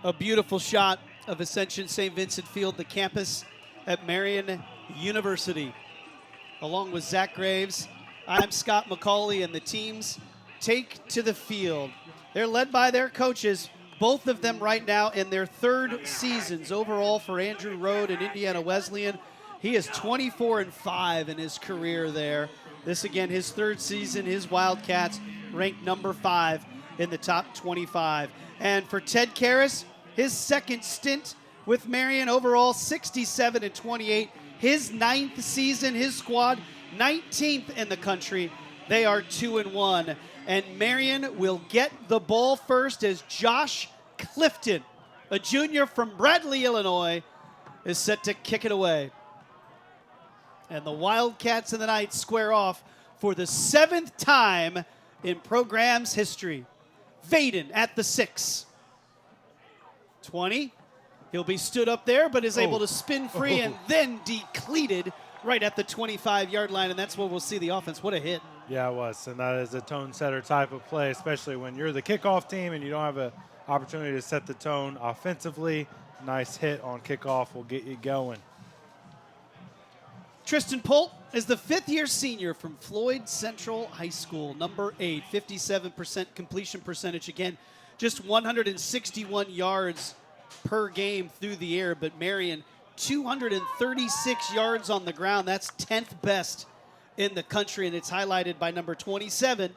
A beautiful shot of Ascension St. Vincent Field, the campus at Marian University. Along with Zach Graves, I'm Scott McCauley, and the teams take to the field. They're led by their coaches, both of them right now in their third seasons overall for Andrew Road and Indiana Wesleyan. He is 24-5 in his career there. This, again, his third season. His Wildcats ranked number 5 in the top 25. And for Ted Karras, his second stint with Marian, overall 67-28. His 9th season, his squad 19th in the country. They are 2-1. And Marian will get the ball first as Josh Clifton, a junior from Bradley, Illinois, is set to kick it away. And the Wildcats and the Knights square off for the 7th time in program's history. Vaden at the 6. 20. He'll be stood up there, but is able to spin free and then decleated right at the 25-yard line, and that's where we'll see the offense. What a hit. Yeah, it was, and that is a tone-setter type of play, especially when you're the kickoff team and you don't have an opportunity to set the tone offensively. Nice hit on kickoff will get you going. Tristan Polk is the 5th-year senior from Floyd Central High School, number 8, 57% completion percentage. Again, just 161 yards per game through the air, but Marian, 236 yards on the ground. That's 10th best in the country, and it's highlighted by number 27,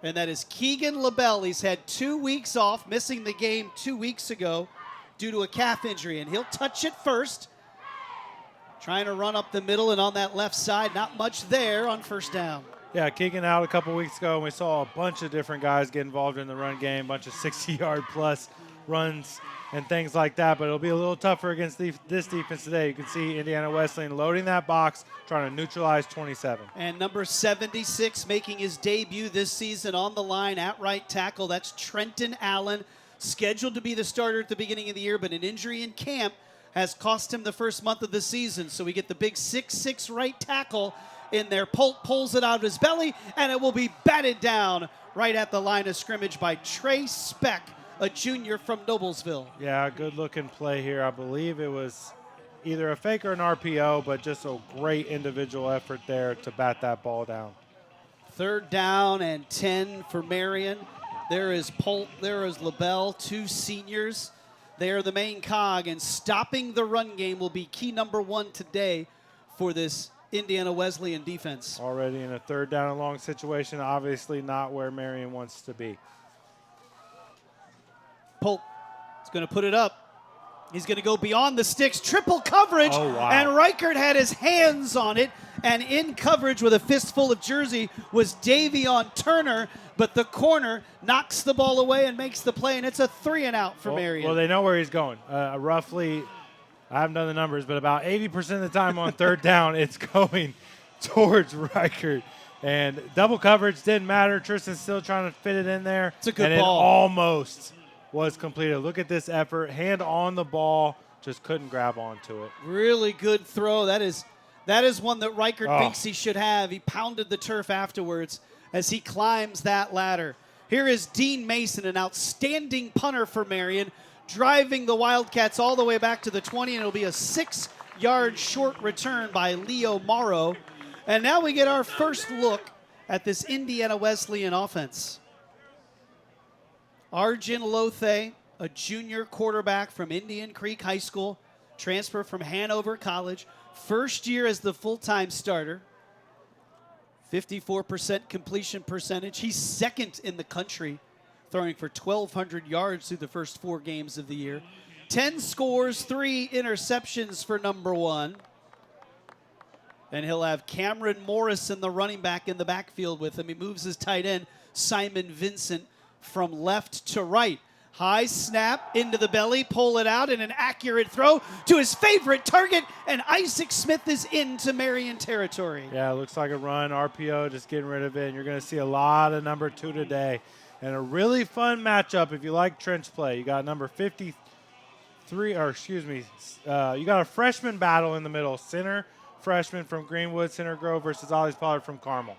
and that is Keagan Belle. He's had 2 weeks off, missing the game 2 weeks ago due to a calf injury, and he'll touch it first. Trying to run up the middle and on that left side, not much there on first down. Yeah, Keagan out a couple weeks ago, and we saw a bunch of different guys get involved in the run game, a bunch of 60-yard plus runs and things like that, but it'll be a little tougher against this defense today. You can see Indiana Wesleyan loading that box, trying to neutralize 27. And number 76 making his debut this season on the line at right tackle. That's Trenton Allen, scheduled to be the starter at the beginning of the year, but an injury in camp has cost him the first month of the season. So we get the big 6'6" right tackle in there. Polk pulls it out of his belly, and it will be batted down right at the line of scrimmage by Trey Speck, a junior from Noblesville. Yeah, good-looking play here. I believe it was either a fake or an RPO, but just a great individual effort there to bat that ball down. 3rd down and 10 for Marian. There is Polk, there is LaBelle, 2 seniors. They are the main cog, and stopping the run game will be key number 1 today for this Indiana Wesleyan defense. Already in a 3rd down and long situation, obviously not where Marian wants to be. Polk is going to put it up. He's going to go beyond the sticks, triple coverage, and Reichert had his hands on it, and in coverage with a fistful of jersey was Davion Turner, but the corner knocks the ball away and makes the play, and it's a 3-and-out for Marian. Well, they know where he's going. Roughly, I haven't done the numbers, but about 80% of the time on 3rd down, it's going towards Reichert. And double coverage didn't matter. Tristan's still trying to fit it in there. It's a good ball. ball. It almost was completed. Look at this effort. Hand on the ball, just couldn't grab onto it. Really good throw. That is one that Reichert thinks he should have. He pounded the turf afterwards as he climbs that ladder. Here is Dean Mason, an outstanding punter for Marian, driving the Wildcats all the way back to the 20, and it'll be a 6-yard short return by Leo Morrow. And now we get our first look at this Indiana Wesleyan offense. Arjun Lothe, a junior quarterback from Indian Creek High School, transfer from Hanover College, first year as the full-time starter, 54% completion percentage. He's 2nd in the country, throwing for 1,200 yards through the first 4 games of the year. 10 scores, 3 interceptions for number 1. And he'll have Cameron Morrison, the running back, in the backfield with him. He moves his tight end, Simon Vincent, from left to right. High snap into the belly, pull it out, and an accurate throw to his favorite target, and Isaac Smith is into Marian territory. Yeah, it looks like a run, RPO, just getting rid of it, and you're going to see a lot of number 2 today. And a really fun matchup if you like trench play. You got number 53, or excuse me, you got a freshman battle in the middle, center freshman from Greenwood, Center Grove versus Ollie's Pollard from Carmel.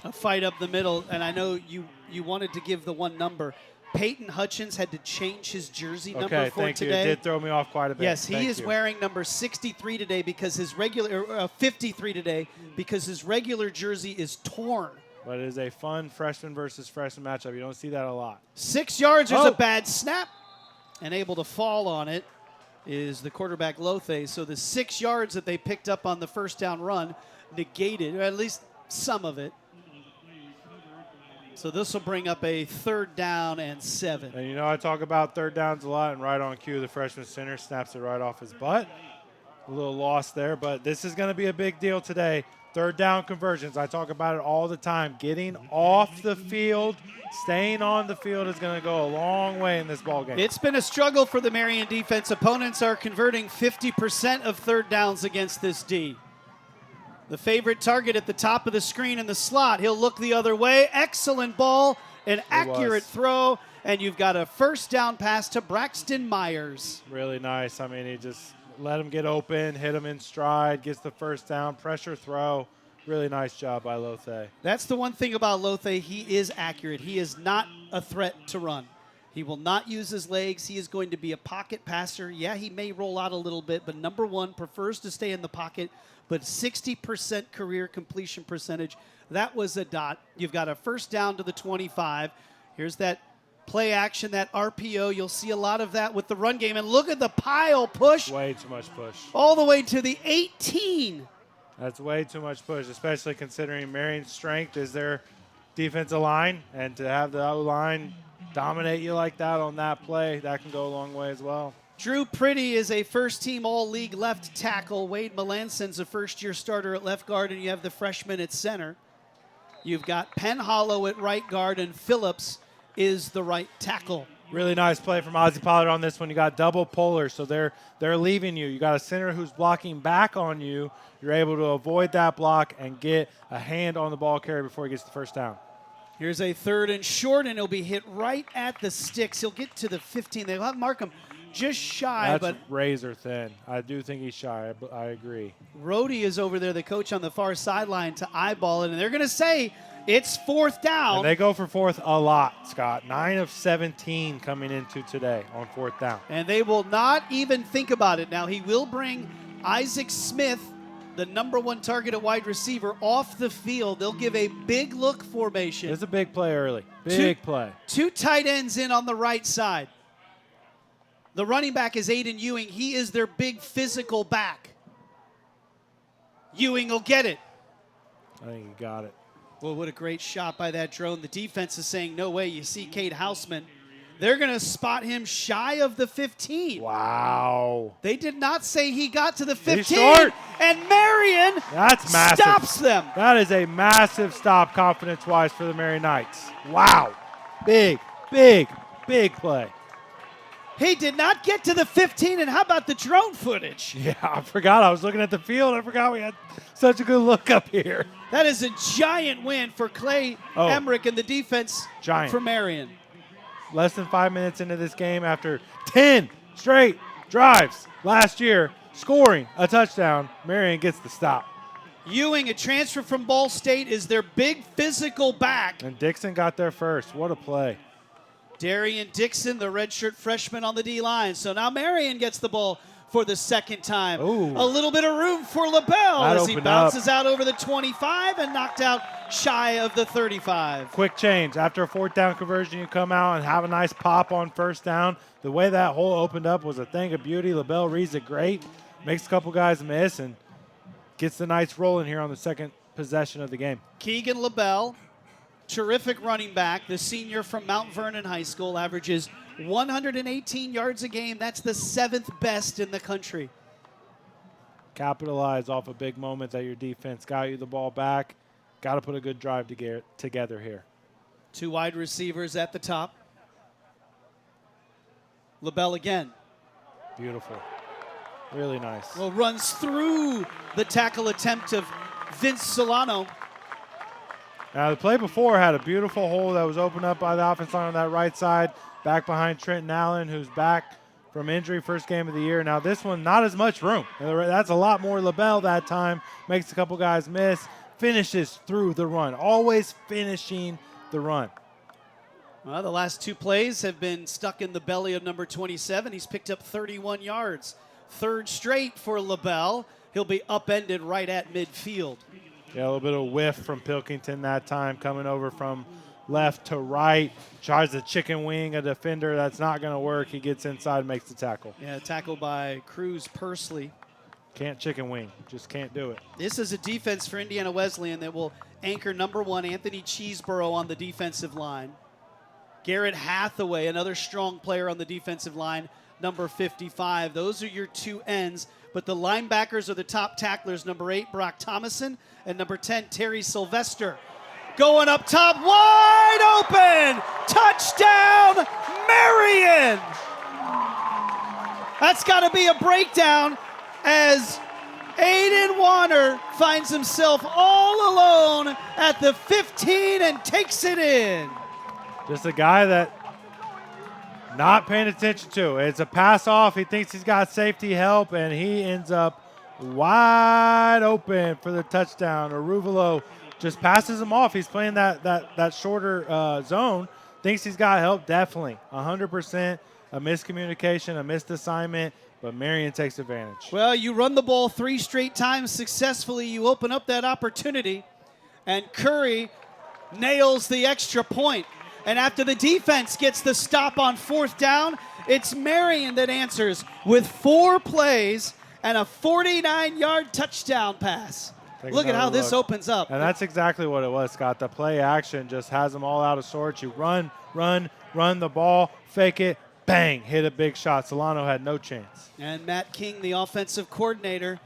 A fight up the middle, and I know you wanted to give the one number. Peyton Hutchins had to change his jersey number Okay, for thank today. you. It did throw me off quite a bit. Yes, he Thank is you. wearing number 63 today because his regular 53 today because his regular jersey is torn. But it is a fun freshman versus freshman matchup. You don't see that a lot. 6 yards. There's Oh. a bad snap, and able to fall on it is the quarterback Lothe. So the 6 yards that they picked up on the first down run negated, or at least some of it. So this will bring up a 3rd down and 7. And you know I talk about third downs a lot, and right on cue, the freshman center snaps it right off his butt. A little loss there, but this is going to be a big deal today. Third down conversions. I talk about it all the time. Getting off the field, staying on the field is going to go a long way in this ballgame. It's been a struggle for the Marian defense. Opponents are converting 50% of third downs against this D. The favorite target at the top of the screen in the slot. He'll look the other way. Excellent ball, an accurate throw, and you've got a first down pass to Braxton Myers. Really nice. I mean, he just let him get open, hit him in stride, gets the first down, pressure throw. Really nice job by Lothe. That's the one thing about Lothe. He is accurate. He is not a threat to run. He will not use his legs. He is going to be a pocket passer. Yeah, he may roll out a little bit, but number one, prefers to stay in the pocket. But 60% career completion percentage. That was a dot. You've got a first down to the 25. Here's that play action, that RPO. You'll see a lot of that with the run game. And look at the pile push. Way too much push. All the way to the 18. That's way too much push, especially considering Marian's strength is their defensive line. And to have the O-line dominate you like that on that play, that can go a long way as well. Drew Pretty is a first-team All-League left tackle. Wade Melanson's a first-year starter at left guard, and you have the freshman at center. You've got Penhollow at right guard, and Phillips is the right tackle. Really nice play from Ozzie Pollard on this one. You got double pullers, so they're leaving you. You got a center who's blocking back on you. You're able to avoid that block and get a hand on the ball carrier before he gets the first down. Here's a 3rd and short, and he'll be hit right at the sticks. He'll get to the 15. They'll have mark him just shy. That's but razor thin. I do think he's shy. I agree. Rhodey is over there, the coach on the far sideline, to eyeball it, and they're going to say it's 4th down. And they go for 4th a lot, Scott. 9 of 17 coming into today on 4th down. And they will not even think about it. Now, he will bring Isaac Smith, the number 1 target at wide receiver, off the field. They'll give a big look formation. It's a big play early. Big play. 2 tight ends in on the right side. The running back is Aidan Ewing. He is their big physical back. Ewing will get it. I think he got it. Well, what a great shot by that drone. The defense is saying, no way. You see Cade Houseman. They're going to spot him shy of the 15. Wow. They did not say he got to the 15. He's short. And Marian That's massive. stops them. That is a massive stop confidence-wise for the Marian Knights. Wow. Big play. He did not get to the 15, and how about the drone footage? Yeah, I forgot. I was looking at the field. I forgot we had such a good look up here. That is a giant win for Clay Emmerich and the defense for Marian. Less than 5 minutes into this game after 10 straight drives last year, scoring a touchdown, Marian gets the stop. Ewing, a transfer from Ball State, is their big physical back. And Dixon got there first. What a play. Darian Dixon, the redshirt freshman on the D-line. So now Marian gets the ball for the 2nd time. Ooh. A little bit of room for LaBelle as he bounces out over the 25 and knocked out shy of the 35. Quick change. After a 4th down conversion, you come out and have a nice pop on first down. The way that hole opened up was a thing of beauty. LaBelle reads it great, makes a couple guys miss, and gets the Knights rolling here on the 2nd possession of the game. Keagan LaBelle, terrific running back, the senior from Mount Vernon High School, averages 118 yards a game. That's the 7th best in the country. Capitalize off a big moment that your defense got you the ball back. Got to put a good drive together here. 2 wide receivers at the top. LaBelle again. Beautiful. Really nice. Well, runs through the tackle attempt of Vince Solano. Now, the play before had a beautiful hole that was opened up by the offense line on that right side, back behind Trenton Allen, who's back from injury, first game of the year. Now, this one, not as much room. That's a lot more LaBelle that time. Makes a couple guys miss. Finishes through the run. Always finishing the run. Well, the last 2 plays have been stuck in the belly of number 27. He's picked up 31 yards. 3rd straight for LaBelle. He'll be upended right at midfield. Yeah, a little bit of whiff from Pilkington that time, coming over from left to right. Tries to chicken wing a defender. That's not going to work. He gets inside, makes the tackle. Yeah, tackle by Cruz Pursley. Can't chicken wing. Just can't do it. This is a defense for Indiana Wesleyan that will anchor number 1, Anthony Cheeseborough, on the defensive line. Garrett Hathaway, another strong player on the defensive line, number 55. Those are your 2 ends, but the linebackers are the top tacklers, number 8, Brock Thomason, and number 10, Terry Sylvester. Going up top, wide open! Touchdown, Marian! That's got to be a breakdown as Aidan Wanner finds himself all alone at the 15 and takes it in. Just a guy that not paying attention to. It's a pass off. He thinks he's got safety help, and he ends up wide open for the touchdown. Aruvalo just passes him off. He's playing that shorter zone. Thinks he's got help. Definitely 100% a miscommunication, a missed assignment, but Marian takes advantage. Well, you run the ball 3 straight times successfully. You open up that opportunity, and Curry nails the extra point. And after the defense gets the stop on 4th down, it's Marian that answers with 4 plays and a 49-yard touchdown pass. Look at how this opens up. And that's exactly what it was, Scott. The play action just has them all out of sorts. You run the ball, fake it, bang, hit a big shot. Solano had no chance. And Matt King, the offensive coordinator,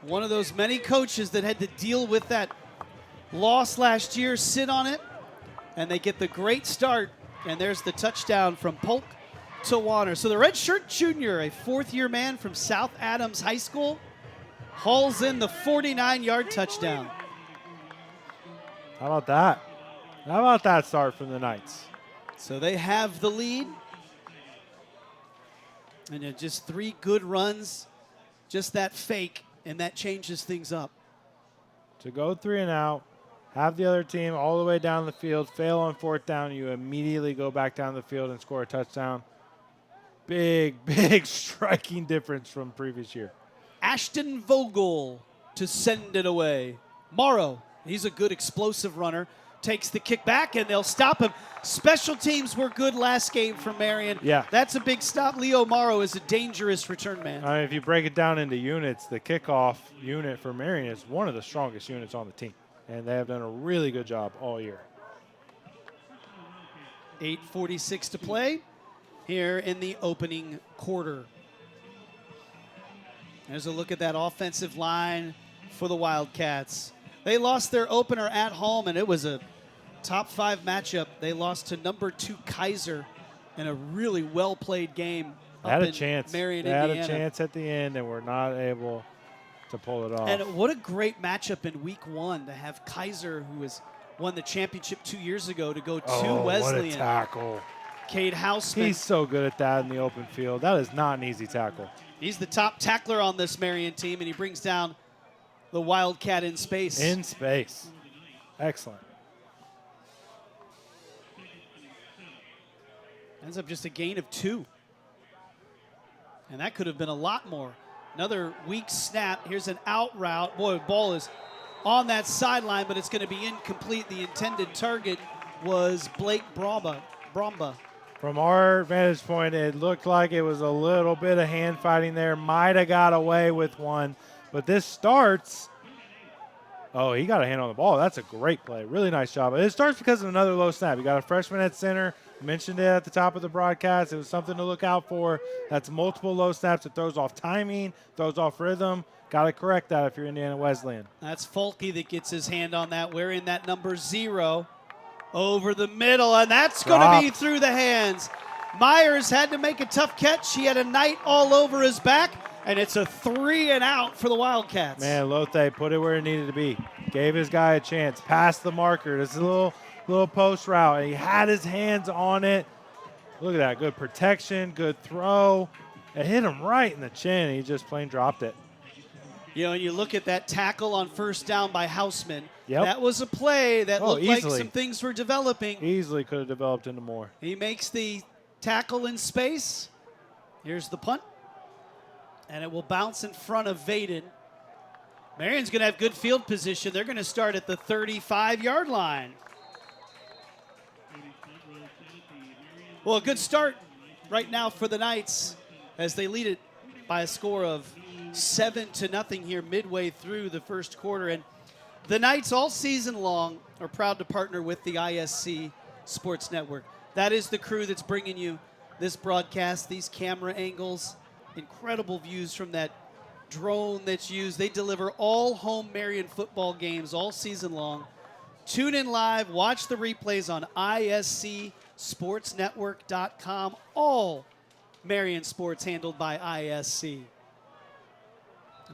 one of those many coaches that had to deal with that loss last year, sit on it. And they get the great start, and there's the touchdown from Polk to Wanner. So the redshirt junior, a 4th-year man from South Adams High School, hauls in the 49-yard touchdown. How about that? How about that start from the Knights? So they have the lead. And just 3 good runs, just that fake, and that changes things up. To go 3 and out, have the other team all the way down the field, fail on 4th down, you immediately go back down the field and score a touchdown. Big striking difference from previous year. Ashton Vogel to send it away. Morrow, he's a good explosive runner, takes the kick back, and they'll stop him. Special teams were good last game for Marian. Yeah. That's a big stop. Leo Morrow is a dangerous return man. I mean, if you break it down into units, the kickoff unit for Marian is one of the strongest units on the team. And they have done a really good job all year. 8:46 to play here in the opening quarter. There's a look at that offensive line for the Wildcats. They lost their opener at home, and it was a top 5 matchup. They lost to number 2 Keiser in a really well-played game. They had a chance. Marian, they Indiana. had a chance at the end, and were not able to pull it off. And what a great matchup in week 1 to have Keiser, who has won the championship 2 years ago, to go to Wesleyan. What a tackle. Cade Houseman. He's so good at that in the open field. That is not an easy tackle. He's the top tackler on this Marian team, and he brings down the Wildcat in space. In space. Excellent. Ends up just a gain of 2. And that could have been a lot more. Another weak snap. Here's an out route. Boy, the ball is on that sideline, but it's going to be incomplete. The intended target was Blake Brumbaugh. From our vantage point, it looked like it was a little bit of hand fighting there. Might have got away with one. But this starts. Oh, he got a hand on the ball. That's a great play. Really nice job. It starts because of another low snap. You got a freshman at center. Mentioned it at the top of the broadcast. It was something to look out for. That's multiple low snaps. It throws off timing, throws off rhythm. Got to correct that if you're Indiana Wesleyan. That's Folke that gets his hand on that, wearing that number 0 over the middle, and that's going to be through the hands. Myers had to make a tough catch. He had a Knight all over his back, and it's a 3 and out for the Wildcats. Man, Lothe put it where it needed to be. Gave his guy a chance. Passed the marker. This is a little post route, and he had his hands on it. Look at that. Good protection, good throw. It hit him right in the chin. He just plain dropped it. You know, and you look at that tackle on 1st down by Houseman. Yep. That was a play that looked like easily. some things were developing. Easily could have developed into more. He makes the tackle in space. Here's the punt. And it will bounce in front of Aidan. Marian's going to have good field position. They're going to start at the 35-yard line. Well, a good start right now for the Knights as they lead it by a score of 7-0 here midway through the first quarter. And the Knights all season long are proud to partner with the ISC Sports Network. That is the crew that's bringing you this broadcast, these camera angles, incredible views from that drone that's used. They deliver all home Marian football games all season long. Tune in live, watch the replays on iscsportsnetwork.com. All Marian sports handled by ISC.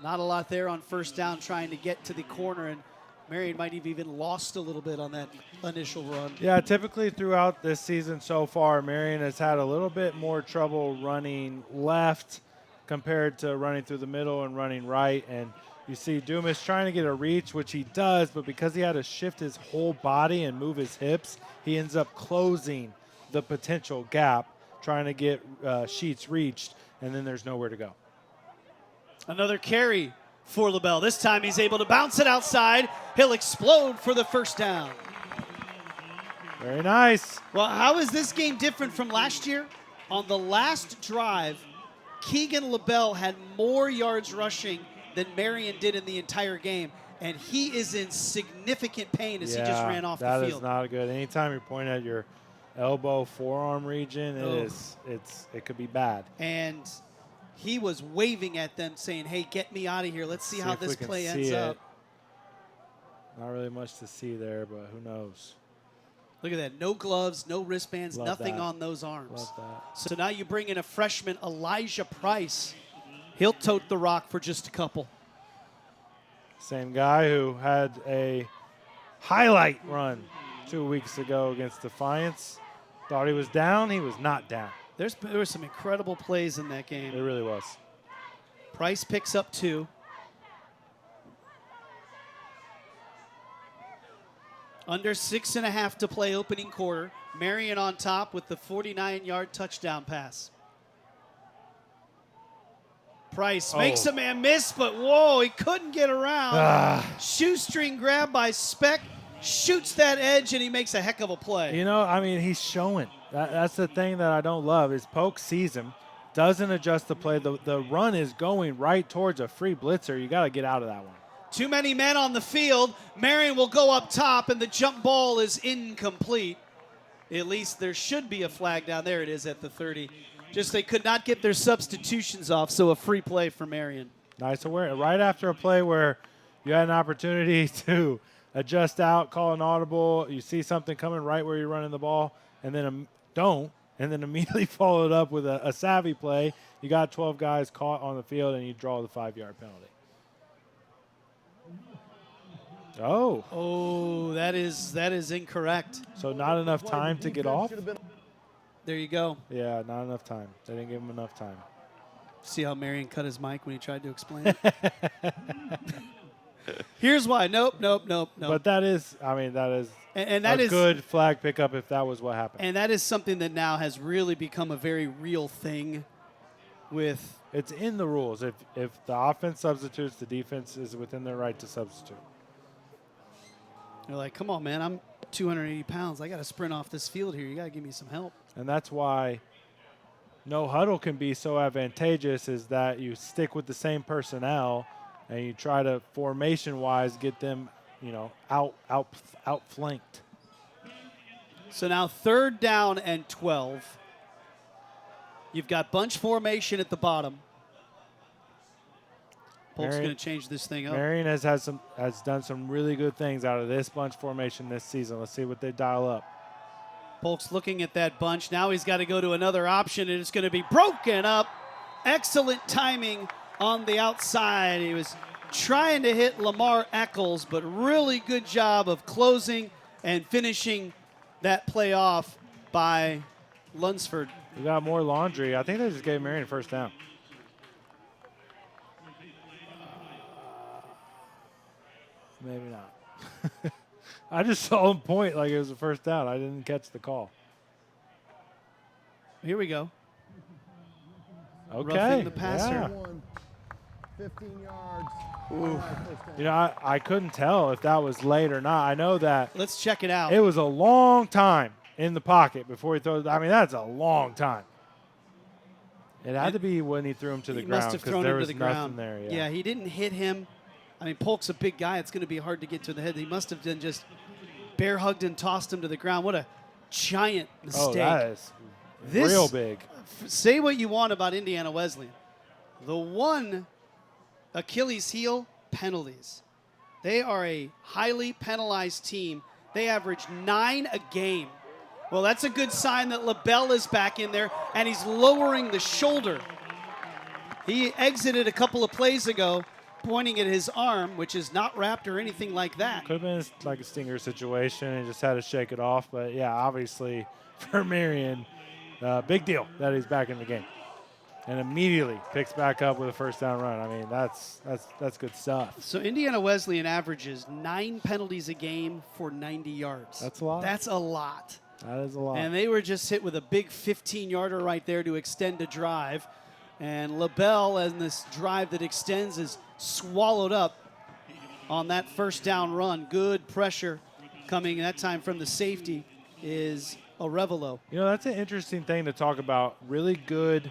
Not a lot there on first down trying to get to the corner, and Marian might have even lost a little bit on that initial run. Yeah, typically throughout this season so far, Marian has had a little bit more trouble running left compared to running through the middle and running right. And you see Dumas trying to get a reach, which he does, but because he had to shift his whole body and move his hips, he ends up closing the potential gap, trying to get Sheets reached, and then there's nowhere to go. Another carry for LaBelle. This time he's able to bounce it outside. He'll explode for the first down. Very nice. Well, how is this game different from last year? On the last drive, Keagan LaBelle had more yards rushing than Marian did in the entire game, and he is in significant pain as he just ran off the field. That is not good. Anytime you're pointing at your elbow, forearm region, it could be bad. And he was waving at them saying, hey, get me out of here. Let's see how this play ends up. Not really much to see there, but who knows. Look at that. No gloves, no wristbands, nothing on those arms. Love that. So now you bring in a freshman, Elijah Price. He'll tote the rock for just a couple. Same guy who had a highlight run 2 weeks ago against Defiance. Thought he was down. He was not down. There were some incredible plays in that game. It really was. Price picks up 2. Under 6.5 to play opening quarter. Marian on top with the 49-yard touchdown pass. Price makes a man miss, but whoa, he couldn't get around. Shoestring grab by Sept, shoots that edge, and he makes a heck of a play. You know, I mean, he's showing. That's the thing that I don't love is Polk sees him, doesn't adjust the play. The run is going right towards a free blitzer. You got to get out of that one. Too many men on the field. Marian will go up top, and the jump ball is incomplete. At least there should be a flag down there. It is at the 30. Just they could not get their substitutions off, so a free play for Marian. Nice awareness. Right after a play where you had an opportunity to adjust out, call an audible, you see something coming right where you're running the ball, and then don't, and then immediately follow it up with a savvy play. You got 12 guys caught on the field, and you draw the 5-yard penalty. Oh, that is incorrect. So not enough time to get off? There you go. Yeah, not enough time. They didn't give him enough time. See how Marian cut his mic when he tried to explain it? Here's why. Nope. But that is and that a is good flag pickup if that was what happened. And that is something that now has really become a very real thing with. It's in the rules. If the offense substitutes, the defense is within their right to substitute. They're like, come on, man, I'm 280 pounds. I got to sprint off this field here. You got to give me some help. And that's why no huddle can be so advantageous is that you stick with the same personnel and you try to formation-wise get them, outflanked. So now 3rd down and 12. You've got bunch formation at the bottom. Polk's going to change this thing up. Marian has done some really good things out of this bunch formation this season. Let's see what they dial up. Polk's looking at that bunch. Now he's got to go to another option, and it's going to be broken up. Excellent timing on the outside. He was trying to hit Lamar Eccles, but really good job of closing and finishing that play off by Lunsford. We got more laundry. I think they just gave Marian a first down. Maybe not. I just saw him point like it was a first down. I didn't catch the call. Here we go. Okay. Roughing the passer. Yeah. 15 yards. You know, I couldn't tell if that was late or not. I know that Let's check it out. it was a long time in the pocket before he throws. I mean, that's a long time. It had to be when he threw him to the He ground must have because thrown there him to was the nothing ground. there. Yeah, he didn't hit him. I mean, Polk's a big guy. It's going to be hard to get to the head. He must have done just bear hugged and tossed him to the ground. What a giant mistake. Oh, that is This- real big. Say what you want about Indiana Wesleyan. The one Achilles heel, penalties. They are a highly penalized team. They average 9 a game. Well, that's a good sign that Belle is back in there, and he's lowering the shoulder. He exited a couple of plays ago, pointing at his arm, which is not wrapped or anything like that. Could have been like a stinger situation. He just had to shake it off. But, yeah, obviously for Marian, big deal that he's back in the game. And immediately picks back up with a first down run. I mean, that's good stuff. So Indiana Wesleyan averages 9 penalties a game for 90 yards. That's a lot. That's a lot. That is a lot. And they were just hit with a big 15-yarder right there to extend a drive. And Belle, and this drive that extends, is swallowed up on that first down run. Good pressure coming that time from the safety is Arevalo. You know, that's an interesting thing to talk about. Really good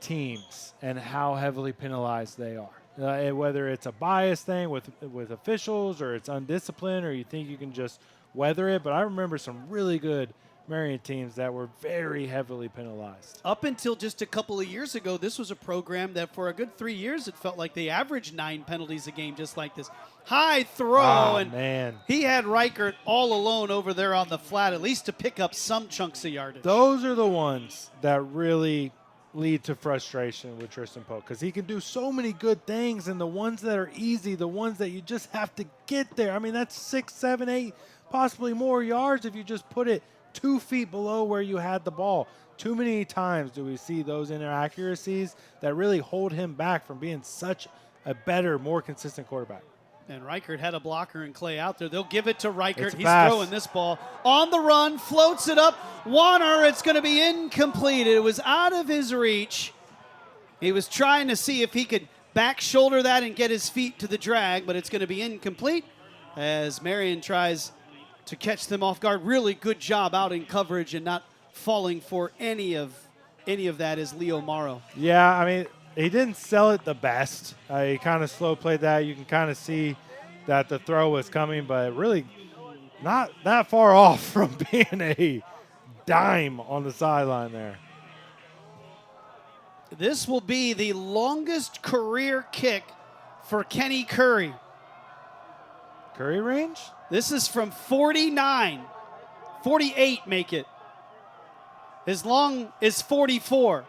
teams and how heavily penalized they are. Whether it's a bias thing with officials or it's undisciplined or you think you can just weather it. But I remember some really good Marian teams that were very heavily penalized. Up until just a couple of years ago, this was a program that for a good 3 years, it felt like they averaged 9 penalties a game just like this. High throw, and man. He had Reichert all alone over there on the flat, at least to pick up some chunks of yardage. Those are the ones that really lead to frustration with Tristan Polk because he can do so many good things, and the ones that are easy, the ones that you just have to get there. I mean, that's 6, 7, 8, possibly more yards if you just put it 2 feet below where you had the ball. Too many times do we see those inaccuracies that really hold him back from being such a better, more consistent quarterback. And Reichert had a blocker and Clay out there. They'll give it to Reichert. He's pass. throwing this ball on the run, floats it up. Wanner, it's going to be incomplete. It was out of his reach. He was trying to see if he could back shoulder that and get his feet to the drag, but it's going to be incomplete as Marian tries to catch them off guard. Really good job out in coverage and not falling for any of that is Leo Morrow. Yeah, I mean, he didn't sell it the best. He kind of slow played that. You can kind of see that the throw was coming, but really not that far off from being a dime on the sideline there. This will be the longest career kick for Kenny Curry. Curry range? This is from 49. 48 make it. His long is 44.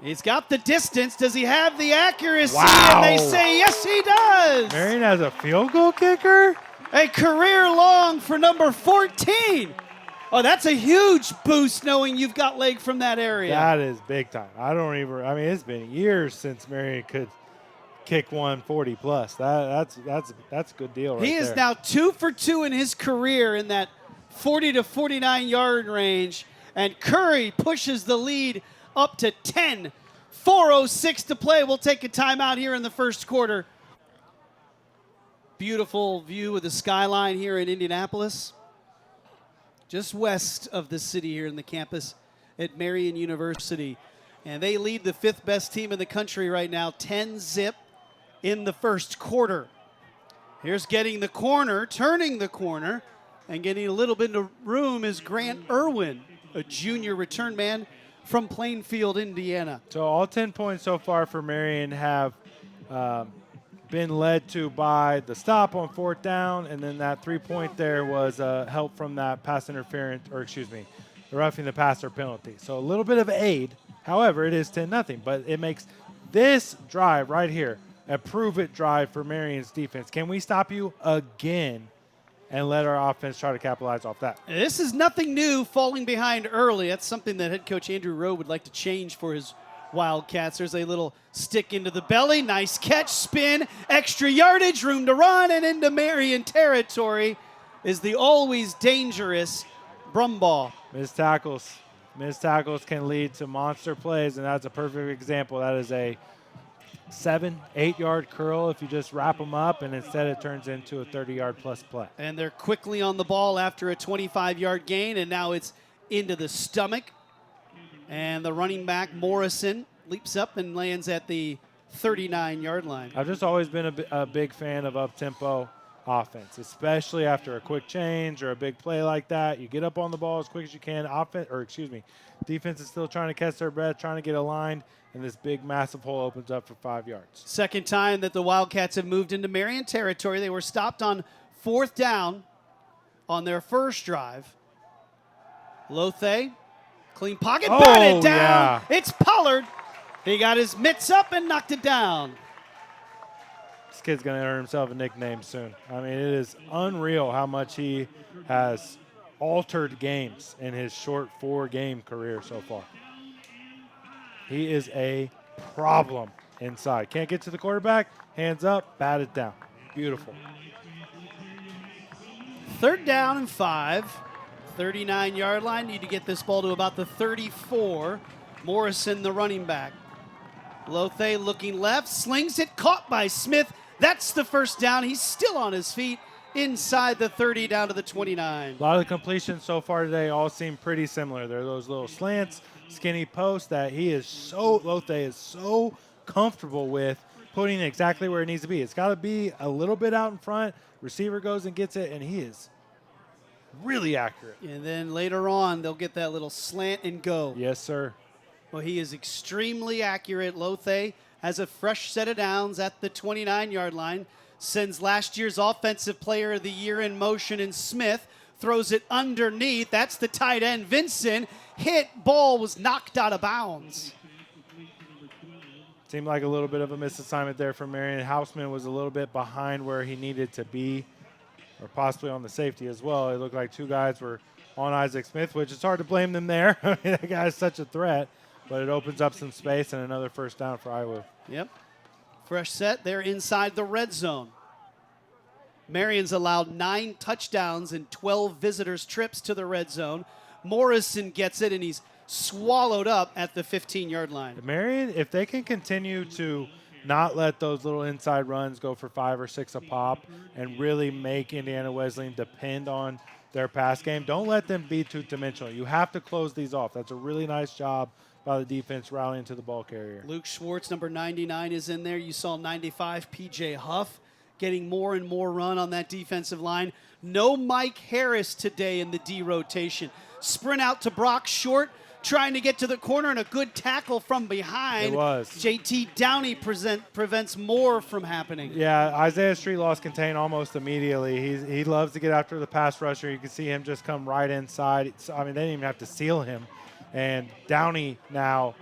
He's got the distance. Does he have the accuracy? Wow. And they say, yes, he does. Marian has a field goal kicker? A career long for number 14. Oh, that's a huge boost knowing you've got leg from that area. That is big time. I mean, it's been years since Marian could kick 140 plus. That's a good deal right there. He is now 2 for 2 in his career in that 40 to 49 yard range. And Curry pushes the lead up to 10. 4:06 to play. We'll take a timeout here in the first quarter. Beautiful view of the skyline here in Indianapolis. Just west of the city here in the campus at Marian University. And they lead the 5th best team in the country right now, 10-0 in the first quarter. Here's getting the corner, turning the corner, and getting a little bit of room is Grant Irwin, a junior return man from Plainfield, Indiana. So all 10 points so far for Marian have been led to by the stop on 4th down, and then that 3-point there was help from that pass interference, the roughing the passer penalty. So a little bit of aid. However, it is 10-0, but it makes this drive right here a prove-it drive for Marian's defense. Can we stop you again and let our offense try to capitalize off that? This is nothing new, falling behind early. That's something that head coach Andrew Rowe would like to change for his Wildcats. There's a little stick into the belly. Nice catch, spin, extra yardage, room to run, and into Marian territory is the always dangerous Brumbaugh. Missed tackles. Missed tackles can lead to monster plays, and that's a perfect example. That is a 7-8 yard curl if you just wrap them up, and instead it turns into a 30-yard plus play. And they're quickly on the ball after a 25-yard gain, and now it's into the stomach. And the running back, Morrison, leaps up and lands at the 39-yard line. I've just always been a big fan of up-tempo offense, especially after a quick change or a big play like that. You get up on the ball as quick as you can. Defense is still trying to catch their breath, trying to get aligned, and this big, massive hole opens up for 5 yards. Second time that the Wildcats have moved into Marian territory. They were stopped on 4th down on their first drive. Lothe, clean pocket, batted down. Yeah. It's Pollard. He got his mitts up and knocked it down. This kid's going to earn himself a nickname soon. I mean, it is unreal how much he has altered games in his short 4-game career so far. He is a problem inside. Can't get to the quarterback, hands up, bat it down. Beautiful. 3rd down and 5. 39-yard line. Need to get this ball to about the 34. Morrison, the running back. Lothe looking left, slings it, caught by Smith. That's the first down. He's still on his feet inside the 30 down to the 29. A lot of the completions so far today all seem pretty similar. They're those little slants, skinny posts that Lothe is so comfortable with putting exactly where it needs to be. It's got to be a little bit out in front. Receiver goes and gets it, and he is really accurate. And then later on, they'll get that little slant and go. Yes, sir. Well, he is extremely accurate. Lothe has a fresh set of downs at the 29-yard line. Sends last year's Offensive Player of the Year in motion in Smith. Throws it underneath. That's the tight end, Vincent. Hit, ball was knocked out of bounds. Seemed like a little bit of a misassignment there for Marian. Houseman was a little bit behind where he needed to be, or possibly on the safety as well. It looked like 2 guys were on Isaac Smith, which is hard to blame them there. I mean, that guy is such a threat, but it opens up some space and another first down for Iowa. Yep. Fresh set. They're inside the red zone. Marian's allowed 9 touchdowns and 12 visitors' trips to the red zone. Morrison gets it, and he's swallowed up at the 15-yard line. Marian, if they can continue to not let those little inside runs go for 5 or 6 a pop and really make Indiana Wesleyan depend on their pass game, don't let them be two-dimensional. You have to close these off. That's a really nice job by the defense rallying to the ball carrier. Luke Schwartz, number 99, is in there. You saw 95, P.J. Huff, getting more and more run on that defensive line. No Mike Harris today in the D rotation. Sprint out to Brock Short, trying to get to the corner, and a good tackle from behind. It was. J.T. Downey prevents more from happening. Yeah, Isaiah Street lost contain almost immediately. He loves to get after the pass rusher. You can see him just come right inside. I mean, they didn't even have to seal him. And Downey now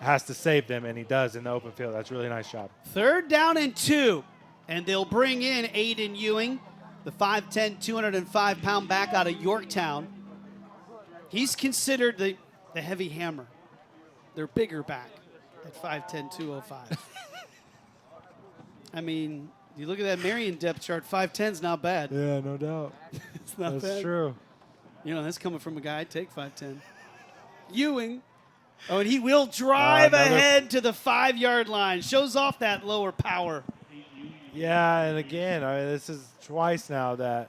has to save them, and he does in the open field. That's a really nice job. 3rd down and 2, and they'll bring in Aidan Ewing, the 5'10", 205-pound back out of Yorktown. He's considered the heavy hammer. Their bigger back at 5'10", 205. I mean, you look at that Marian depth chart, 5'10's not bad. Yeah, no doubt. It's not bad. That's true. You know, that's coming from a guy, I'd take 5'10". Ewing. Oh, and he will drive ahead to the 5-yard line. Shows off that lower power. Yeah, and again, this is twice now that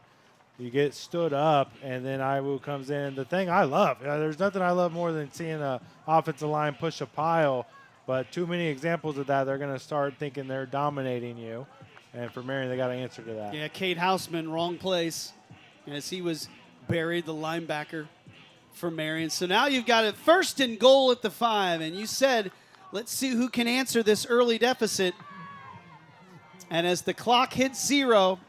you get stood up, and then Iowa comes in. The thing I love, there's nothing I love more than seeing an offensive line push a pile, but too many examples of that, they're going to start thinking they're dominating you. And for Marian, they got to answer to that. Yeah, Cade Houseman, wrong place, as he was buried, the linebacker for Marian. So now you've got it 1st and goal at the 5, and you said, let's see who can answer this early deficit. And as the clock hits 0,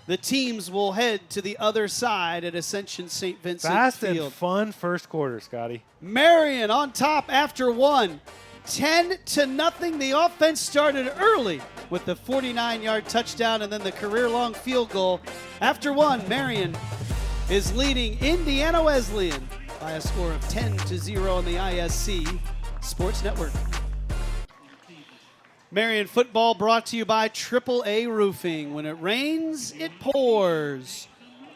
the teams will head to the other side at Ascension St. Vincent Fast Field. and fun first quarter, Scotty. Marian on top after 1. 10-0. The offense started early with the 49-yard touchdown and then the career-long field goal. After 1, Marian is leading Indiana Wesleyan by a score of 10-0 on the ISC Sports Network. Marian football brought to you by AAA Roofing. When it rains, it pours.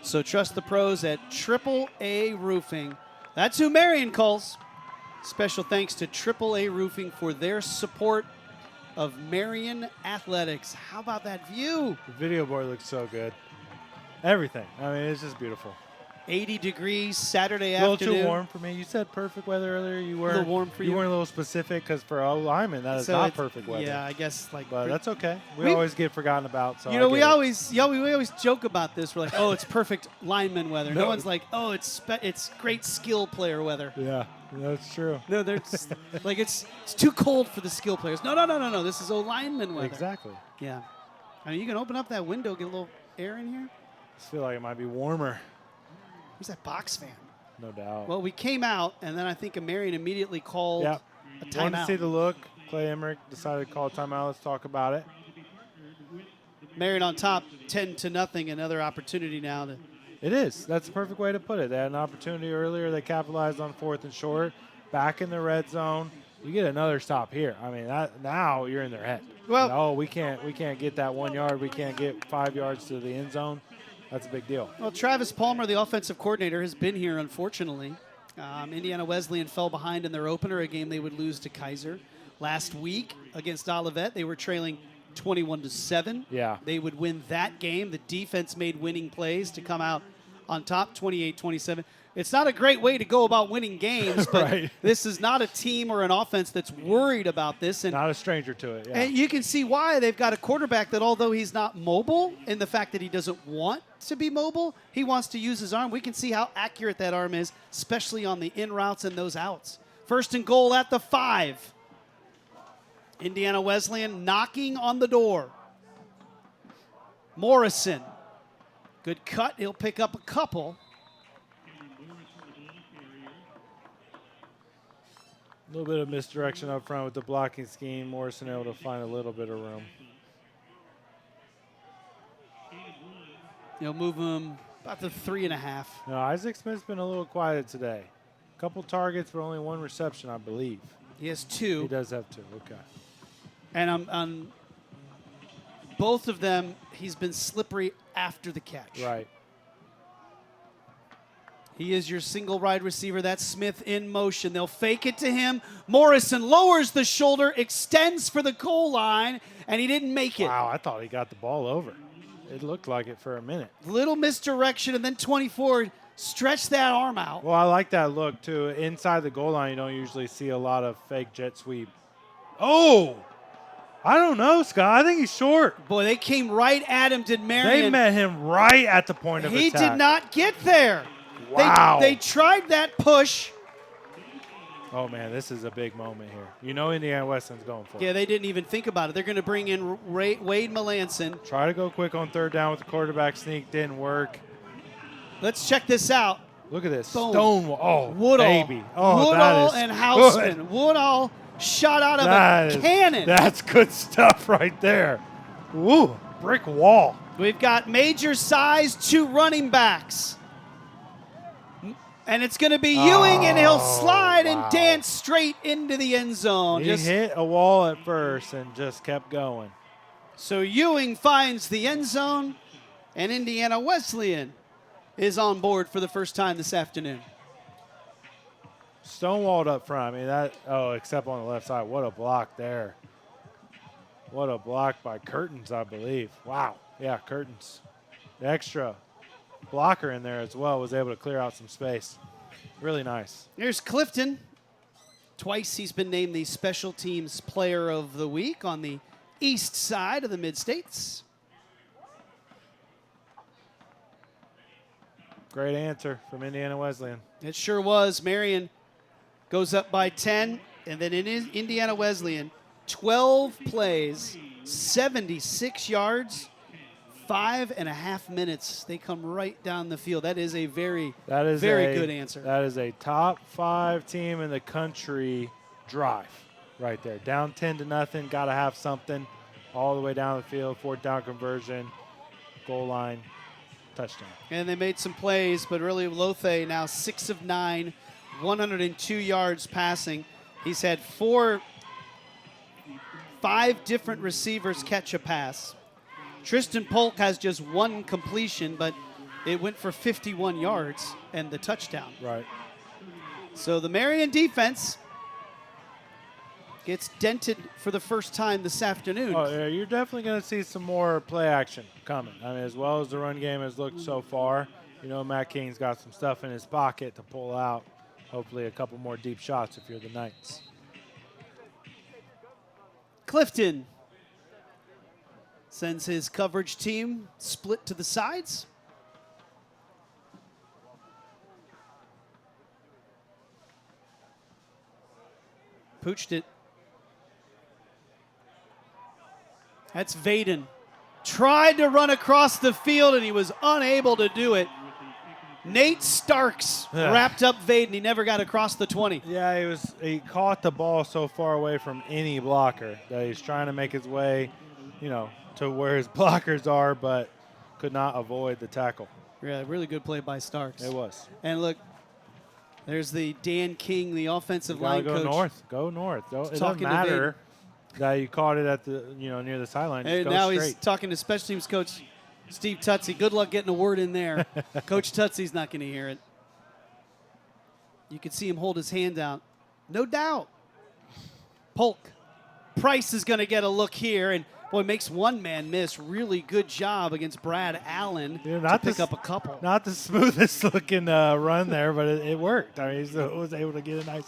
So trust the pros at AAA Roofing. That's who Marian calls. Special thanks to AAA Roofing for their support of Marian athletics. How about that view? The video board looks so good. Everything. I mean, it's just beautiful. 80 degrees Saturday A little afternoon. too warm for me. You said perfect weather earlier. You were A little warm for you? You weren't a little specific because for a lineman, that is So not it's- perfect weather. Yeah, I guess like. But that's okay. We We- always get forgotten about. So You know, I we get it. always joke about this. We're like, oh, it's perfect lineman weather. No No. one's like, oh, it's great skill player weather. Yeah, that's true. No, they're just, like it's too cold for the skill players. No. This is lineman weather. Exactly. Yeah. I mean, you can open up that window, get a little air in here. I just feel like it might be warmer. Where's that box fan? No doubt. Well, we came out, and then I think Marian immediately called Yep. a Wanted to timeout. see the look. Clay Emmerich decided to call a timeout. Let's talk about it. Marian on top, 10-0. Another opportunity now to. It is. That's the perfect way to put it. They had an opportunity earlier. They capitalized on 4th and short. Back in the red zone. You get another stop here. I mean, now you're in their head. Well- oh, we can't get that 1 yard. We can't get 5 yards to the end zone. That's a big deal. Well, Travis Palmer, the offensive coordinator, has been here, unfortunately. Indiana Wesleyan fell behind in their opener, a game they would lose to Keiser. Last week against Olivet, they were trailing 21-7. Yeah. They would win that game. The defense made winning plays to come out on top, 28-27. It's not a great way to go about winning games, but Right. this is not a team or an offense that's worried about this. And Not a stranger to it. Yeah. and you can see why they've got a quarterback that, although he's not mobile, in the fact that he doesn't want to be mobile, he wants to use his arm. We can see how accurate that arm is, especially on the in routes and those outs. 1st and goal at the 5. Indiana Wesleyan knocking on the door. Morrison. Good cut. He'll pick up a couple. A little bit of misdirection up front with the blocking scheme. Morrison able to find a little bit of room. You'll move him about the 3.5. No, Isaac Smith's been a little quiet today. A couple targets, but only 1 reception, I believe. He has He 2. does have 2. Okay. And on both of them, he's been slippery after the catch. Right. He is your single wide receiver. That's Smith in motion. They'll fake it to him. Morrison lowers the shoulder, extends for the goal line, and he didn't make it. Wow, I thought he got the ball over. It looked like it for a minute. Little misdirection, and then 24 stretched that arm out. Well, I like that look, too. Inside the goal line, you don't usually see a lot of fake jet sweep. Oh! I don't know, Scott. I think he's short. Boy, they came right at him, did Marian. They met him right at the point of He attack. did not get there. Wow. They tried that push. Oh, man, this is a big moment here. You know Indiana Wesleyan's going for it. Yeah, they didn't even think about it. They're going to bring in Wade Melanson. Try to go quick on 3rd down with the quarterback sneak. Didn't work. Let's check this out. Look at this. Boom. Stonewall. Oh, Woodall. baby. Oh, Woodall that is and good. Houseman. Woodall shot out of a cannon. That's good stuff right there. Woo, brick wall. We've got major size 2 running backs. And it's going to be Ewing, and he'll slide and wow. dance straight into the end zone. He hit a wall at first and just kept going. So Ewing finds the end zone, and Indiana Wesleyan is on board for the first time this afternoon. Stonewalled up front. I mean, except on the left side. What a block there. What a block by Curtains, I believe. Wow. Yeah, Curtains. The extra blocker in there as well was able to clear out some space. Really nice. Here's Clifton. Twice he's been named the Special Teams Player of the Week on the east side of the Mid-States. Great answer from Indiana Wesleyan. It sure was. Marian goes up by 10, and then it is Indiana Wesleyan. 12 plays, 76 yards, 5.5 minutes. They come right down the field. That is a very good answer. That is a top 5 team in the country drive right there. Down 10-0. Got to have something all the way down the field. 4th down conversion, goal line, touchdown. And they made some plays, but really Lothe now 6 of 9, 102 yards passing. He's had 4 5 different receivers catch a pass. Tristan Polk has just 1 completion, but it went for 51 yards and the touchdown. Right. So the Marian defense gets dented for the first time this afternoon. Oh, yeah, you're definitely going to see some more play action coming. I mean, as well as the run game has looked so far, you know, Matt King's got some stuff in his pocket to pull out. Hopefully a couple more deep shots if you're the Knights. Clifton sends his coverage team split to the sides. Pooched it. That's Vaden. Tried to run across the field, and he was unable to do it. Nate Starks wrapped up Vaden. He never got across the 20. Yeah, he caught the ball so far away from any blocker that he's trying to make his way, you know, to where his blockers are, but could not avoid the tackle. Yeah, really good play by Starks. It was. And look, there's the Dan King, the offensive line go coach. Go north. It doesn't Talking to matter that you caught it at the, you know, near the sideline. Just And go now straight. he's talking to special teams coach Steve Tutsey. Good luck getting a word in there. Coach Tutsey's not going to hear it. You can see him hold his hand out. No doubt. Polk. Price is going to get a look here, and boy, makes one man miss. Really good job against Brad Allen to pick up a couple. Not the smoothest looking run there, but it worked. I mean, he was able to get a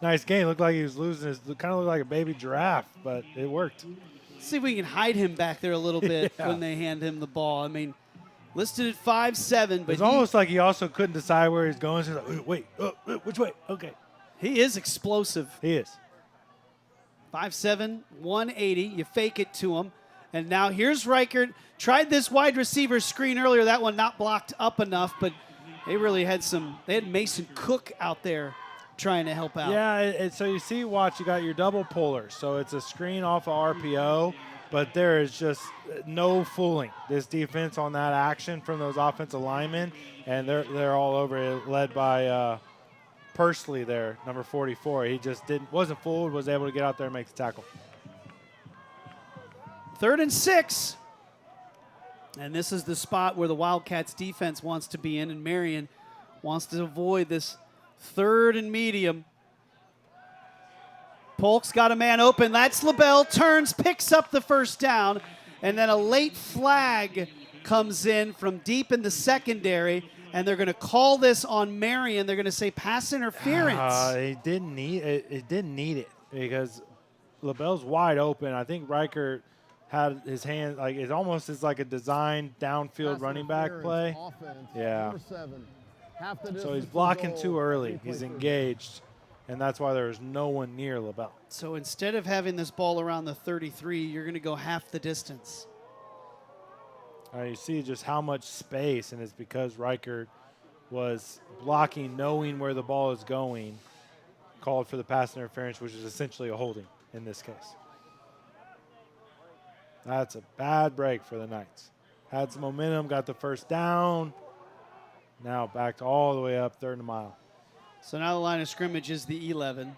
nice game. Looked like he was losing his, kind of looked like a baby giraffe, but it worked. Let's see if we can hide him back there a little bit Yeah. when they hand him the ball. I mean, listed at 5'7", but It's almost like he also couldn't decide where he's going. So he's like, wait, which way? Okay. he is explosive. He is. 5'7", 180. You fake it to him. And now here's Reichert. Tried this wide receiver screen earlier. That one not blocked up enough, but they really had they had Mason Cook out there trying to help out. Yeah, so you see, watch, you got your double puller. So it's a screen off of RPO, but there is just no fooling this defense on that action from those offensive linemen, and they're all over it, led by Pursley there, number 44. He just wasn't fooled, was able to get out there and make the tackle. 3rd and 6. And this is the spot where the Wildcats defense wants to be in, and Marian wants to avoid this 3rd and medium. Polk's got a man open. That's LaBelle. Turns, picks up the first down, and then a late flag comes in from deep in the secondary, and they're going to call this on Marian. They're going to say pass interference. It didn't need it because LaBelle's wide open. I think Reichert had his hand, like it almost is like a designed downfield running back play. Offense, Yeah. number 7. Half the So distance he's to blocking goal, too early. replay He's third. engaged, and that's why there's no one near LaBelle. So instead of having this ball around the 33, you're going to go half the distance. You see just how much space, and it's because Reichert was blocking, knowing where the ball is going, called for the pass interference, which is essentially a holding in this case. That's a bad break for the Knights. Had some momentum, got the first down. Now back to all the way up, 3rd and a mile. So now the line of scrimmage is the 11.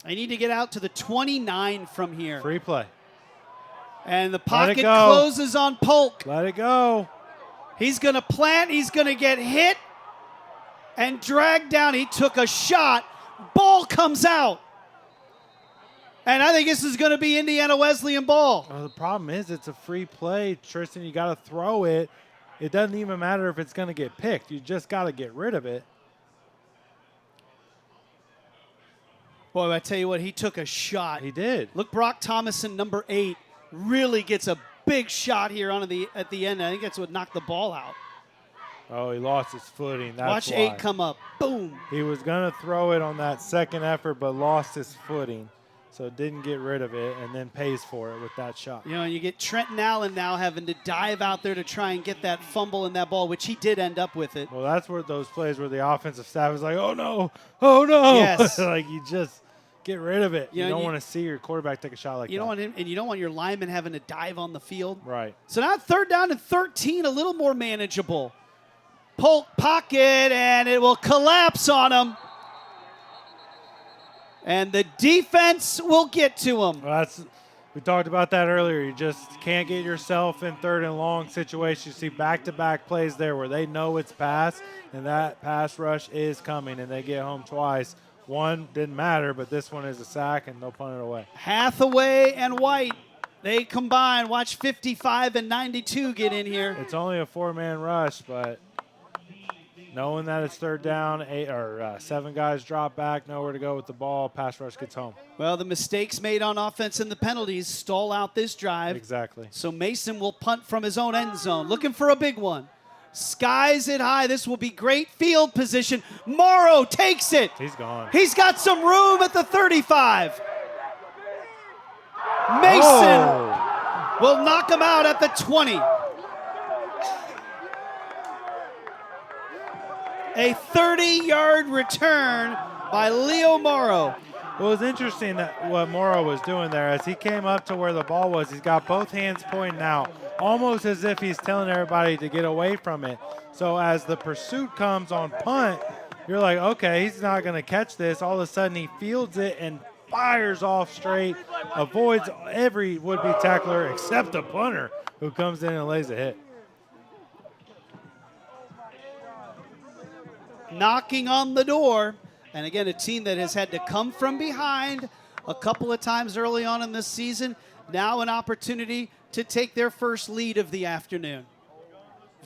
I need to get out to the 29 from here. Free play. And the Let pocket it go. closes on Polk. Let it go. He's going to plant. He's going to get hit and dragged down. He took a shot. Ball comes out. And I think this is going to be Indiana Wesleyan ball. Well, the problem is it's a free play, Tristan. You got to throw it. It doesn't even matter if it's going to get picked. You just got to get rid of it. Boy, I tell you what, he took a shot. He did. Look, Brock Thomason, number 8, really gets a big shot here at the end. I think that's what knocked the ball out. Oh, he lost his footing. That's Watch why. 8 come up. Boom. He was going to throw it on that second effort, but lost his footing. So didn't get rid of it and then pays for it with that shot. You know, you get Trenton Allen now having to dive out there to try and get that fumble in that ball, which he did end up with it. Well, that's where those plays where the offensive staff is like, oh, no. Yes. Like, you just get rid of it. Yeah, you don't you- want to see your quarterback take a shot like You that. don't want him, and you don't want your lineman having to dive on the field. Right. So now 3rd down and 13, a little more manageable. Polk pocket, and it will collapse on him. And the defense will get to him. Well, we talked about that earlier. You just can't get yourself in third and long situations. You see back-to-back plays there where they know it's pass, and that pass rush is coming, and they get home twice. One didn't matter, but this one is a sack, and they'll punt it away. Hathaway and White, they combine. Watch 55 and 92 get in here. It's only a four-man rush, but knowing that it's third down, 7 guys drop back, nowhere to go with the ball, pass rush gets home. Well, the mistakes made on offense and the penalties stall out this drive. Exactly. So Mason will punt from his own end zone, looking for a big one. Skies it high. This will be great field position. Morrow takes it. He's gone. He's got some room at the 35. Mason will knock him out at the 20. A 30-yard return by Leo Morrow. Well, it was interesting that what Morrow was doing there as he came up to where the ball was. He's got both hands pointing out, almost as if he's telling everybody to get away from it. So as the pursuit comes on punt, you're like, okay, he's not going to catch this. All of a sudden he fields it and fires off straight, avoids every would-be tackler except the punter who comes in and lays a hit. Knocking on the door. And again, a team that has had to come from behind a couple of times early on in this season. Now an opportunity to take their first lead of the afternoon.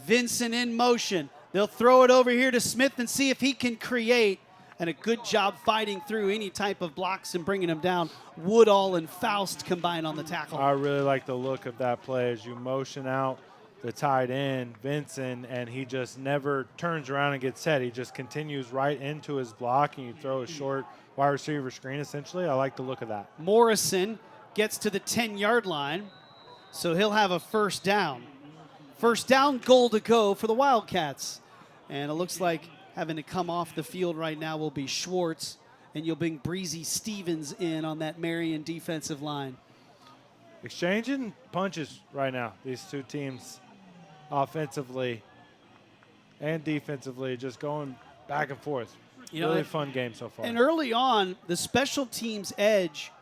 Vincent in motion. They'll throw it over here to Smith and see if he can create. And a good job fighting through any type of blocks and bringing them down. Woodall and Faust combine on the tackle. I really like the look of that play as you motion out the tight end, Vincent, and he just never turns around and gets set. He just continues right into his block, and you throw a short wide receiver screen, essentially. I like the look of that. Morrison gets to the 10-yard line, so he'll have a first down. First down, goal to go for the Wildcats. And it looks like having to come off the field right now will be Schwartz, and you'll bring Breezy Stevens in on that Marian defensive line. Exchanging punches right now, these two teams. Offensively and defensively, just going back and forth. Really fun game so far. And early on, the special teams edge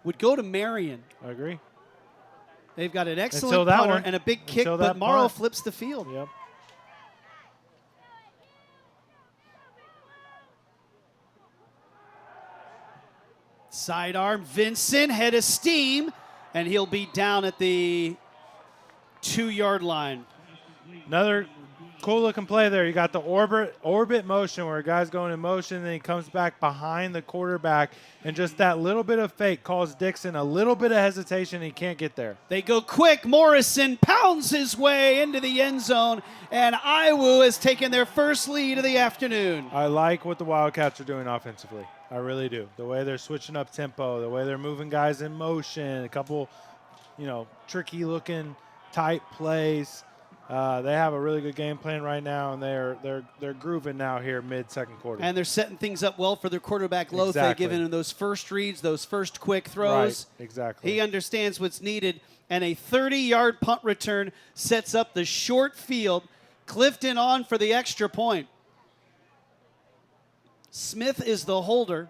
would go to Marian. I agree. They've got an excellent punter and a big kick, but Morrow flips the field. Yep. Sidearm, Vincent, head of steam, and he'll be down at the 2-yard line. Another cool-looking play there. You got the orbit motion where a guy's going in motion, and then he comes back behind the quarterback, and just that little bit of fake caused Dixon a little bit of hesitation, and he can't get there. They go quick. Morrison pounds his way into the end zone, and IWU has taken their first lead of the afternoon. I like what the Wildcats are doing offensively. I really do. The way they're switching up tempo, the way they're moving guys in motion, a couple, tricky-looking tight plays. They have a really good game plan right now, and they're grooving now here mid-second quarter. And they're setting things up well for their quarterback, Lothe, giving him those first reads, those first quick throws. Right, exactly. He understands what's needed, and a 30-yard punt return sets up the short field. Clifton on for the extra point. Smith is the holder,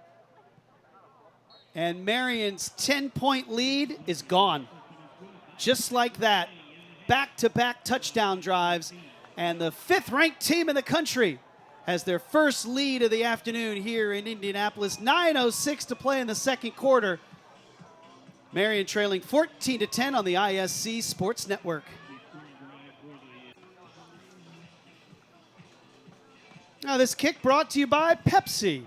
and Marian's 10-point lead is gone. Just like that. Back-to-back touchdown drives, and the 5th-ranked team in the country has their first lead of the afternoon here in Indianapolis. 9:06 to play in the second quarter. Marian trailing 14-10 on the ISC Sports Network. Now this kick brought to you by Pepsi.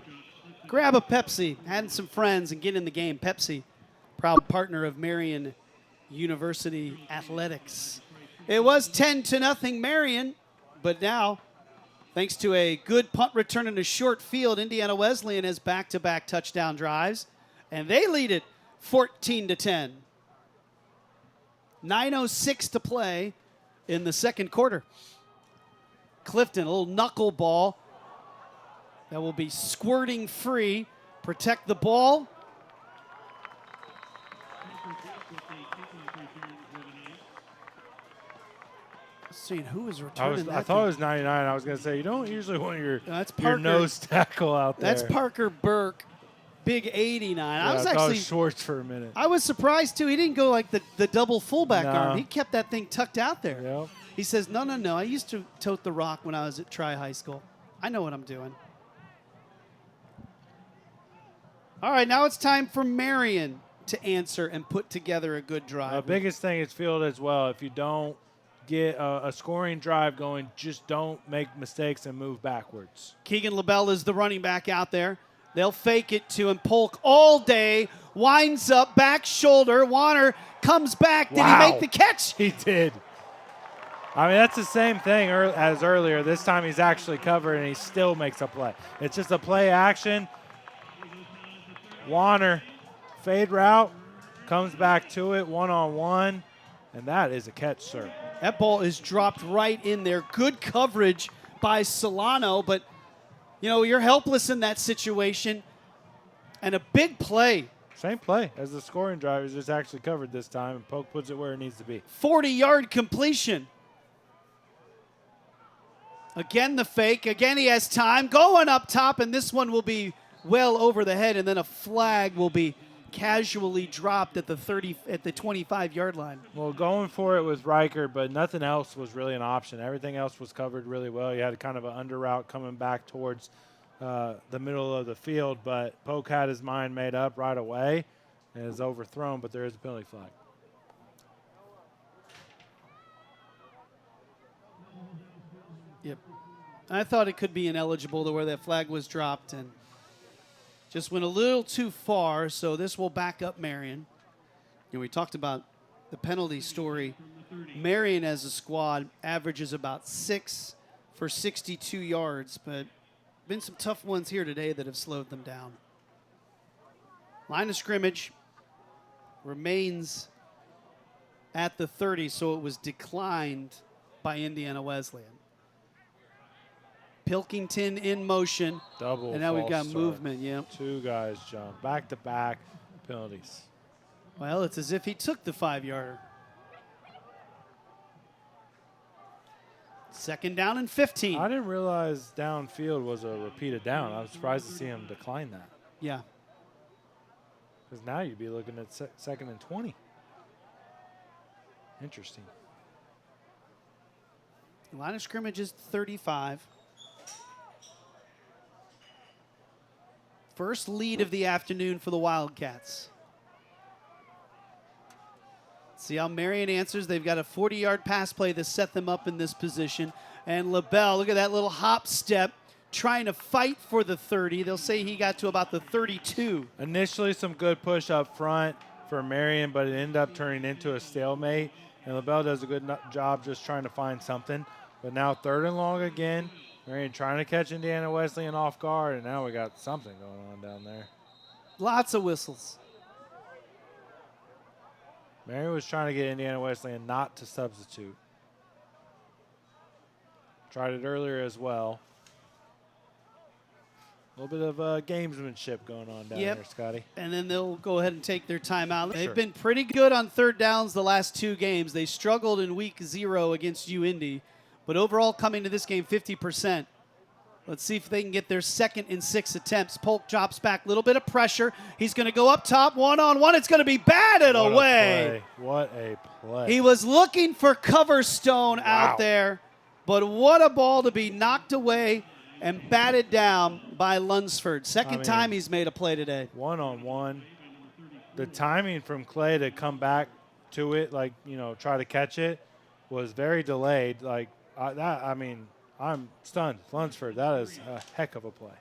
Grab a Pepsi, add some friends, and get in the game. Pepsi, proud partner of Marian University Athletics. It was 10-0 Marian, but now, thanks to a good punt return in a short field, Indiana Wesleyan has back-to-back touchdown drives, and they lead it 14-10. 9:06 to play in the second quarter. Clifton, a little knuckleball that will be squirting free. Protect the ball. Seeing who is returning that. I thought it was 99. I was going to say, you don't usually want your Parker, nose tackle out there. That's Parker Burke. big 89. Yeah, I was thought it actually Schwartz for a minute. I was surprised too. He didn't go like the double fullback No. arm. He kept that thing tucked out there. Yep. He says, no. I used to tote the rock when I was at Tri High School. I know what I'm doing. All right, now it's time for Marian to answer and put together a good drive. The biggest thing is field as well. If you don't get a scoring drive going, just don't make mistakes and move backwards. Keagan LaBelle is the running back out there. They'll fake it to him. Polk all day, winds up, back shoulder. Wanner comes back. Did he make the catch? He did. I mean, that's the same thing as earlier. This time he's actually covered, and he still makes a play. It's just a play action. Wanner, fade route, comes back to it, one-on-one, and that is a catch, sir. That ball is dropped right in there. Good coverage by Solano, but, you know, you're helpless in that situation. And a big play. Same play as the scoring drive. Is just actually covered this time, and Polk puts it where it needs to be. 40-yard completion. Again, the fake. Again, he has time. Going up top, and this one will be well over the head, and then a flag will be casually dropped at the 25-yard line. Well, going for it was Riker, but nothing else was really an option. Everything else was covered really well. You had kind of an under route coming back towards the middle of the field, but Polk had his mind made up right away and is overthrown, but there is a penalty flag. Yep. I thought it could be ineligible to where that flag was dropped and just went a little too far, so this will back up Marian. You know, we talked about the penalty story. Marian as a squad averages about 6 for 62 yards, but been some tough ones here today that have slowed them down. Line of scrimmage remains at the 30, so it was declined by Indiana Wesleyan. Pilkington in motion. Double and now we've got false start. movement, yeah. Two guys jump. Back-to-back penalties. Well, it's as if he took the 5-yarder. Second down and 15. I didn't realize downfield was a repeated down. I was surprised to see him decline that. Yeah. Because now you'd be looking at second and 20. Interesting. Line of scrimmage is 35. First lead of the afternoon for the Wildcats. See how Marian answers. They've got a 40-yard pass play to set them up in this position. And LaBelle, look at that little hop step, trying to fight for the 30. They'll say he got to about the 32. Initially some good push up front for Marian, but it ended up turning into a stalemate. And LaBelle does a good job just trying to find something. But now 3rd and long again. Marian trying to catch Indiana Wesleyan off guard, and now we got something going on down there. Lots of whistles. Marian was trying to get Indiana Wesleyan not to substitute. Tried it earlier as well. A little bit of gamesmanship going on down there, Scotty. And then they'll go ahead and take their timeout. They've Sure. been pretty good on 3rd downs the last 2 games. They struggled in week 0 against UIndy. But overall, coming to this game, 50%. Let's see if they can get their 2nd and 6 attempts. Polk drops back, a little bit of pressure. He's going to go up top, one-on-one. It's going to be batted away. What a play. He was looking for Coverstone out there, but what a ball to be knocked away and batted down by Lunsford. Second time he's made a play today. One-on-one. The timing from Clay to come back to it, like, you know, try to catch it, was very delayed. Like, I'm stunned. Lunsford, that is a heck of a play.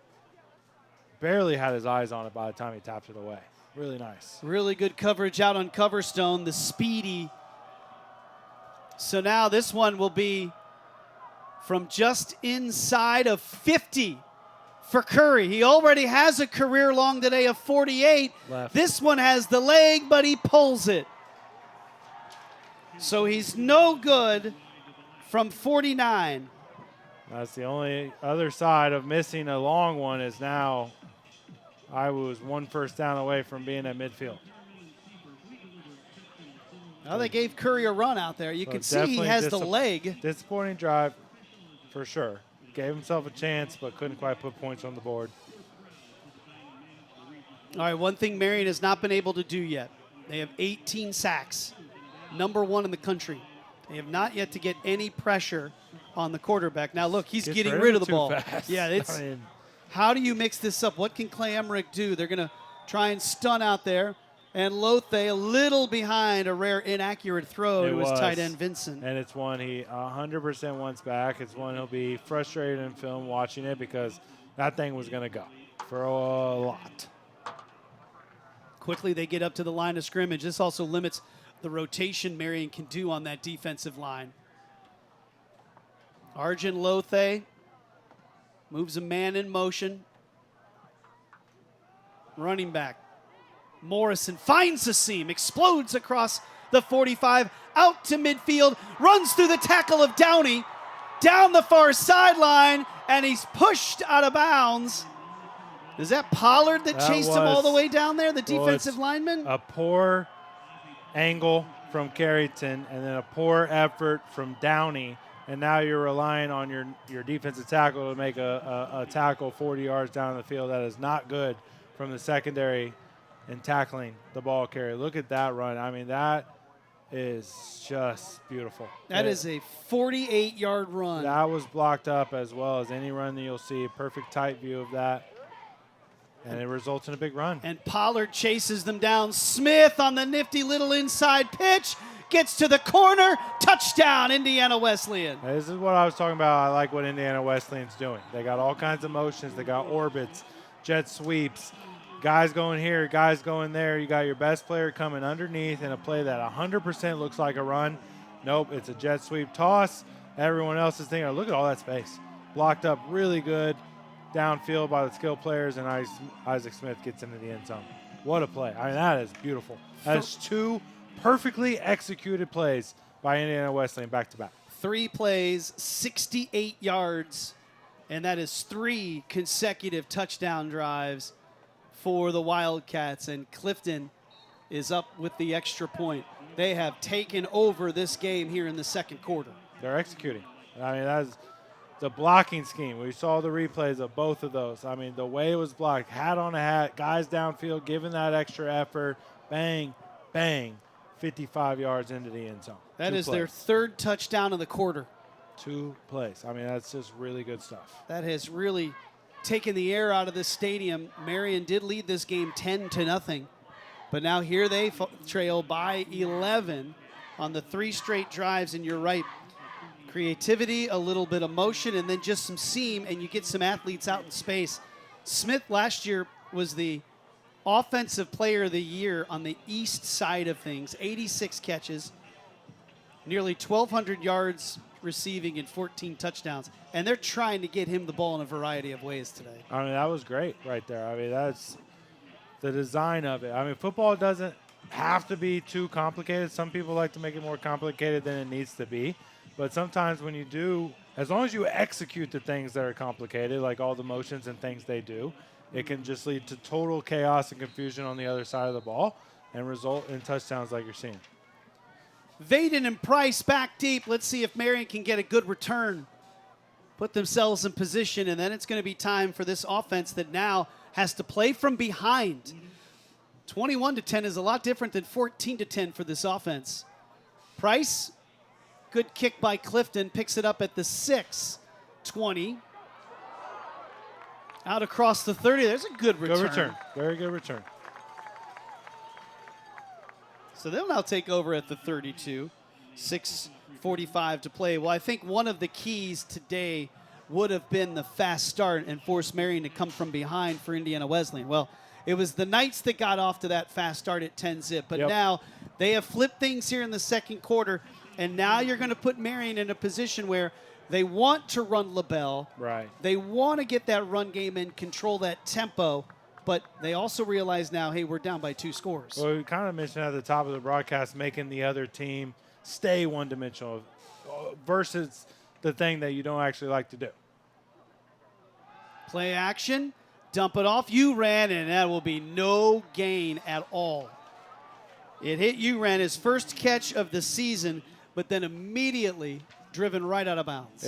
Barely had his eyes on it by the time he tapped it away. Really nice. Really good coverage out on Coverstone, the speedy. So now this one will be from just inside of 50 for Curry. He already has a career long today of 48. Left. This one has the leg, but he pulls it. So he's no good from 49. That's the only other side of missing a long one is now I was 1 first down away from being at midfield. Well, they gave Curry a run out there. You can see he has the leg. Disappointing drive for sure. Gave himself a chance, but couldn't quite put points on the board. All right, one thing Marian has not been able to do yet. They have 18 sacks, number 1 in the country. They have not yet to get any pressure on the quarterback. Now, look, he's getting rid of the ball. Fast. Yeah, it's how do you mix this up? What can Clay Emmerich do? They're going to try and stun out there. And Lothe a little behind a rare inaccurate throw to his tight end Vincent. And it's one he 100% wants back. It's one he'll be frustrated in film watching it because that thing was going to go for a lot. Quickly they get up to the line of scrimmage. This also limits the rotation Marian can do on that defensive line. Arjun Lothe moves a man in motion. Running back. Morrison finds the seam, explodes across the 45, out to midfield, runs through the tackle of Downey, down the far sideline, and he's pushed out of bounds. Is that Pollard that chased him all the way down there, the defensive lineman? A poor angle from Carrington and then a poor effort from Downey, and now you're relying on your defensive tackle to make a tackle 40 yards down the field. That is not good from the secondary and tackling the ball carrier. Look at that run. I mean, that is just beautiful. That is a 48-yard run. That was blocked up as well as any run that you'll see. Perfect tight view of that. And it results in a big run. And Pollard chases them down. Smith on the nifty little inside pitch. Gets to the corner. Touchdown, Indiana Wesleyan. This is what I was talking about. I like what Indiana Wesleyan's doing. They got all kinds of motions. They got orbits, jet sweeps, guys going here, guys going there. You got your best player coming underneath in a play that 100% looks like a run. Nope, it's a jet sweep toss. Everyone else is thinking, look at all that space. Blocked up really good downfield by the skill players, and Isaac Smith gets into the end zone. What a play. I mean, that is beautiful. That is 2 perfectly executed plays by Indiana Wesleyan back-to-back. 3 plays, 68 yards, and that is 3 consecutive touchdown drives for the Wildcats, and Clifton is up with the extra point. They have taken over this game here in the second quarter. They're executing. I mean, that's the blocking scheme. We saw the replays of both of those. I mean, the way it was blocked, hat on a hat, guys downfield, giving that extra effort, bang, bang, 55 yards into the end zone. That is their 3rd touchdown of the quarter. 2 plays. I mean, that's just really good stuff. That has really taken the air out of this stadium. Marian did lead this game 10-0, but now here they trail by 11 on the 3 straight drives, and you're right. Creativity, a little bit of motion, and then just some seam, and you get some athletes out in space. Smith last year was the Offensive Player of the Year on the east side of things, 86 catches, nearly 1,200 yards receiving and 14 touchdowns, and they're trying to get him the ball in a variety of ways today. I mean, that was great right there. I mean, that's the design of it. I mean, football doesn't have to be too complicated. Some people like to make it more complicated than it needs to be, but sometimes when you do, as long as you execute the things that are complicated, like all the motions and things they do, it can just lead to total chaos and confusion on the other side of the ball and result in touchdowns like you're seeing. Vaden and Price back deep. Let's see if Marian can get a good return. Put themselves in position, and then it's going to be time for this offense that now has to play from behind. 21-10 is a lot different than 14-10 for this offense. Price, good kick by Clifton, picks it up at the 6, 20. Out across the 30. There's a good return. Good return. Very good return. So they'll now take over at the 32. 6:45 to play. Well, I think one of the keys today would have been the fast start and force Marian to come from behind for Indiana Wesleyan. Well, it was the Knights that got off to that fast start at 10-zip, but now they have flipped things here in the second quarter, and now you're going to put Marian in a position where they want to run LaBelle. Right. They want to get that run game and control that tempo, but they also realize now, hey, we're down by 2 scores. Well, we kind of mentioned at the top of the broadcast making the other team stay one-dimensional versus the thing that you don't actually like to do. Play action, dump it off. Uran, and that will be no gain at all. It hit Uran, his first catch of the season, but then immediately driven right out of bounds.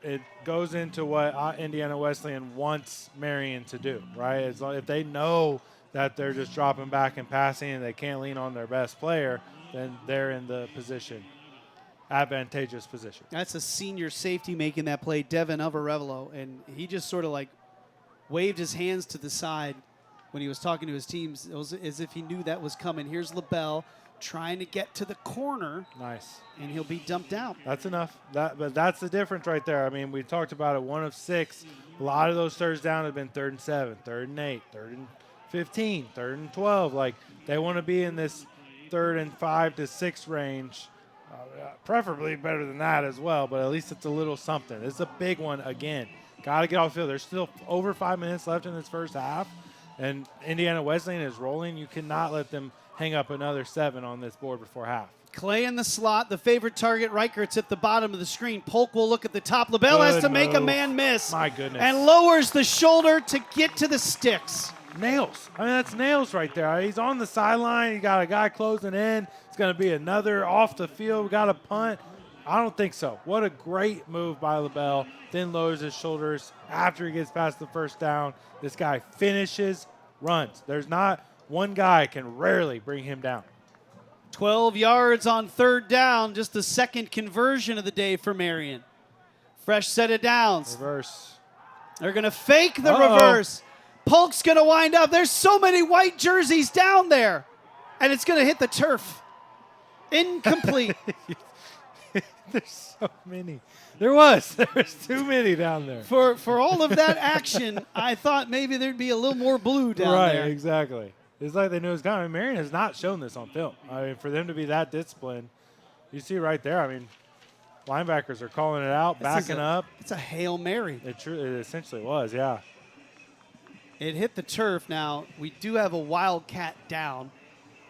It goes into what Indiana Wesleyan wants Marian to do, right? It's like if they know that they're just dropping back and passing and they can't lean on their best player, then they're in the advantageous position. That's a senior safety making that play, Devin Avarevalo, and he just sort of like waved his hands to the side when he was talking to his teams. It was as if he knew that was coming. Here's LaBelle trying to get to the corner. Nice. And he'll be dumped out. That's enough. But that's the difference right there. I mean, we talked about it, 1 of 6. A lot of those thirds down have been 3rd and 7, 3rd and 8, 3rd and 15, 3rd and 12. Like, they want to be in this 3rd and 5 to 6 range. Preferably better than that as well, but at least it's a little something. It's a big one again. Got to get off the field. There's still over 5 minutes left in this first half, and Indiana Wesleyan is rolling. You cannot let them hang up another 7 on this board before half. Clay in the slot, the favorite target. Reichert's at the bottom of the screen. Polk will look at the top. LaBelle has to make a man miss. My goodness. And lowers the shoulder to get to the sticks. Nails. I mean, that's nails right there. He's on the sideline. You got a guy closing in. It's going to be another off the field. We got a punt. I don't think so. What a great move by LaBelle. Then lowers his shoulders after he gets past the first down. This guy finishes, runs. There's not one guy can rarely bring him down. 12 yards on 3rd down. Just the second conversion of the day for Marian. Fresh set of downs. Reverse. They're going to fake the reverse. Polk's going to wind up. There's so many white jerseys down there. And it's going to hit the turf. Incomplete. There's so many. There was too many down there. For all of that action, I thought maybe there'd be a little more blue down there. Right, exactly. It's like they knew it was coming. Marian has not shown this on film. I mean, for them to be that disciplined, you see right there, I mean, linebackers are calling it out, backing up. It's a Hail Mary. It essentially was, yeah. It hit the turf. Now, we do have a Wildcat down,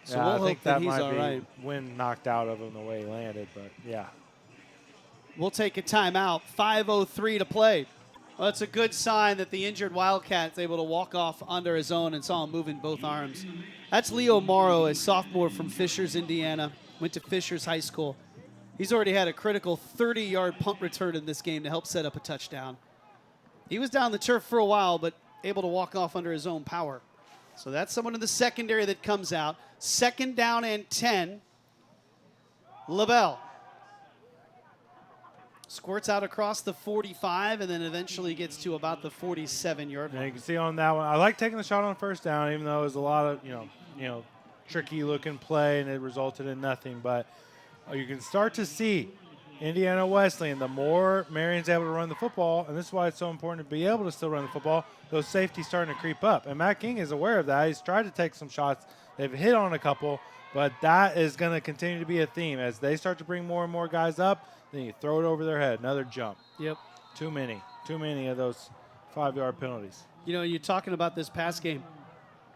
so we'll hope that he's all right. Wind knocked out of him the way he landed, but yeah. We'll take a timeout. 5:03 to play. Well, that's a good sign that the injured Wildcat's able to walk off under his own and saw him moving both arms. That's Leo Morrow, a sophomore from Fishers, Indiana. Went to Fishers High School. He's already had a critical 30-yard punt return in this game to help set up a touchdown. He was down the turf for a while, but able to walk off under his own power. So that's someone in the secondary that comes out. 2nd down and 10. LaBelle squirts out across the 45 and then eventually gets to about the 47-yard line. You can see on that one, I like taking the shot on 1st down, even though it was a lot of, tricky looking play and it resulted in nothing. But you can start to see Indiana Wesleyan, the more Marian's able to run the football, and this is why it's so important to be able to still run the football, those safeties starting to creep up. And Matt King is aware of that. He's tried to take some shots. They've hit on a couple, but that is going to continue to be a theme. As they start to bring more and more guys up, then you throw it over their head. Another jump. Yep. Too many of those 5-yard penalties. You know, you're talking about this pass game.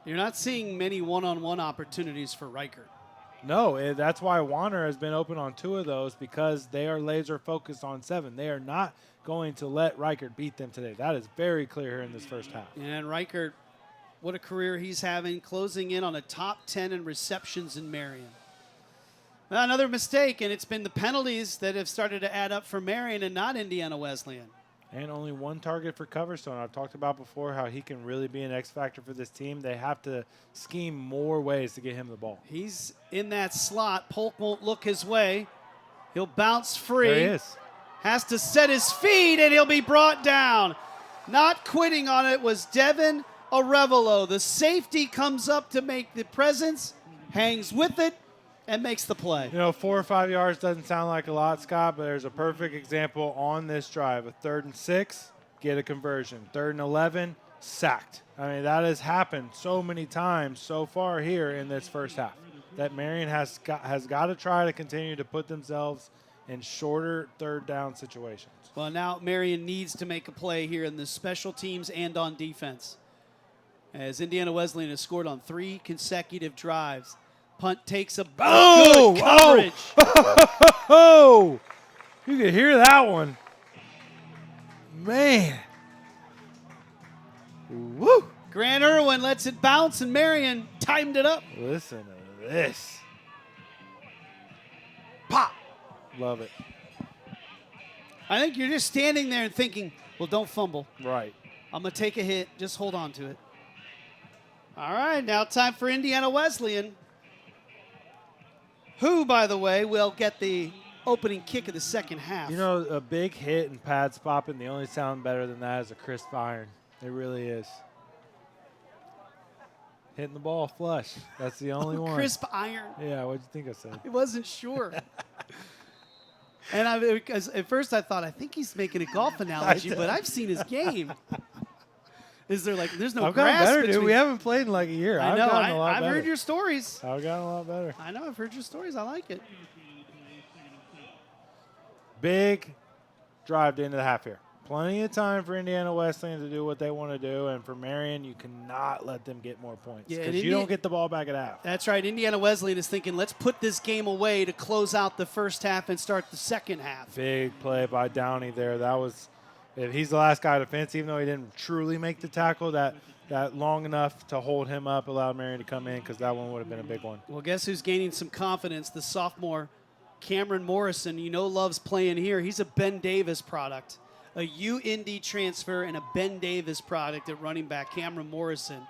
You're not seeing many one-on-one opportunities for Reichert. No, that's why Wanner has been open on 2 of those, because they are laser focused on 7. They are not going to let Reichert beat them today. That is very clear here in this first half. And Reichert, what a career he's having, closing in on a top 10 in receptions in Marian. Well, another mistake, and it's been the penalties that have started to add up for Marian and not Indiana Wesleyan. And only 1 target for Coverstone. I've talked about before how he can really be an X factor for this team. They have to scheme more ways to get him the ball. He's in that slot. Polk won't look his way. He'll bounce free. There he is. Has to set his feet, and he'll be brought down. Not quitting on it was Devin Avarevalo. The safety comes up to make the presence, hangs with it, and makes the play. 4 or 5 yards doesn't sound like a lot, Scott, but there's a perfect example on this drive. A 3rd and 6, get a conversion. 3rd and 11, sacked. I mean, that has happened so many times so far here in this first half that Marian has got to try to continue to put themselves in shorter 3rd down situations. Well, now Marian needs to make a play here in the special teams and on defense, as Indiana Wesleyan has scored on 3 consecutive drives. Punt takes a good coverage. Oh, you could hear that one. Man. Woo. Grant Irwin lets it bounce, and Marian timed it up. Listen to this. Pop. Love it. I think you're just standing there and thinking, well, don't fumble. Right. I'm going to take a hit. Just hold on to it. All right, now time for Indiana Wesleyan, who, by the way, will get the opening kick of the second half. You know, a big hit and pads popping, the only sound better than that is a crisp iron. It really is. Hitting the ball flush. That's the only one. Crisp iron. Yeah, what'd you think I said? I wasn't sure. And because at first I thought, I think he's making a golf analogy, but I've seen his game. Is there there's no I've grass gotten better, between. dude. We haven't played in like a year. I know. I've gotten a lot I've better. heard your stories. I've gotten a lot better. I know. I've heard your stories. I like it. Big drive into the half here. Plenty of time for Indiana Wesleyan to do what they want to do, and for Marian, you cannot let them get more points Yeah, because you don't get the ball back at half. That's right. Indiana Wesleyan is thinking, let's put this game away to close out the first half and start the second half. Big play by Downey there. That was, if he's the last guy to fence, even though he didn't truly make the tackle, that long enough to hold him up allowed Marian to come in because that one would have been a big one. Well, guess who's gaining some confidence? The sophomore, Cameron Morrison. You know loves playing here. He's a Ben Davis product. A UIndy transfer and a Ben Davis product at running back, Cameron Morrison.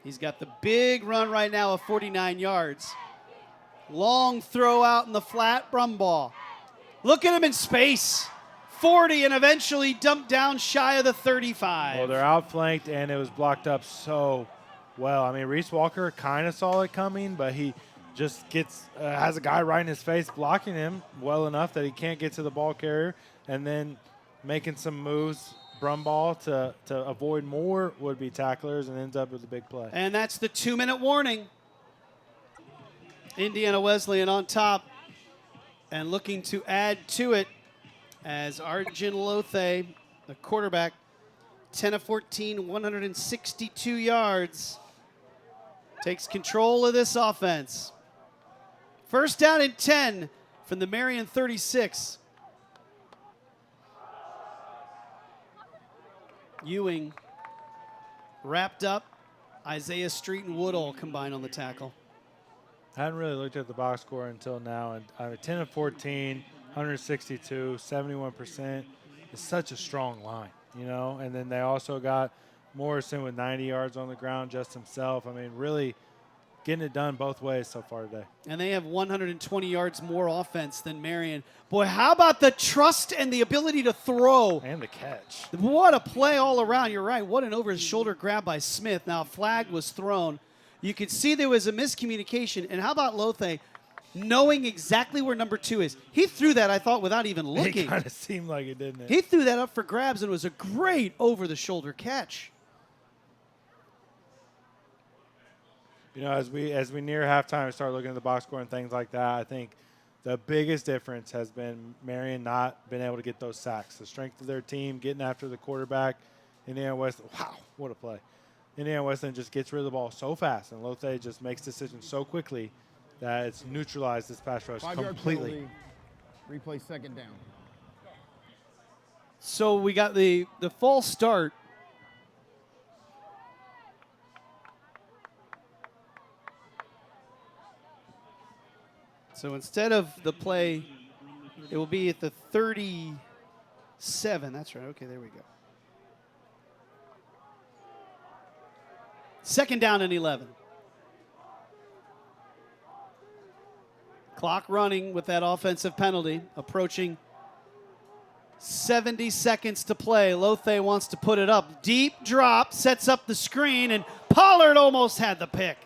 He's got the big run right now of 49 yards. Long throw out in the flat, Brumbaugh. Look at him in space. 40 and eventually dumped down shy of the 35. Well, they're outflanked, and it was blocked up so well. I mean, Reese Walker kind of saw it coming, but he just has a guy right in his face blocking him well enough that he can't get to the ball carrier, and then making some moves, Brumbaugh, to avoid more would-be tacklers, and ends up with a big play. And that's the 2-minute warning. Indiana Wesleyan on top and looking to add to it as Arjun Lothe, the quarterback, 10 of 14, 162 yards, takes control of this offense. First down and 10 from the Marian 36. Ewing wrapped up. Isaiah Street and Woodall combined on the tackle. I hadn't really looked at the box score until now, and 10 of 14, 162, 71% is such a strong line, you know? And then they also got Morrison with 90 yards on the ground just himself. I mean, really getting it done both ways so far today. And they have 120 yards more offense than Marian. Boy, how about the trust and the ability to throw? And the catch. What a play all around. You're right. What an over-the-shoulder grab by Smith. Now, a flag was thrown. You could see there was a miscommunication. And how about Lothe knowing exactly where number 2 is? He threw that, I thought, without even looking. It kind of seemed like it, didn't it? He threw that up for grabs, and it was a great over-the-shoulder catch. You know, as we near halftime and start looking at the box score and things like that, I think the biggest difference has been Marian not being able to get those sacks. The strength of their team, getting after the quarterback. Indiana Wesleyan, wow, what a play. Indiana Wesleyan just gets rid of the ball so fast, and Lothe just makes decisions so quickly that it's neutralized this pass rush 5-yard completely. penalty. Replay second down. So we got the false start. So instead of the play, it will be at the 37. That's right. Okay, there we go. Second down and 11. Clock running with that offensive penalty, approaching 70 seconds to play. Lothe wants to put it up. Deep drop, sets up the screen, and Pollard almost had the pick.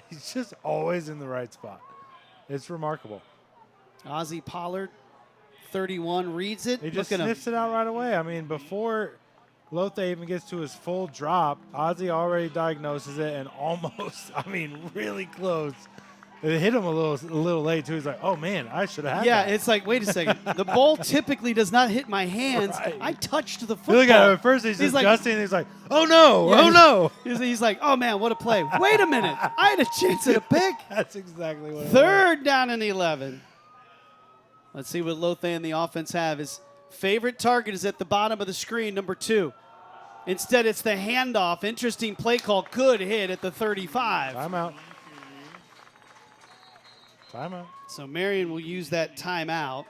He's just always in the right spot. It's remarkable. Ozzie Pollard, 31, reads it. He just Look at him. sniffs it out right away. I mean, before Lothe even gets to his full drop, Ozzie already diagnoses it and almost, I mean, really close. It hit him a little late, too. He's like, oh, man, I should have had Yeah, that. it's like, wait a second. The ball typically does not hit my hands. Right. I touched the You football. look at him at first, he's like, adjusting, and he's like, oh, no, Yeah, oh, no. He's like, oh, man, what a play. Wait a minute. I had a chance at a pick. That's exactly what it was. Third down and 11. Let's see what Lothe and the offense have. His favorite target is at the bottom of the screen, number 2. Instead, it's the handoff. Interesting play call. Good hit at the 35. Timeout. So Marian will use that timeout,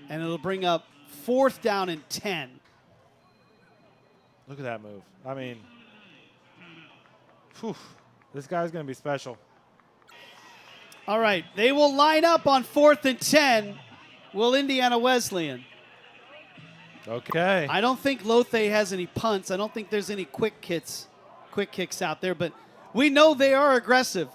and it'll bring up 4th down and 10. Look at that move. I mean, Whew, this guy's going to be special. All right, they will line up on 4th and 10. Will Indiana Wesleyan? Okay. I don't think Lothe has any punts. I don't think there's any quick kicks out there, but we know they are aggressive.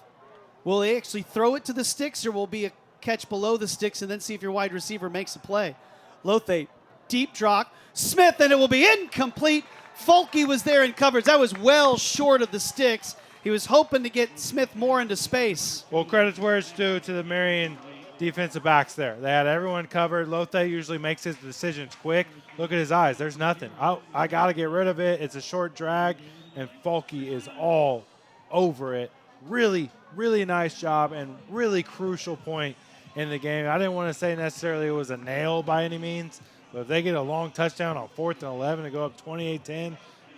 Will they actually throw it to the sticks, or will it be a catch below the sticks and then see if your wide receiver makes a play? Lothe, deep drop. Smith, and it will be incomplete. Folke was there in coverage. That was well short of the sticks. He was hoping to get Smith more into space. Well, credit's where it's due to the Marian defensive backs there. They had everyone covered. Lothe usually makes his decisions quick. Look at his eyes. There's nothing. I got to get rid of it. It's a short drag, and Folke is all over it. Really, really nice job and really crucial point in the game. I didn't want to say necessarily it was a nail by any means, but if they get a long touchdown on 4th and 11 to go up 28-10,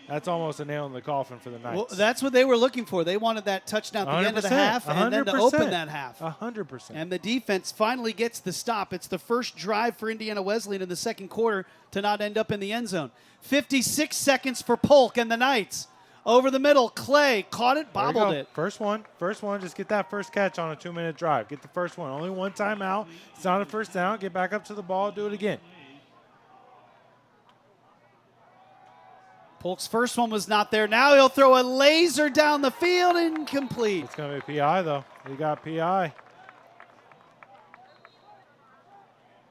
that's almost a nail in the coffin for the Knights. Well, that's what they were looking for. They wanted that touchdown at the end of the half and then to open that half. 100%. And the defense finally gets the stop. It's the first drive for Indiana Wesleyan in the second quarter to not end up in the end zone. 56 seconds for Polk and the Knights. Over the middle, Clay caught it, bobbled it. First one. Just get that first catch on a 2-minute drive. Get the first one. Only one timeout. It's not a first down. Get back up to the ball. Do it again. Polk's first one was not there. Now he'll throw a laser down the field, incomplete. It's going to be a PI, though. He got PI.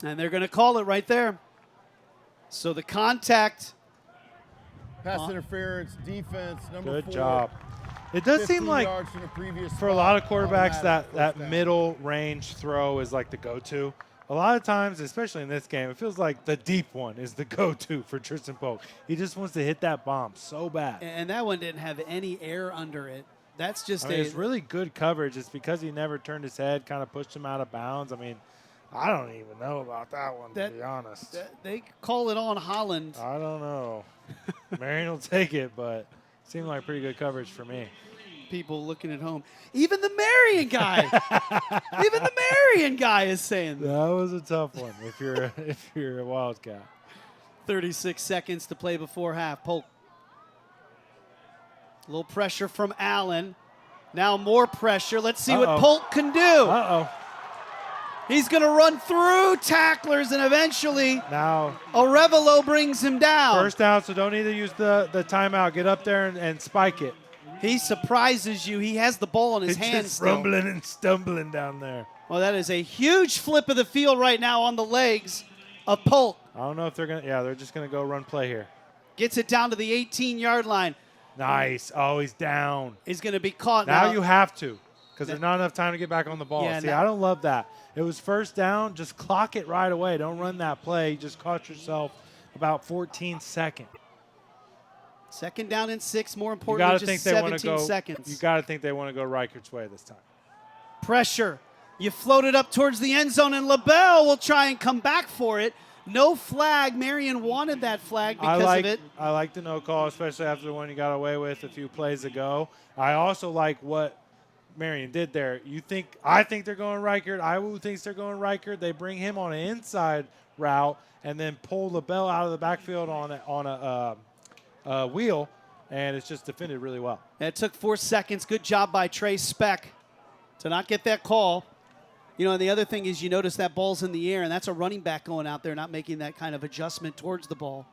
And they're going to call it right there. So the contact. Pass interference, defense, number 4. Good job. It does seem like for a lot of quarterbacks that middle range throw is like the go-to. A lot of times, especially in this game, it feels like the deep one is the go-to for Tristan Polk. He just wants to hit that bomb so bad. And that one didn't have any air under it. That's just it's really good coverage. It's because he never turned his head, kind of pushed him out of bounds. I mean, I don't even know about that one, to be honest. They call it on Holland. I don't know. Marian will take it, but it seemed like pretty good coverage for me. People looking at home. Even the Marian guy. Even the Marian guy is saying that. That was a tough one if you're a Wildcat. 36 seconds to play before half. Polk. A little pressure from Allen. Now more pressure. Let's see what Polk can do. Uh-oh. He's going to run through tacklers, and eventually now Arevalo brings him down. First down, so don't need to use the timeout. Get up there and spike it. He surprises you. He has the ball in his hands just still. rumbling and stumbling down there. Well, that is a huge flip of the field right now on the legs of Polk. I don't know if they're going to – yeah, they're just going to go run play here. Gets it down to the 18-yard line. Nice. Oh, he's down. He's going to be caught now. Now you have to because there's not enough time to get back on the ball. Yeah, See, I don't love that. It was first down. Just clock it right away. Don't run that play. You just caught yourself about 14 seconds. Second down and 6, more importantly, just 17 seconds. You got to think they want to go Reichert's way this time. Pressure. You float it up towards the end zone, and Belle will try and come back for it. No flag. Marian wanted that flag because of it. I like the no call, especially after the one you got away with a few plays ago. I also like what Marian did there. I think they're going Reichert. Iwu thinks they're going Reichert. They bring him on an inside route and then pull Belle out of the backfield on a wheel, and it's just defended really well. It took 4 seconds. Good job by Trey Speck to not get that call. You know, and the other thing is you notice that ball's in the air, and that's a running back going out there not making that kind of adjustment towards the ball.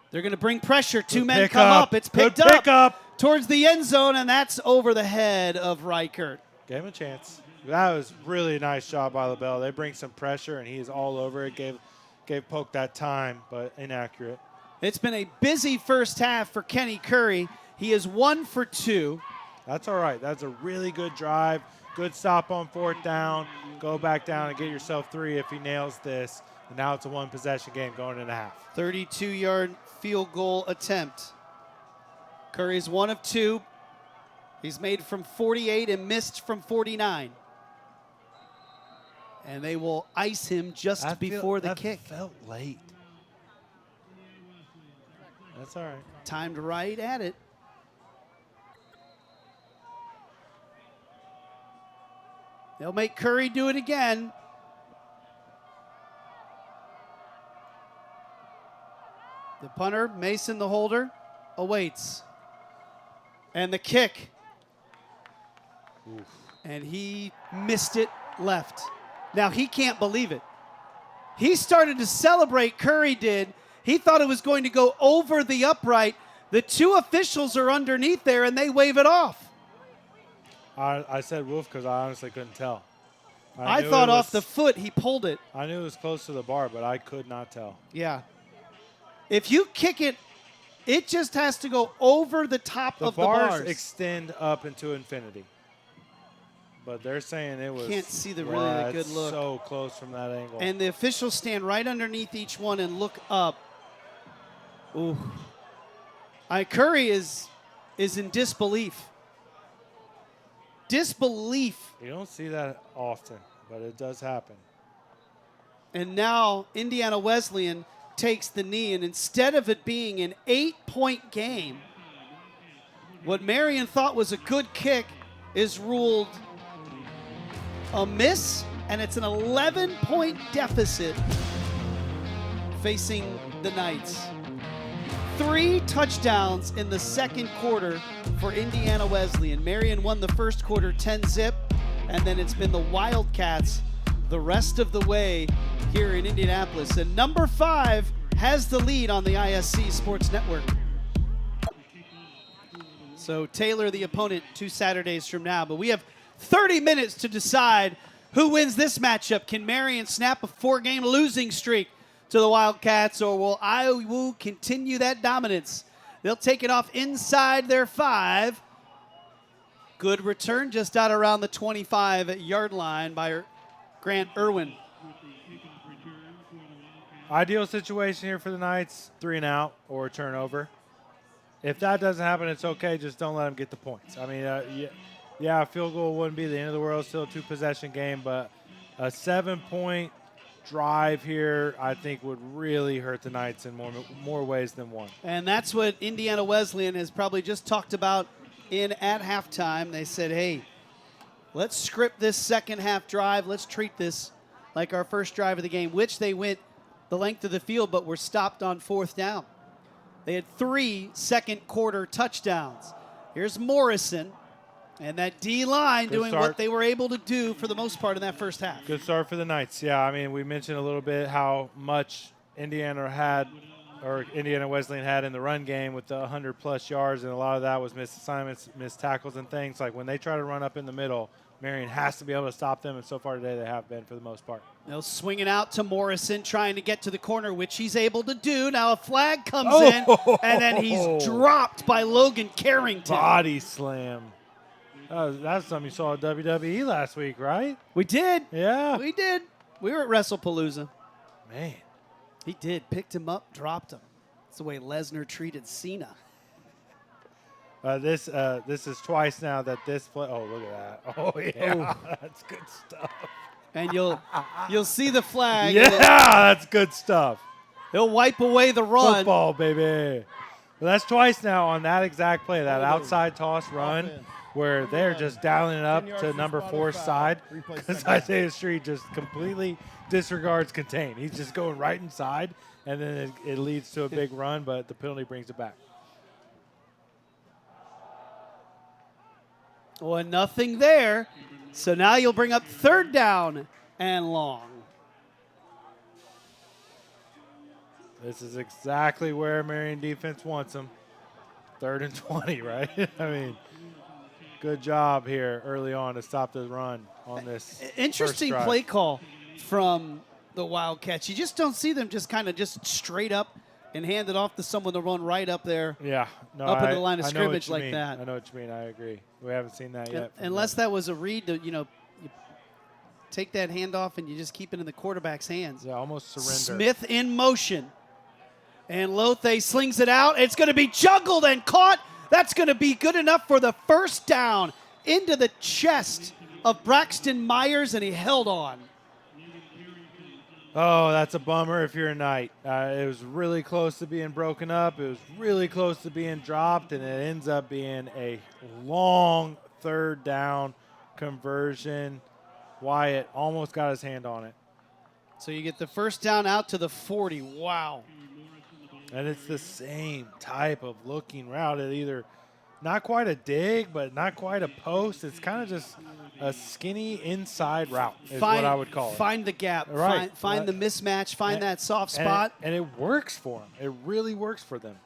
They're going to bring pressure. Two men come up. It's picked up towards the end zone, and that's over the head of Reichert. Gave him a chance. That was really a nice job by Belle. They bring some pressure, and he is all over it. Gave Polk that time, but inaccurate. It's been a busy first half for Kenny Curry. He is 1 for 2. That's all right. That's a really good drive. Good stop on 4th down. Go back down and get yourself 3 if he nails this. And now it's a one-possession game going into half. 32-yard field goal attempt. Curry's 1 of 2. He's made from 48 and missed from 49. And they will ice him just before the kick. That felt late. That's all right. Timed right at it. They'll make Curry do it again. The punter, Mason the holder, awaits. And the kick And he missed it left. Now, he can't believe it. He started to celebrate, Curry did. He thought it was going to go over the upright. The two officials are underneath there, and they wave it off. I said woof because I honestly couldn't tell. I thought off the foot he pulled it. I knew it was close to the bar, but I could not tell. Yeah. If you kick it, it just has to go over the top of the bars. The bars extend up into infinity. But they're saying it was. Can't see the really good look. So close from that angle. And the officials stand right underneath each one and look up. Ooh. Curry is in disbelief. Disbelief. You don't see that often, but it does happen. And now Indiana Wesleyan takes the knee, and instead of it being an 8-point game, what Marian thought was a good kick is ruled a miss, and it's an 11-point deficit facing the Knights. 3 touchdowns in the second quarter for Indiana Wesleyan. Marian won the first quarter 10-zip, and then it's been the Wildcats the rest of the way here in Indianapolis. And number 5 has the lead on the ISC Sports Network. So Taylor, the opponent, 2 Saturdays from now. But we have 30 minutes to decide who wins this matchup. Can Marian snap a 4-game losing streak to the Wildcats, or will IOU continue that dominance? They'll take it off inside their 5. Good return just out around the 25-yard line by Grant Irwin. Ideal situation here for the Knights, 3 and out or a turnover. If that doesn't happen, it's okay. Just don't let them get the points. I mean, yeah, a field goal wouldn't be the end of the world. Still a 2-possession game, but a 7-point drive here, I think, would really hurt the Knights in more ways than one. And that's what Indiana Wesleyan has probably just talked about at halftime. They said, hey, let's script this second half drive. Let's treat this like our first drive of the game, which they went the length of the field but were stopped on 4th down. They had 3 second quarter touchdowns. Here's Morrison. And that D-line doing what they were able to do for the most part in that first half. Good start for the Knights. Yeah, I mean, we mentioned a little bit how much Indiana Wesleyan had in the run game with the 100-plus yards, and a lot of that was missed assignments, missed tackles, and things. Like when they try to run up in the middle, Marian has to be able to stop them, and so far today they have been for the most part. They'll swing it out to Morrison, trying to get to the corner, which he's able to do. Now a flag comes in, and then he's dropped by Logan Carrington. Body slam. That's something you saw at WWE last week, right? We did. Yeah. We did. We were at WrestlePalooza. Man. He did. Picked him up, dropped him. That's the way Lesnar treated Cena. This is twice now that this play. Oh, look at that. Oh, yeah. Oh. That's good stuff. And you'll see the flag. Yeah, that's good stuff. He'll wipe away the run. Football, baby. Well, that's twice now on that exact play, that outside toss run, where they're just dialing it up to number 4's side, because Isaiah Street just completely disregards contain. He's just going right inside, and then it leads to a big run, but the penalty brings it back. Well, nothing there. So now you'll bring up 3rd down and long. This is exactly where Marian defense wants them. 3rd and 20, right? I mean, good job here early on to stop the run on this. Interesting play call from the Wildcats. You just don't see them just kind of just straight up and hand it off to someone to run right up there. Yeah. No, up into the line of scrimmage like mean. that. I know what you mean. I agree. We haven't seen that yet. Unless that was a read to, you take that handoff and you just keep it in the quarterback's hands. Yeah, almost surrender. Smith in motion. And Lothe slings it out. It's going to be juggled and caught. That's going to be good enough for the first down into the chest of Braxton Myers, and he held on. Oh, that's a bummer if you're a Knight. It was really close to being broken up. It was really close to being dropped, and it ends up being a long 3rd down conversion. Wyatt almost got his hand on it. So you get the first down out to the 40. Wow. And it's the same type of looking route. It either not quite a dig, but not quite a post. It's kind of just a skinny inside route is what I would call it. Find the gap. Right. Find the mismatch. Find that soft spot. And it works for them. It really works for them.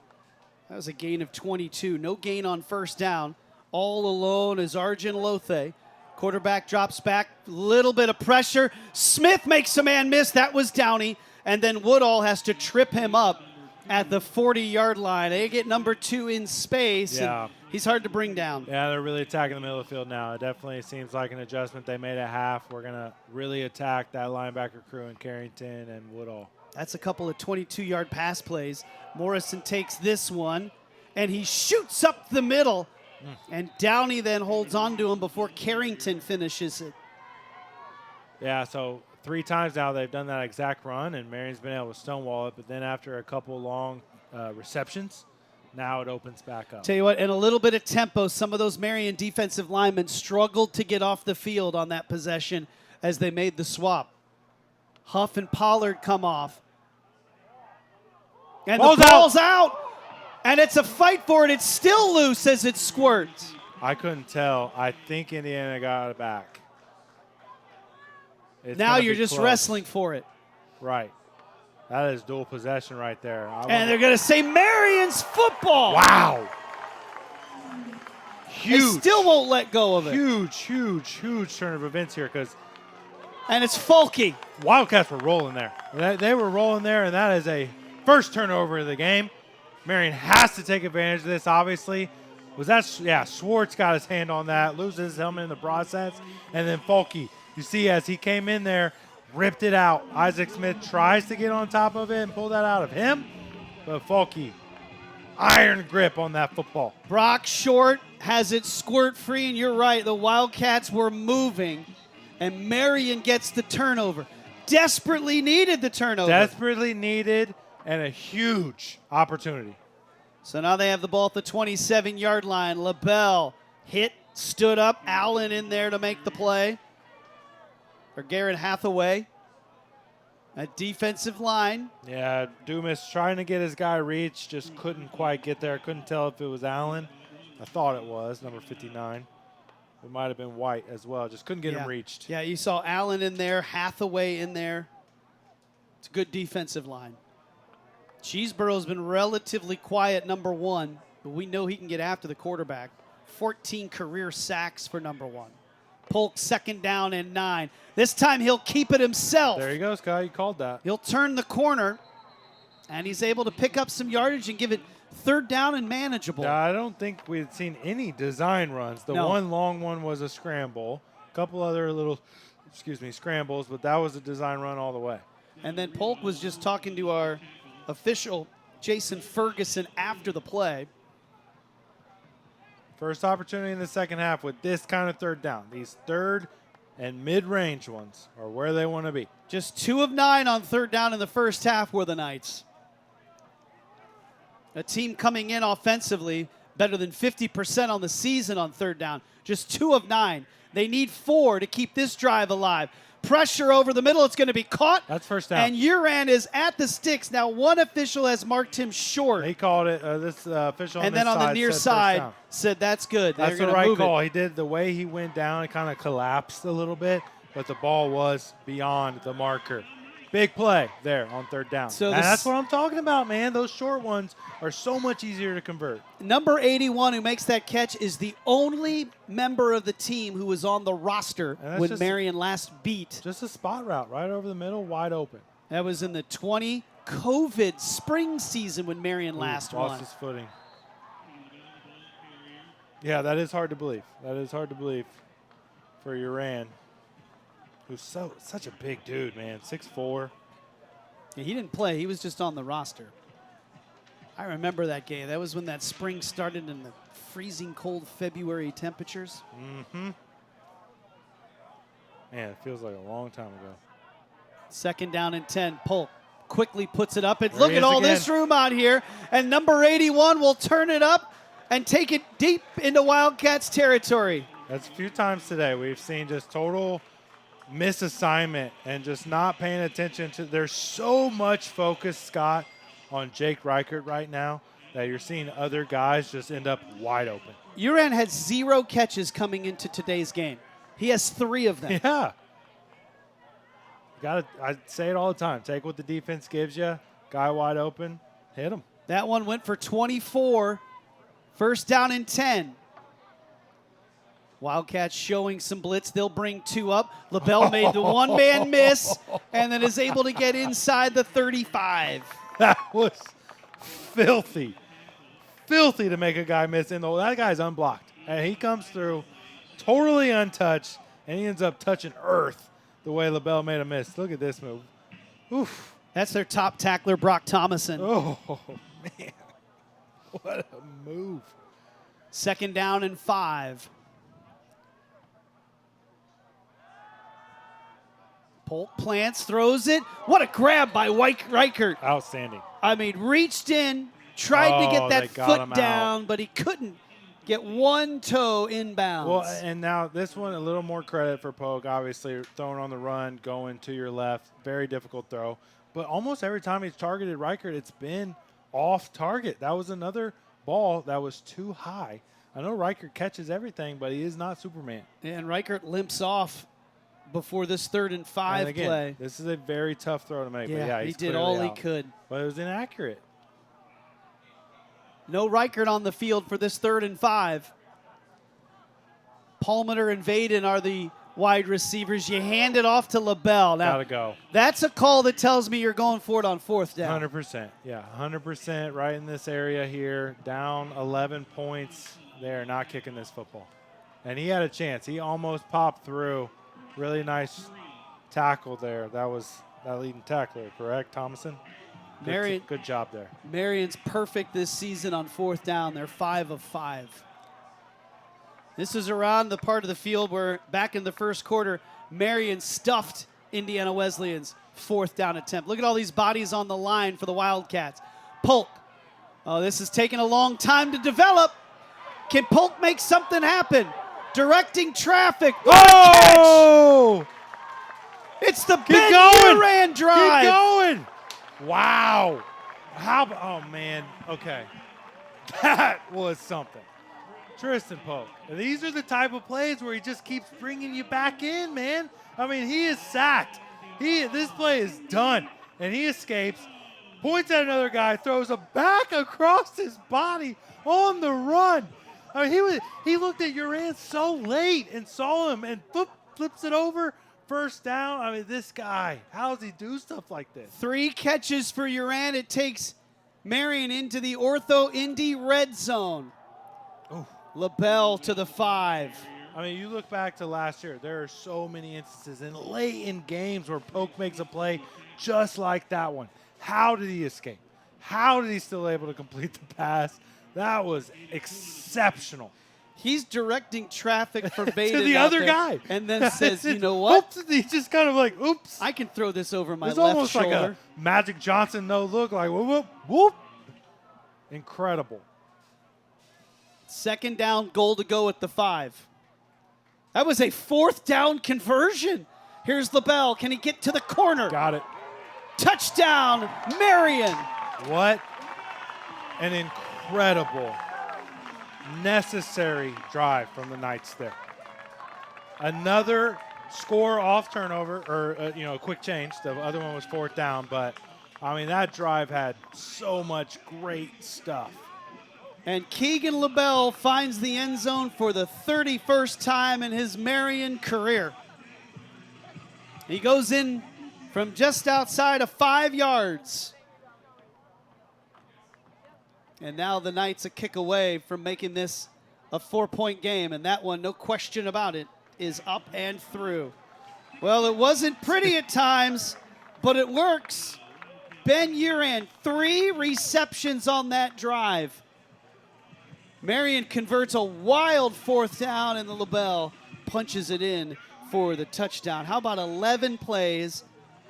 That was a gain of 22. No gain on first down. All alone is Arjun Lothe. Quarterback drops back. Little bit of pressure. Smith makes a man miss. That was Downey. And then Woodall has to trip him up at the 40-yard line. They get number 2 in space. Yeah. And he's hard to bring down. Yeah, they're really attacking the middle of the field now. It definitely seems like an adjustment they made at half. We're going to really attack that linebacker crew in Carrington and Woodall. That's a couple of 22-yard pass plays. Morrison takes this one, and he shoots up the middle. And Downey then holds on to him before Carrington finishes it. Yeah, so 3 times now they've done that exact run, and Marian's been able to stonewall it. But then after a couple long receptions, now it opens back up. Tell you what, in a little bit of tempo, some of those Marian defensive linemen struggled to get off the field on that possession as they made the swap. Huff and Pollard come off. And the ball's out. And it's a fight for it. It's still loose as it squirts. I couldn't tell. I think Indiana got it back. Now you're just wrestling for it. Right. That is dual possession right there. And they're going to say Marian's football. Wow. Huge. They still won't let go of it. Huge turn of events here because. And it's Folky. Wildcats were rolling there. They were rolling there, and that is a first turnover of the game. Marian has to take advantage of this, obviously. Schwartz got his hand on that, loses his helmet in the process. And then Folky, you see as he came in there, ripped it out. Isaac Smith tries to get on top of it and pull that out of him. But Folky, iron grip on that football. Brock Short has it squirt free, and you're right. The Wildcats were moving, and Marian gets the turnover. Desperately needed the turnover. Desperately needed. And a huge opportunity. So now they have the ball at the 27-yard line. LaBelle hit, stood up. Allen in there to make the play. Or Garrett Hathaway. A defensive line. Yeah, Dumas trying to get his guy reached, just couldn't quite get there. Couldn't tell if it was Allen. I thought it was, number 59. It might have been White as well. Just couldn't get him reached. Yeah, you saw Allen in there, Hathaway in there. It's a good defensive line. Cheeseborough's been relatively quiet, number 1, but we know he can get after the quarterback. 14 career sacks for number 1. Polk 2nd down and 9. This time he'll keep it himself. There you go, Scott. You called that. He'll turn the corner, and he's able to pick up some yardage and give it 3rd down and manageable. I don't think we had seen any design runs. The one long one was a scramble. A couple other little, scrambles, but that was a design run all the way. And then Polk was just talking to our official, Jason Ferguson, after the play. First opportunity in the second half with this kind of 3rd down. These 3rd and mid-range ones are where they want to be. Just 2 of 9 on 3rd down in the first half were the Knights. A team coming in offensively, better than 50% on the season on 3rd down. Just 2 of 9. They need 4 to keep this drive alive. Pressure over the middle. It's going to be caught. That's first down. And Uran is at the sticks. Now, one official has marked him short. He called it, this official and then on the near side said that's good. That's the right call. He did the way he went down. It kind of collapsed a little bit, but the ball was beyond the marker. Big play there on 3rd down. So that's what I'm talking about, man. Those short ones are so much easier to convert. Number 81 who makes that catch is the only member of the team who was on the roster when Marian last beat. Just a spot route right over the middle, wide open. That was in the 20 COVID spring season when Marian last won. Lost his footing. Yeah, that is hard to believe. That is hard to believe for Uran, who's such a big dude, man, 6'4". Yeah, he didn't play. He was just on the roster. I remember that game. That was when that spring started in the freezing cold February temperatures. Mm-hmm. Man, it feels like a long time ago. 2nd down and 10. Polk quickly puts it up. And look at all this room out here. And number 81 will turn it up and take it deep into Wildcats territory. That's a few times today we've seen just total misassignment and just not paying attention to. There's so much focus, Scott, on Jake Reichert right now that you're seeing other guys just end up wide open. Uran had 0 catches coming into today's game. He has 3 of them. Yeah. I say it all the time. Take what the defense gives you. Guy wide open, hit him. That one went for 24. First down and 10. Wildcats showing some blitz. They'll bring 2 up. LaBelle made the one-man miss and then is able to get inside the 35. That was filthy. Filthy to make a guy miss. And that guy's unblocked. And he comes through totally untouched, and he ends up touching earth the way LaBelle made a miss. Look at this move. Oof. That's their top tackler, Brock Thomason. Oh, man. What a move. Second down and 5. Polk plants, throws it. What a grab by Reichert. Outstanding. I mean, reached in, tried to get that foot down, out. but he couldn't get one toe inbounds. Well, and now this one, a little more credit for Polk. Obviously, throwing on the run, going to your left. Very difficult throw. But almost every time he's targeted Reichert, it's been off target. That was another ball that was too high. I know Reichert catches everything, but he is not Superman. And Reichert limps off before this 3rd and 5 and again, play. This is a very tough throw to make. Yeah, but yeah, he he's did clearly all he out. could. But it was inaccurate. No Reichert on the field for this 3rd and 5. Palmer and Vaden are the wide receivers. You hand it off to LaBelle. Now, Gotta go. that's a call that tells me you're going for it on 4th down. 100%. Yeah, 100% right in this area here. Down 11 points. They're not kicking this football. And he had a chance. He almost popped through. Really nice tackle there. That was that leading tackler, correct, Thomason? Marian, good job there. Marian's perfect this season on 4th down. They're 5 of 5. This is around the part of the field where back in the first quarter, Marian stuffed Indiana Wesleyan's 4th down attempt. Look at all these bodies on the line for the Wildcats. Polk. Oh, this is taking a long time to develop. Can Polk make something happen? Directing traffic. Oh! It's the Keep Ben going. Uran drive. Keep going. Wow. Oh, man. Okay. That was something. Tristan Polk. These are the type of plays where he just keeps bringing you back in, man. I mean, he is sacked. This play is done. And he escapes, points at another guy, throws a back across his body on the run. I mean, he looked at Uran so late and saw him and flips it over. First down. I mean, this guy, how does he do stuff like this? 3 catches for Uran. It takes Marian into the Ortho Indy red zone. Oh. LaBelle to the 5. I mean, you look back to last year, there are so many instances in late in games where Polk makes a play just like that one. How did he escape? How did he still able to complete the pass? That was exceptional. He's directing traffic for Vaden to the out other there, guy. and then says, you know what? Oops, he's just kind of like, oops. I can throw this over my It's left almost shoulder. like a Magic Johnson no look, like whoop, whoop, whoop. Incredible. 2nd down, goal to go at the 5. That was a 4th down conversion. Here's LaBelle. Can he get to the corner? Got it. Touchdown, Marian. What an incredible, necessary drive from the Knights there. Another score off turnover, or a quick change. The other one was 4th down, but I mean that drive had so much great stuff. And Keagan LaBelle finds the end zone for the 31st time in his Marian career. He goes in from just outside of 5 yards. And now the Knights a kick away from making this a 4-point game. And that one, no question about it, is up and through. Well, it wasn't pretty at times, but it works. Ben Uran, 3 receptions on that drive. Marian converts a wild 4th down, and the LaBelle punches it in for the touchdown. How about 11 plays,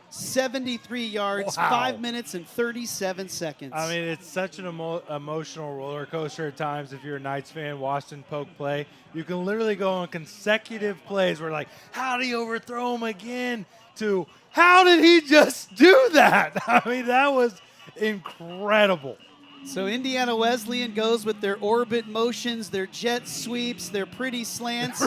73 yards, Wow. 5 minutes and 37 seconds. I mean, it's such an emotional roller coaster at times. If you're a Knights fan, watching Polk play, you can literally go on consecutive plays where, like, how did he overthrow him again? To how did he just do that? I mean, that was incredible. So Indiana Wesleyan goes with their orbit motions, their jet sweeps, their pretty slants.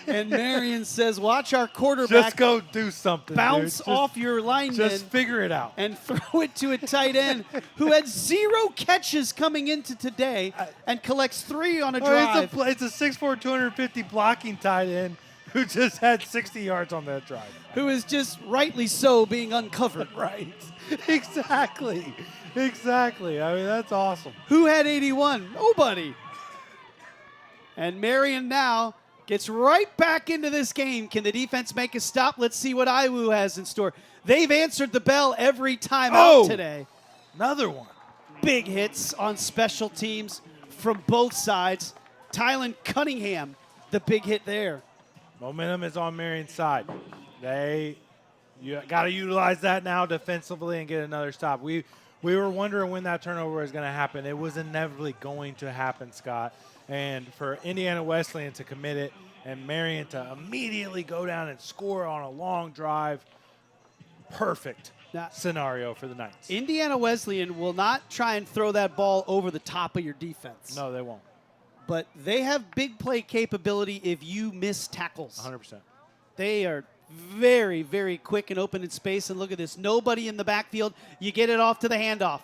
And Marian says, watch our quarterback Just go do something, bounce dude. off your lineman. Just figure it out. And throw it to a tight end who had 0 catches coming into today and collects 3 on a drive. It's a 6'4", 250 blocking tight end who just had 60 yards on that drive. Who is just rightly so being uncovered. Right. Exactly. Exactly. I mean, that's awesome. Who had 81? Nobody. And Marian now gets right back into this game. Can the defense make a stop? Let's see what IWU has in store. They've answered the bell every time out today. Another one. Big hits on special teams from both sides. Tylen Cunningham, the big hit there. Momentum is on Marian's side. You got to utilize that now defensively and get another stop. We were wondering when that turnover was going to happen. It was inevitably going to happen, Scott. And for Indiana Wesleyan to commit it and Marian to immediately go down and score on a long drive, perfect scenario for the Knights. Indiana Wesleyan will not try and throw that ball over the top of your defense. No, they won't. But they have big play capability if you miss tackles. 100%. They are very, very quick and open in space. And look at this. Nobody in the backfield. You get it off to the handoff.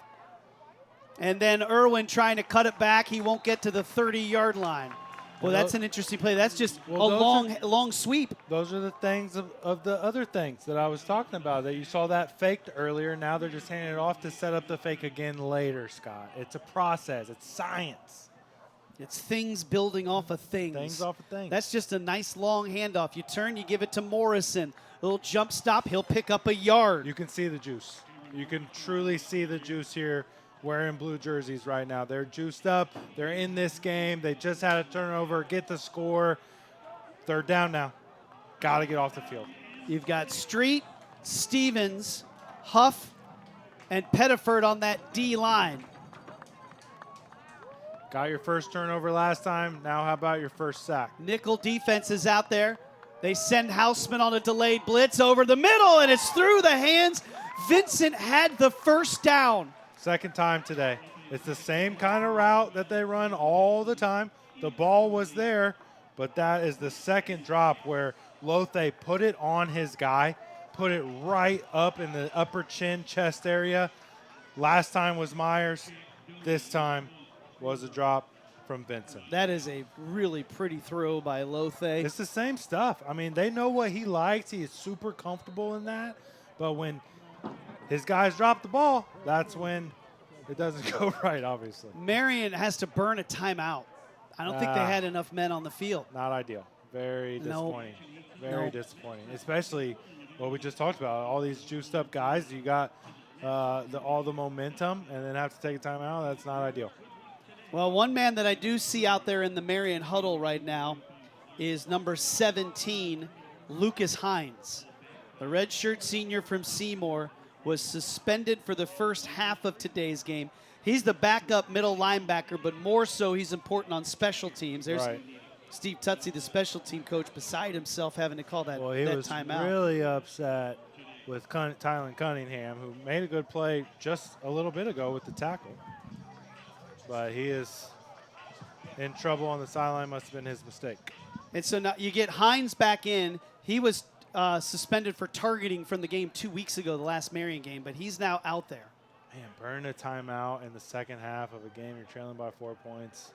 And then Irwin trying to cut it back. He won't get to the 30-yard line. Well, that's an interesting play. That's just a long sweep. Those are the things of the other things that I was talking about, that you saw that faked earlier. Now they're just handing it off to set up the fake again later, Scott. It's a process. It's science. It's things building off of things. Things off of things. That's just a nice long handoff. You turn, you give it to Morrison. Little jump stop. He'll pick up a yard. You can see the juice. You can truly see the juice here wearing blue jerseys right now. They're juiced up. They're in this game. They just had a turnover, get the score. 3rd down now. Got to get off the field. You've got Street, Stevens, Huff, and Pettiford on that D line. Got your first turnover last time. Now how about your first sack? Nickel defense is out there. They send Houseman on a delayed blitz over the middle, and it's through the hands. Vincent had the first down. Second time today. It's the same kind of route that they run all the time. The ball was there, but that is the second drop where Lothe put it on his guy, put it right up in the upper chin, chest area. Last time was Myers. This time was a drop from Vincent. That is a really pretty throw by Lothe. It's the same stuff. I mean, they know what he likes. He is super comfortable in that. But when his guys drop the ball, that's when it doesn't go right, obviously. Marian has to burn a timeout. I don't think they had enough men on the field. Not ideal. Very disappointing. Very disappointing. Especially what we just talked about. All these juiced up guys. You got all the momentum and then have to take a timeout. That's not ideal. Well, one man that I do see out there in the Marian huddle right now is number 17, Lucas Hines. The redshirt senior from Seymour was suspended for the first half of today's game. He's the backup middle linebacker, but more so he's important on special teams. There's Steve Tutsi, the special team coach, beside himself having to call that, he was timeout. Really upset with Tylen Cunningham, who made a good play just a little bit ago with the tackle. But he is in trouble on the sideline. Must have been his mistake. And so now you get Hines back in. He was suspended for targeting from the game 2 weeks ago, the last Marian game, but he's now out there. Man, burn a timeout in the second half of a game. You're trailing by 4 points.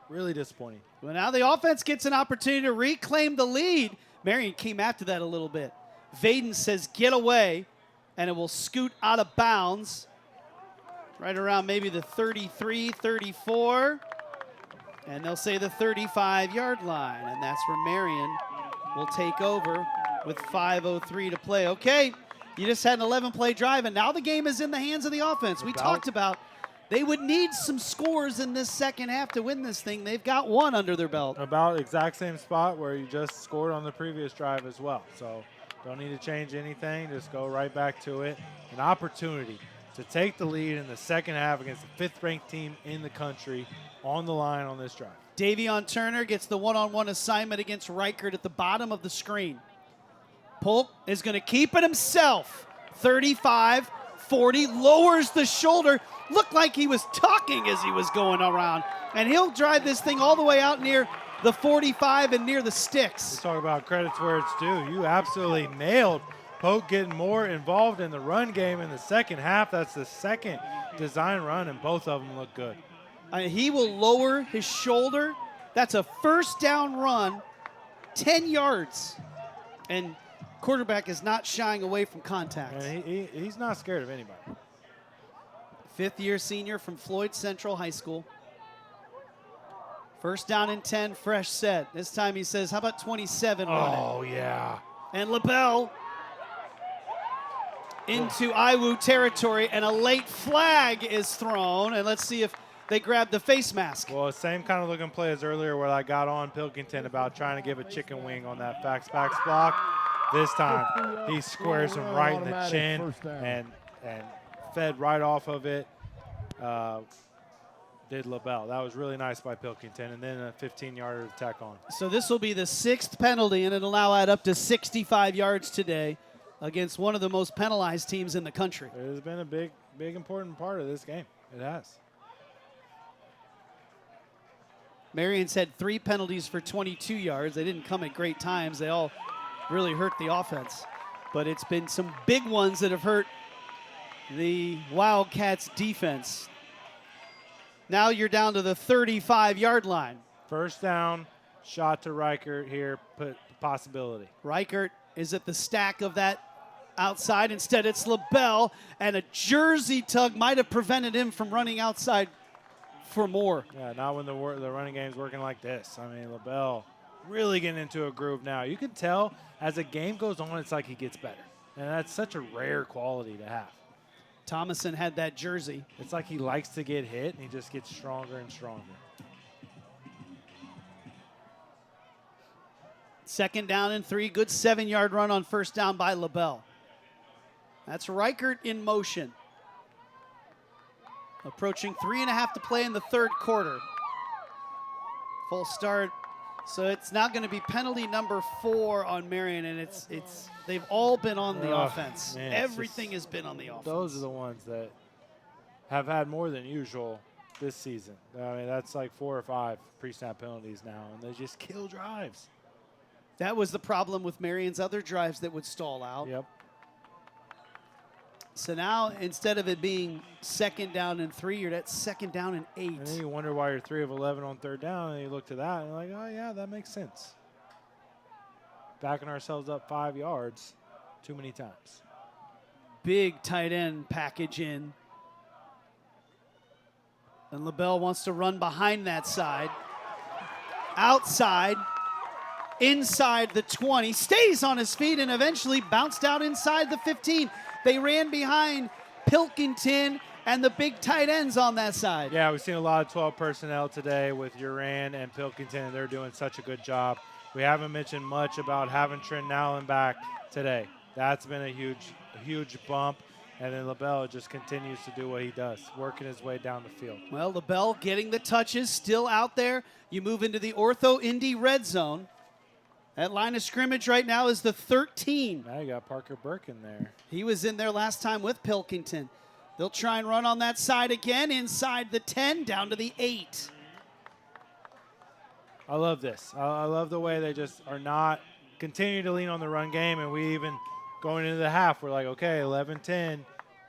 Really disappointing. Well, now the offense gets an opportunity to reclaim the lead. Marian came after that a little bit. Vaden says get away, and it will scoot out of bounds. Right around maybe the 33, 34. And they'll say the 35-yard line. And that's where Marian will take over with 5:03 to play. Okay, you just had an 11-play drive, and now the game is in the hands of the offense. We talked about they would need some scores in this second half to win this thing. They've got one under their belt. About exact same spot where you just scored on the previous drive as well. So don't need to change anything. Just go right back to it. An opportunity to take the lead in the second half against the 5th-ranked team in the country on the line on this drive. Davion Turner gets the one-on-one assignment against Reichert at the bottom of the screen. Polk is going to keep it himself. 35, 40, lowers the shoulder. Looked like he was talking as he was going around. And he'll drive this thing all the way out near the 45 and near the sticks. Let's talk about credits where it's due. You absolutely nailed Polk getting more involved in the run game in the second half. That's the second design run, and both of them look good. He will lower his shoulder. That's a first down run, 10 yards. And quarterback is not shying away from contact. And he's not scared of anybody. Fifth-year senior from Floyd Central High School. First down and 10, fresh set. This time he says, how about 27 on it? Oh, yeah. And LaBelle into IWU territory, and a late flag is thrown. And let's see if they grab the face mask. Well, same kind of looking play as earlier where I got on Pilkington about trying to give a chicken wing on that backs block. This time he squares him right in the chin and fed right off of it. Did LaBelle. That was really nice by Pilkington, and then a 15-yarder to tack on. So this will be the 6th penalty, and it'll now add up to 65 yards today against one of the most penalized teams in the country. It has been a big, important part of this game. It has. Marian's had 3 penalties for 22 yards. They didn't come at great times. They all really hurt the offense. But it's been some big ones that have hurt the Wildcats defense. Now you're down to the 35-yard line. First down, shot to Reichert here, put possibility. Reichert is at the stack of that outside. Instead, it's LaBelle, and a jersey tug might have prevented him from running outside for more. Yeah, not when the running game's working like this. I mean, LaBelle really getting into a groove now. You can tell as the game goes on, it's like he gets better. And that's such a rare quality to have. Thomason had that jersey. It's like he likes to get hit, and he just gets stronger and stronger. Second down and 3. Good 7-yard run on first down by LaBelle. That's Reichert in motion. Approaching 3.5 to play in the third quarter. Full start. So it's now going to be penalty number 4 on Marian, and they've all been on the offense. Man, everything has been on the offense. Those are the ones that have had more than usual this season. I mean, that's like 4 or 5 pre-snap penalties now, and they just kill drives. That was the problem with Marian's other drives that would stall out. Yep. So now, instead of it being second down and 3, you're at second down and 8. And then you wonder why you're 3 of 11 on third down, and you look to that, and you're like, oh, yeah, that makes sense. Backing ourselves up 5 yards too many times. Big tight end package in. And LaBelle wants to run behind that side. Outside. Inside the 20. Stays on his feet and eventually bounced out inside the 15. They ran behind Pilkington and the big tight ends on that side. Yeah, we've seen a lot of 12 personnel today with Uran and Pilkington, and they're doing such a good job. We haven't mentioned much about having Trent Allen back today. That's been a huge bump. And then LaBelle just continues to do what he does, working his way down the field. Well, LaBelle getting the touches, still out there. You move into the Ortho Indy red zone. That line of scrimmage right now is the 13. Now you got Parker Burke in there. He was in there last time with Pilkington. They'll try and run on that side again, inside the 10, down to the 8. I love this. I love the way they just are not continuing to lean on the run game, and we even going into the half, we're like, okay, 11-10,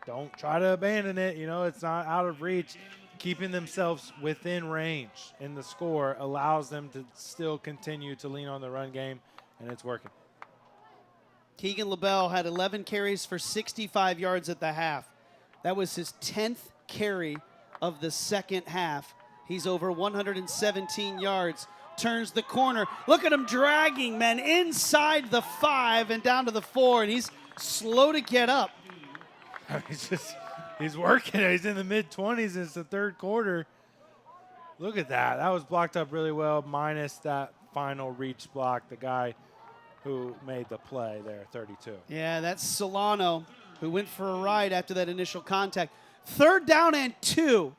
don't try to abandon it. You know, it's not out of reach. Keeping themselves within range in the score allows them to still continue to lean on the run game, and it's working. Keagan LaBelle had 11 carries for 65 yards at the half. That was his 10th carry of the second half. He's over 117 yards. Turns the corner. Look at him dragging men inside the 5 and down to the 4, and he's slow to get up. He's working. He's in the mid-20s. It's the third quarter. Look at that. That was blocked up really well, minus that final reach block, the guy who made the play there, 32. Yeah, that's Solano, who went for a ride after that initial contact. Third down and 2.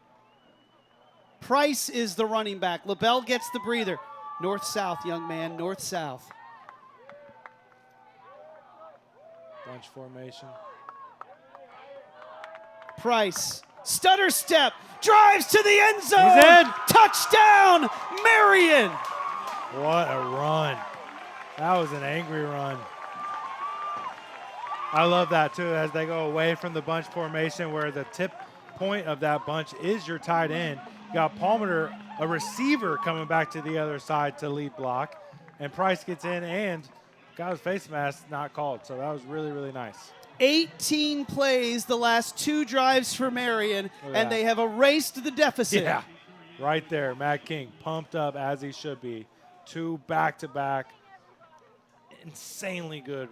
Price is the running back. LaBelle gets the breather. North-south, young man, north-south. Bunch formation. Price, stutter step, drives to the end zone. He's in. Touchdown, Marian. What a run. That was an angry run. I love that, too, as they go away from the bunch formation where the tip point of that bunch is your tight end. You got Palmer, a receiver, coming back to the other side to lead block. And Price gets in and got his face mask not called. So that was really, really nice. 18 plays the last 2 drives for Marian, and that. they have erased the deficit. Yeah, right there. Matt King pumped up as he should be. 2 back-to-back, insanely good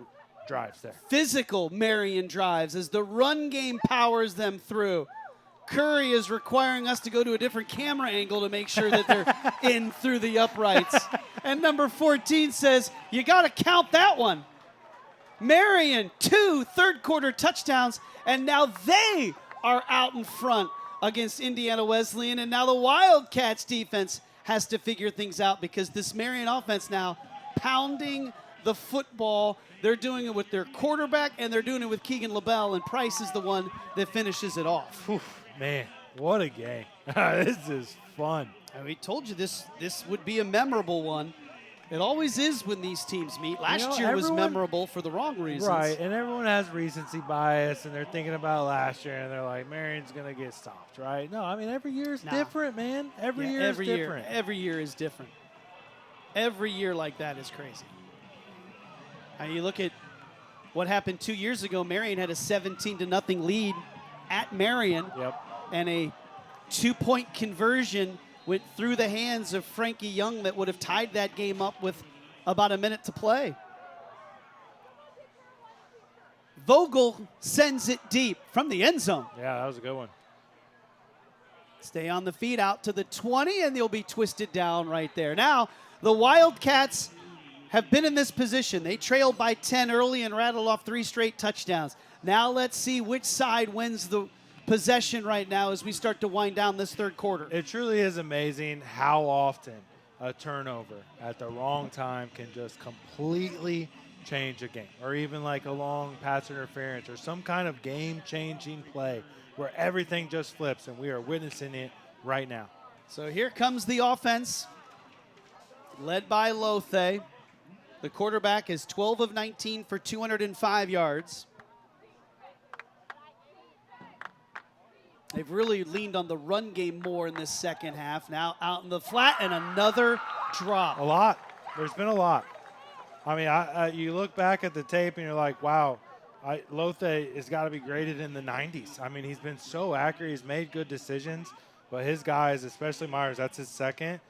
drives there. Physical Marian drives as the run game powers them through. Curry is requiring us to go to a different camera angle to make sure that they're in through the uprights. And number 14 says, you got to count that one. Marian, 2 third-quarter touchdowns, and now they are out in front against Indiana Wesleyan. And now the Wildcats defense has to figure things out because this Marian offense now pounding the football. They're doing it with their quarterback, and they're doing it with Keagan Belle, and Price is the one that finishes it off. Oof, man, what a game. This is fun. We told you this would be a memorable one. It always is when these teams meet. Last year was memorable for the wrong reasons. Right, and everyone has recency bias, and they're thinking about last year, and they're like, Marian's going to get stopped, right? No, I mean, every year is different, man. Every year is different. Every year is different. Every year like that is crazy. Now you look at what happened 2 years ago. Marian had a 17-0 lead at Marian. Yep. And a 2-point conversion went through the hands of Frankie Young that would have tied that game up with about a minute to play. Vogel sends it deep from the end zone. Yeah, that was a good one. Stay on the feet out to the 20, and they'll be twisted down right there. Now, the Wildcats have been in this position. They trailed by 10 early and rattled off 3 straight touchdowns. Now let's see which side wins the possession right now as we start to wind down this third quarter. It truly is amazing how often a turnover at the wrong time can just completely change a game, or even like a long pass interference or some kind of game-changing play where everything just flips, and we are witnessing it right now. So here comes the offense, led by Lothe. The quarterback is 12 of 19 for 205 yards. They've really leaned on the run game more in this second half. Now out in the flat, and another drop. A lot. There's been a lot. I mean, you look back at the tape and you're like, wow, Lothe has got to be graded in the 90s. I mean, he's been so accurate. He's made good decisions. But his guys, especially Myers, that's his second,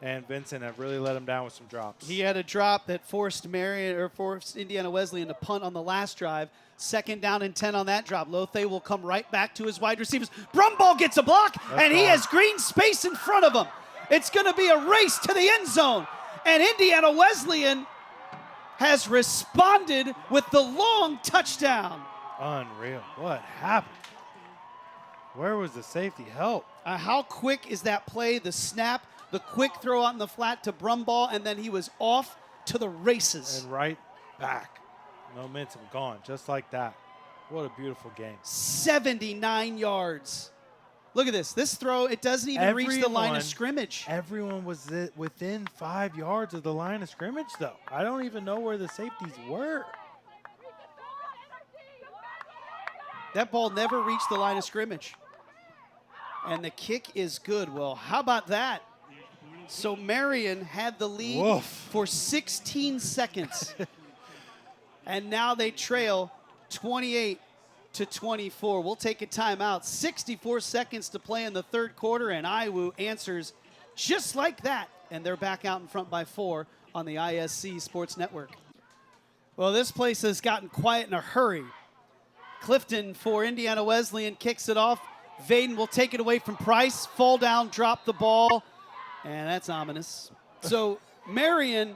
and Vincent have really let him down with some drops. He had a drop that forced Indiana Wesleyan to punt on the last drive. 2nd down and 10 on that drop. Lothe will come right back to his wide receivers. Brumbaugh gets a block, and he has green space in front of him. It's going to be a race to the end zone. And Indiana Wesleyan has responded with the long touchdown. Unreal. What happened? Where was the safety help? How quick is that play? The snap, the quick throw out in the flat to Brumbaugh, and then he was off to the races. And right back. Momentum gone, just like that. What a beautiful game. 79 yards. Look at this. This throw, it doesn't even reach the line of scrimmage. Everyone was within 5 yards of the line of scrimmage, though. I don't even know where the safeties were. That ball never reached the line of scrimmage. And the kick is good. Well, how about that? So Marian had the lead for 16 seconds. And now they trail 28-24. We'll take a timeout. 64 seconds to play in the third quarter, and IWU answers just like that. And they're back out in front by 4 on the ISC Sports Network. Well, this place has gotten quiet in a hurry. Clifton for Indiana Wesleyan kicks it off. Vaden will take it away from Price. Fall down, drop the ball, and that's ominous. So Marian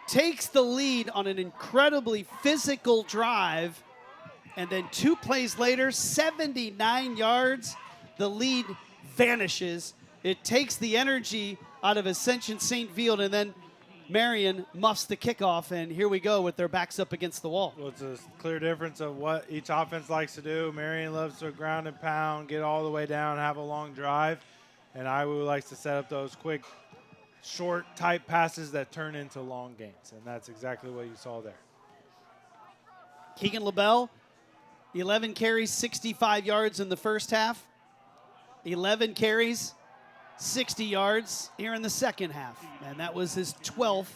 takes the lead on an incredibly physical drive, and then 2 plays later, 79 yards, the lead vanishes. It takes the energy out of Ascension St. Field, and then Marian muffs the kickoff, and here we go with their backs up against the wall. Well, it's a clear difference of what each offense likes to do. Marian loves to ground and pound, get all the way down, have a long drive. And Iowa likes to set up those quick, short, tight passes that turn into long gains. And that's exactly what you saw there. Keagan LaBelle, 11 carries, 65 yards in the first half. 11 carries, 60 yards here in the second half. And that was his 12th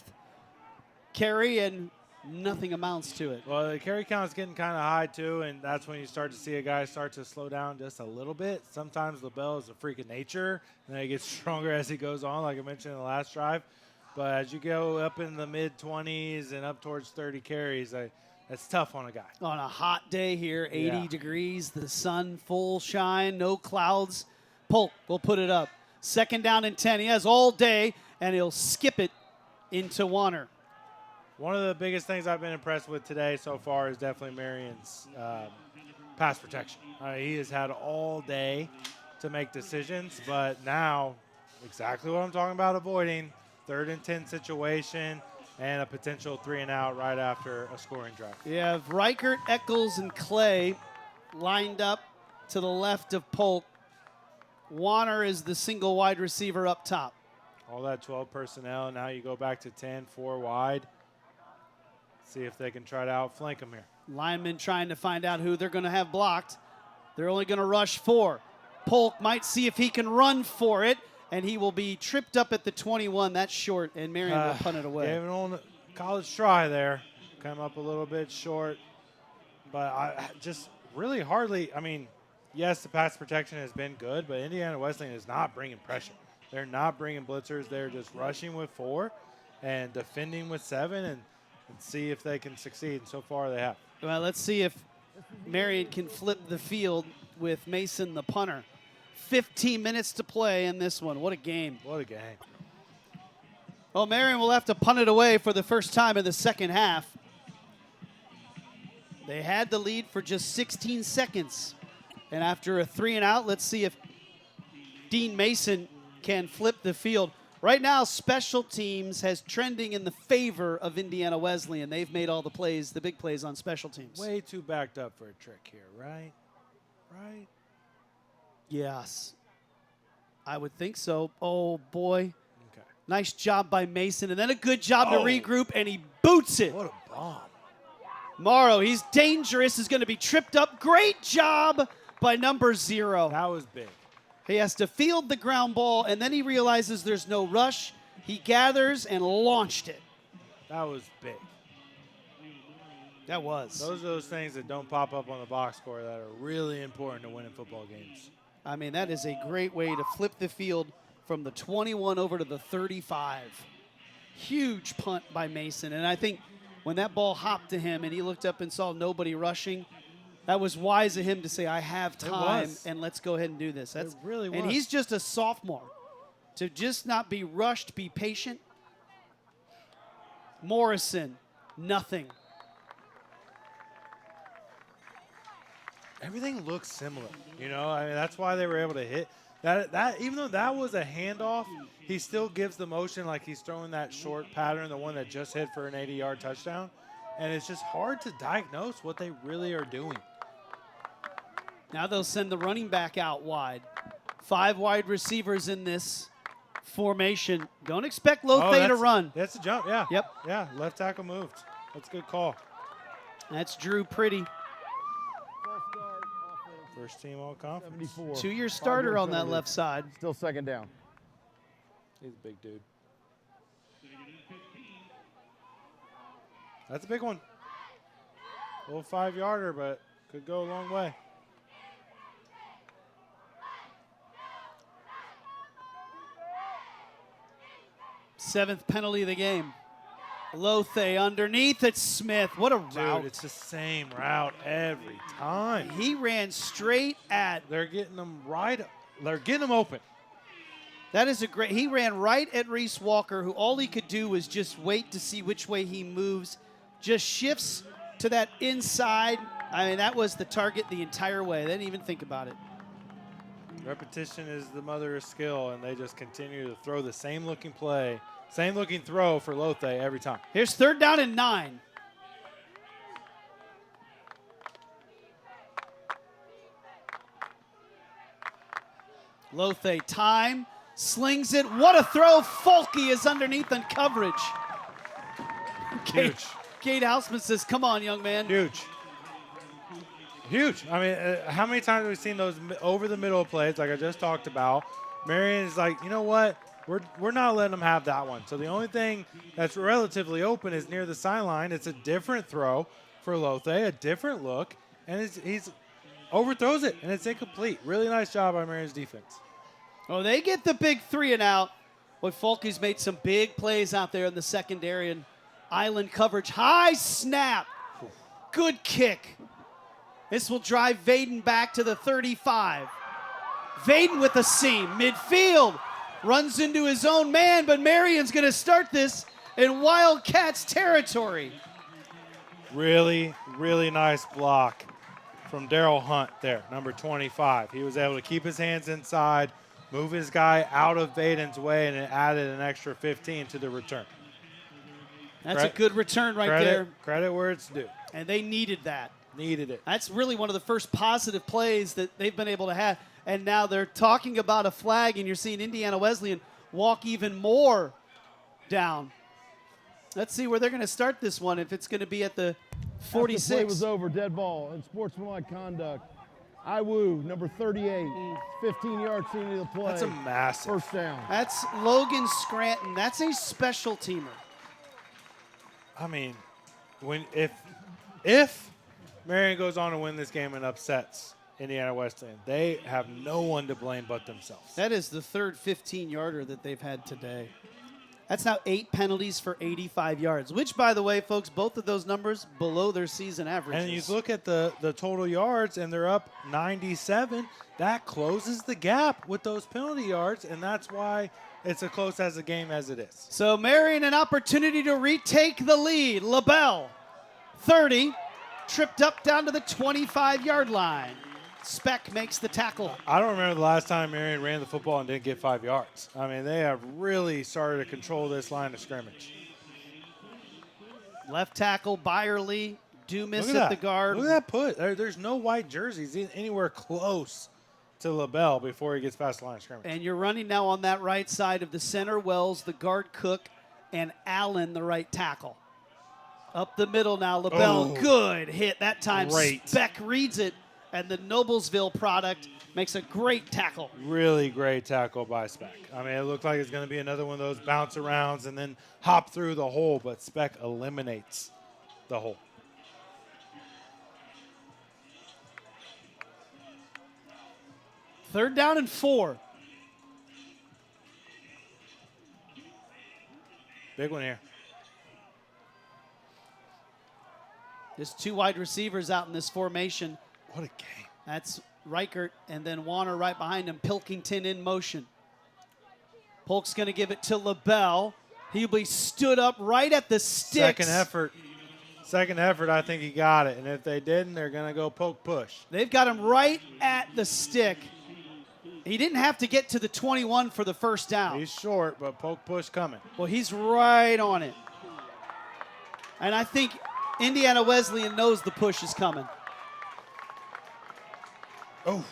carry, and nothing amounts to it. Well, the carry count is getting kind of high, too, and that's when you start to see a guy start to slow down just a little bit. Sometimes LaBelle is a freak of nature, and then he gets stronger as he goes on, like I mentioned in the last drive. But as you go up in the mid-20s and up towards 30 carries, that's tough on a guy. On a hot day here, 80 degrees, the sun full shine, no clouds. Polk will put it up. 2nd down and 10. He has all day, and he'll skip it into Wanner. One of the biggest things I've been impressed with today so far is definitely Marian's pass protection. He has had all day to make decisions, but now exactly what I'm talking about avoiding, 3rd and 10 situation and a potential 3-and-out right after a scoring drive. You have Reichert, Eccles, and Clay lined up to the left of Polk. Wanner is the single wide receiver up top. All that 12 personnel. Now you go back to 10, 4 wide. See if they can try to outflank him here. Linemen trying to find out who they're going to have blocked. They're only going to rush 4. Polk might see if he can run for it, and he will be tripped up at the 21. That's short, and Marian will punt it away. Gave an old college try there. Come up a little bit short. But I just really hardly, yes, the pass protection has been good, but Indiana Wesleyan is not bringing pressure. They're not bringing blitzers. They're just rushing with 4 and defending with 7 and see if they can succeed. And so far they have. Well, let's see if Marian can flip the field with Mason, the punter. 15 minutes to play in this one. What a game. What a game. Well, Marian will have to punt it away for the first time in the second half. They had the lead for just 16 seconds. And after a 3-and-out, let's see if Dean Mason can flip the field. Right now, special teams has trending in the favor of Indiana Wesleyan. They've made all the plays, the big plays on special teams. Way too backed up for a trick here, right? Right? Yes. I would think so. Oh, boy. Okay. Nice job by Mason, and then a good job to regroup, and he boots it. What a bomb. Morrow, he's dangerous, is going to be tripped up. Great job by number 0. That was big. He has to field the ground ball, and then he realizes there's no rush. He gathers and launched it. That was big. That was. Those are those things that don't pop up on the box score that are really important to winning football games. That is a great way to flip the field from the 21 over to the 35. Huge punt by Mason, and I think when that ball hopped to him and he looked up and saw nobody rushing, that was wise of him to say, I have time, and let's go ahead and do this. It really was. And he's just a sophomore. To just not be rushed, be patient. Morrison, nothing. Everything looks similar. That's why they were able to hit. That even though that was a handoff, he still gives the motion like he's throwing that short pattern, the one that just hit for an 80-yard touchdown. And it's just hard to diagnose what they really are doing. Now they'll send the running back out wide. 5 wide receivers in this formation. Don't expect Lothe to run. That's a jump, yeah. Yep. Yeah, left tackle moved. That's a good call. That's Drew Pretty. First team all conference. 2-year starter on that left side. Still 2nd down. He's a big dude. That's a big one. A little 5-yarder, but could go a long way. Seventh penalty of the game. Lothe underneath. It's Smith. What a route. Dude, it's the same route every time. He ran straight at. They're getting them right. They're getting them open. That is a great. He ran right at Reese Walker, who all he could do was just wait to see which way he moves. Just shifts to that inside. That was the target the entire way. They didn't even think about it. Repetition is the mother of skill, and they just continue to throw the same looking play Same looking throw for Lothe every time. Here's 3rd down and 9. Lothe time, slings it. What a throw. Folky is underneath in coverage. Huge. Kate Houseman says, come on, young man. Huge. Huge. I mean, how many times have we seen those over the middle plays like I just talked about? Marian is like, you know what? We're not letting them have that one. So the only thing that's relatively open is near the sideline. It's a different throw for Lothe, a different look, and he's overthrows it, and it's incomplete. Really nice job by Marian's defense. Oh, they get the big 3 and out. Boy, Folky's made some big plays out there in the secondary and island coverage. High snap. Good kick. This will drive Vaden back to the 35. Vaden with a seam. Midfield. Runs into his own man, but Marian's going to start this in Wildcats territory. Really, really nice block from Daryl Hunt there, number 25. He was able to keep his hands inside, move his guy out of Vaden's way, and it added an extra 15 to the return. That's a good return right there. Credit where it's due. And they needed that. Needed it. That's really one of the first positive plays that they've been able to have. And now they're talking about a flag, and you're seeing Indiana Wesleyan walk even more down. Let's see where they're going to start this one, if it's going to be at the 46. The play was over, dead ball, and sportsmanlike conduct. IWU, number 38, 15 yards into the play. That's a massive. First down. That's Logan Scranton. That's a special teamer. I mean, if Marian goes on to win this game and upsets Indiana Wesleyan, they have no one to blame but themselves. That is the third 15-yarder that they've had today. That's now 8 penalties for 85 yards, which, by the way, folks, both of those numbers below their season averages. And you look at the total yards, and they're up 97. That closes the gap with those penalty yards, and that's why it's as close as a game as it is. So Marian, an opportunity to retake the lead. LaBelle, 30, tripped up down to the 25-yard line. Speck makes the tackle. I don't remember the last time Marian ran the football and didn't get 5 yards. I mean, they have really started to control this line of scrimmage. Left tackle, Byerly, Dumas at the guard. Look at that put. There's no white jerseys anywhere close to LaBelle before he gets past the line of scrimmage. And you're running now on that right side of the center, Wells, the guard Cook, and Allen, the right tackle. Up the middle now, LaBelle, good hit that time. Great. Speck reads it, and the Noblesville product makes a great tackle. Really great tackle by Speck. I mean, it looked like it's going to be another one of those bounce arounds and then hop through the hole, but Speck eliminates the hole. Third down and 4. Big one here. There's 2 wide receivers out in this formation. What a game. That's Reichert and then Wanner right behind him. Pilkington in motion. Polk's going to give it to LaBelle. He'll be stood up right at the sticks. Second effort, I think he got it. And if they didn't, they're going to go poke push. They've got him right at the stick. He didn't have to get to the 21 for the first down. He's short, but poke push coming. Well, he's right on it. And I think Indiana Wesleyan knows the push is coming. Oh,